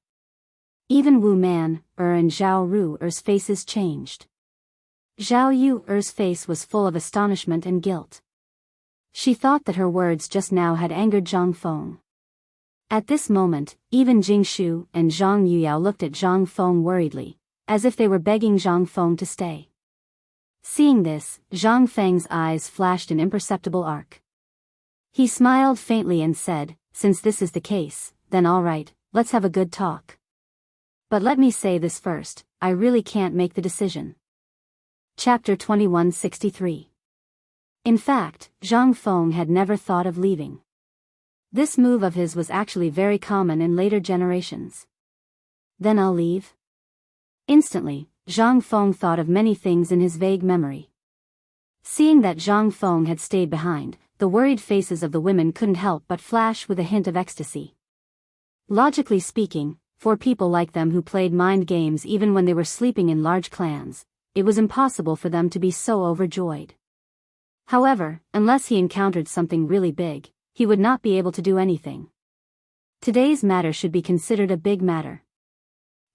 A: Even Wu Man and Zhao Ru's faces changed. Zhao Yu's face was full of astonishment and guilt. She thought that her words just now had angered Zhang Feng. At this moment, even Jing Shu and Zhang Yuyao looked at Zhang Feng worriedly, as if they were begging Zhang Feng to stay. Seeing this, Zhang Feng's eyes flashed an imperceptible arc. He smiled faintly and said, since this is the case, then all right, let's have a good talk. But let me say this first, I really can't make the decision. Chapter 2163. In fact, Zhang Feng had never thought of leaving. This move of his was actually very common in later generations. Then I'll leave? Instantly, Zhang Feng thought of many things in his vague memory. Seeing that Zhang Feng had stayed behind, the worried faces of the women couldn't help but flash with a hint of ecstasy. Logically speaking, for people like them who played mind games even when they were sleeping in large clans, it was impossible for them to be so overjoyed. However, unless he encountered something really big, he would not be able to do anything. Today's matter should be considered a big matter.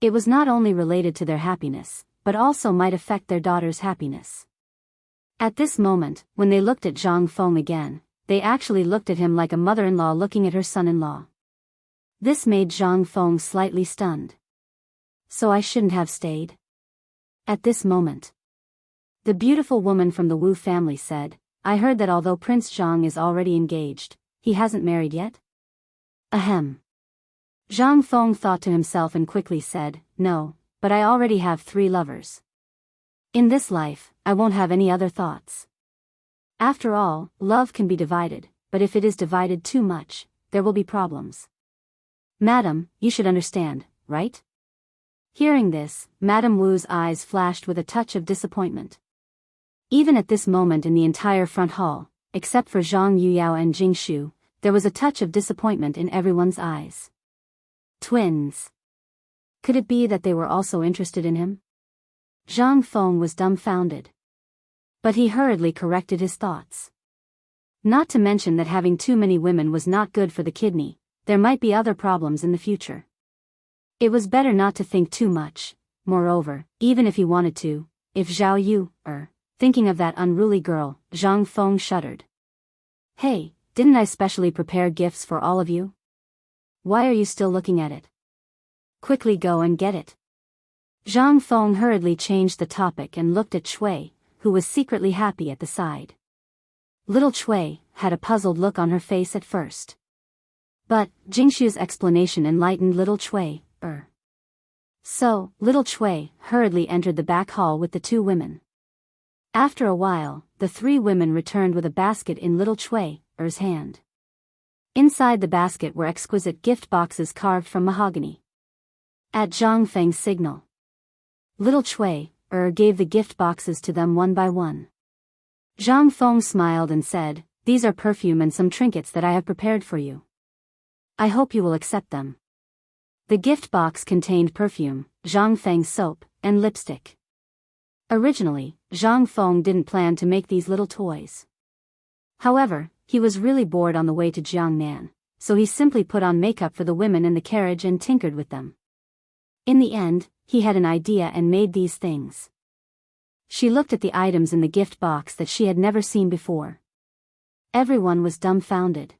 A: It was not only related to their happiness, but also might affect their daughter's happiness. At this moment, when they looked at Zhang Feng again, they actually looked at him like a mother-in-law looking at her son-in-law. This made Zhang Feng slightly stunned. So I shouldn't have stayed? At this moment, the beautiful woman from the Wu family said, I heard that although Prince Zhang is already engaged, he hasn't married yet? Ahem. Zhang Feng thought to himself and quickly said, no, but I already have 3 lovers. In this life, I won't have any other thoughts. After all, love can be divided, but if it is divided too much, there will be problems. Madam, you should understand, right? Hearing this, Madame Wu's eyes flashed with a touch of disappointment. Even at this moment in the entire front hall, except for Zhang Yuyao and Jing Shu, there was a touch of disappointment in everyone's eyes. Twins. Could it be that they were also interested in him? Zhang Feng was dumbfounded. But he hurriedly corrected his thoughts. Not to mention that having too many women was not good for the kidney, there might be other problems in the future. It was better not to think too much. Moreover, even if he wanted to, if Zhao Yu, thinking of that unruly girl, Zhang Feng shuddered. Hey, didn't I specially prepare gifts for all of you? Why are you still looking at it? Quickly go and get it. Zhang Feng hurriedly changed the topic and looked at Shui, who was secretly happy at the side. Little Shui had a puzzled look on her face at first. But Jingshu's explanation enlightened little Shui. So, little Shui hurriedly entered the back hall with the 2 women. After a while, the 3 women returned with a basket in little Shui's hand. Inside the basket were exquisite gift boxes carved from mahogany. At Zhang Feng's signal, little Shui gave the gift boxes to them one by one. Zhang Feng smiled and said, these are perfume and some trinkets that I have prepared for you. I hope you will accept them. The gift box contained perfume, Zhang Feng's soap, and lipstick. Originally, Zhang Feng didn't plan to make these little toys. However, he was really bored on the way to Jiangnan, so he simply put on makeup for the women in the carriage and tinkered with them. In the end, he had an idea and made these things. She looked at the items in the gift box that she had never seen before. Everyone was dumbfounded.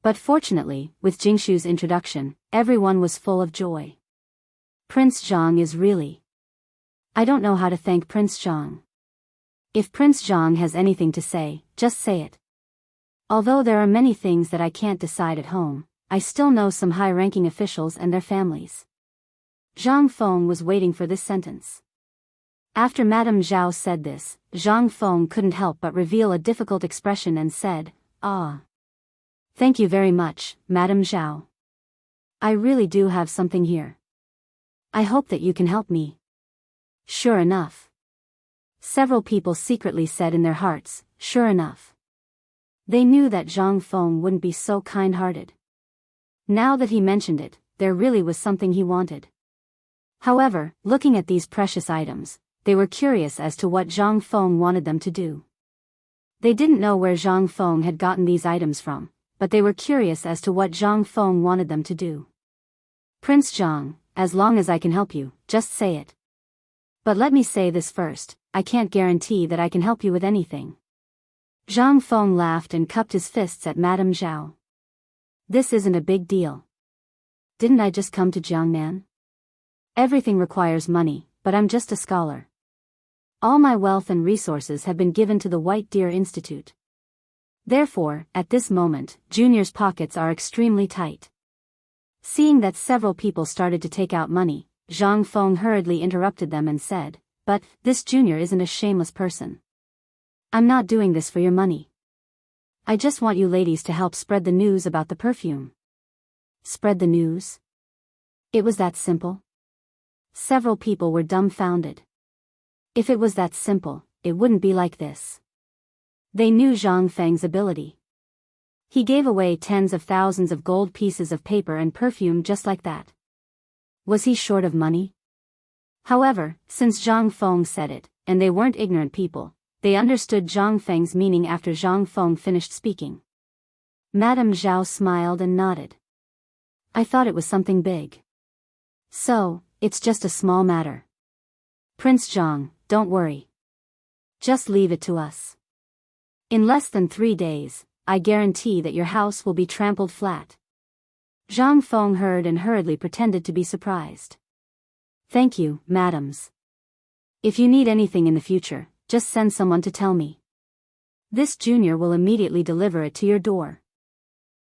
A: But fortunately, with Jingshu's introduction, everyone was full of joy. Prince Zhang is really... I don't know how to thank Prince Zhang. If Prince Zhang has anything to say, just say it. Although there are many things that I can't decide at home, I still know some high-ranking officials and their families. Zhang Feng was waiting for this sentence. After Madame Zhao said this, Zhang Feng couldn't help but reveal a difficult expression and said, Ah. Thank you very much, Madame Zhao. I really do have something here. I hope that you can help me. Sure enough. Several people secretly said in their hearts, sure enough. They knew that Zhang Feng wouldn't be so kind-hearted. Now that he mentioned it, there really was something he wanted. However, looking at these precious items, they were curious as to what Zhang Feng wanted them to do. They didn't know where Zhang Feng had gotten these items from, but they were curious as to what Zhang Feng wanted them to do. Prince Zhang, as long as I can help you, just say it. But let me say this first, I can't guarantee that I can help you with anything. Zhang Feng laughed and cupped his fists at Madame Zhao. This isn't a big deal. Didn't I just come to Jiangnan? Everything requires money, but I'm just a scholar. All my wealth and resources have been given to the White Deer Institute. Therefore, at this moment, Junior's pockets are extremely tight. Seeing that several people started to take out money, Zhang Feng hurriedly interrupted them and said, but, this Junior isn't a shameless person. I'm not doing this for your money. I just want you ladies to help spread the news about the perfume. Spread the news? It was that simple? Several people were dumbfounded. If it was that simple, it wouldn't be like this. They knew Zhang Feng's ability. He gave away tens of thousands of gold pieces of paper and perfume just like that. Was he short of money? However, since Zhang Feng said it, and they weren't ignorant people, they understood Zhang Feng's meaning after Zhang Feng finished speaking. Madame Zhao smiled and nodded. I thought it was something big. So, it's just a small matter. Prince Zhang, don't worry. Just leave it to us. In less than 3 days, I guarantee that your house will be trampled flat. Zhang Feng heard and hurriedly pretended to be surprised. Thank you, madams. If you need anything in the future, just send someone to tell me. This junior will immediately deliver it to your door.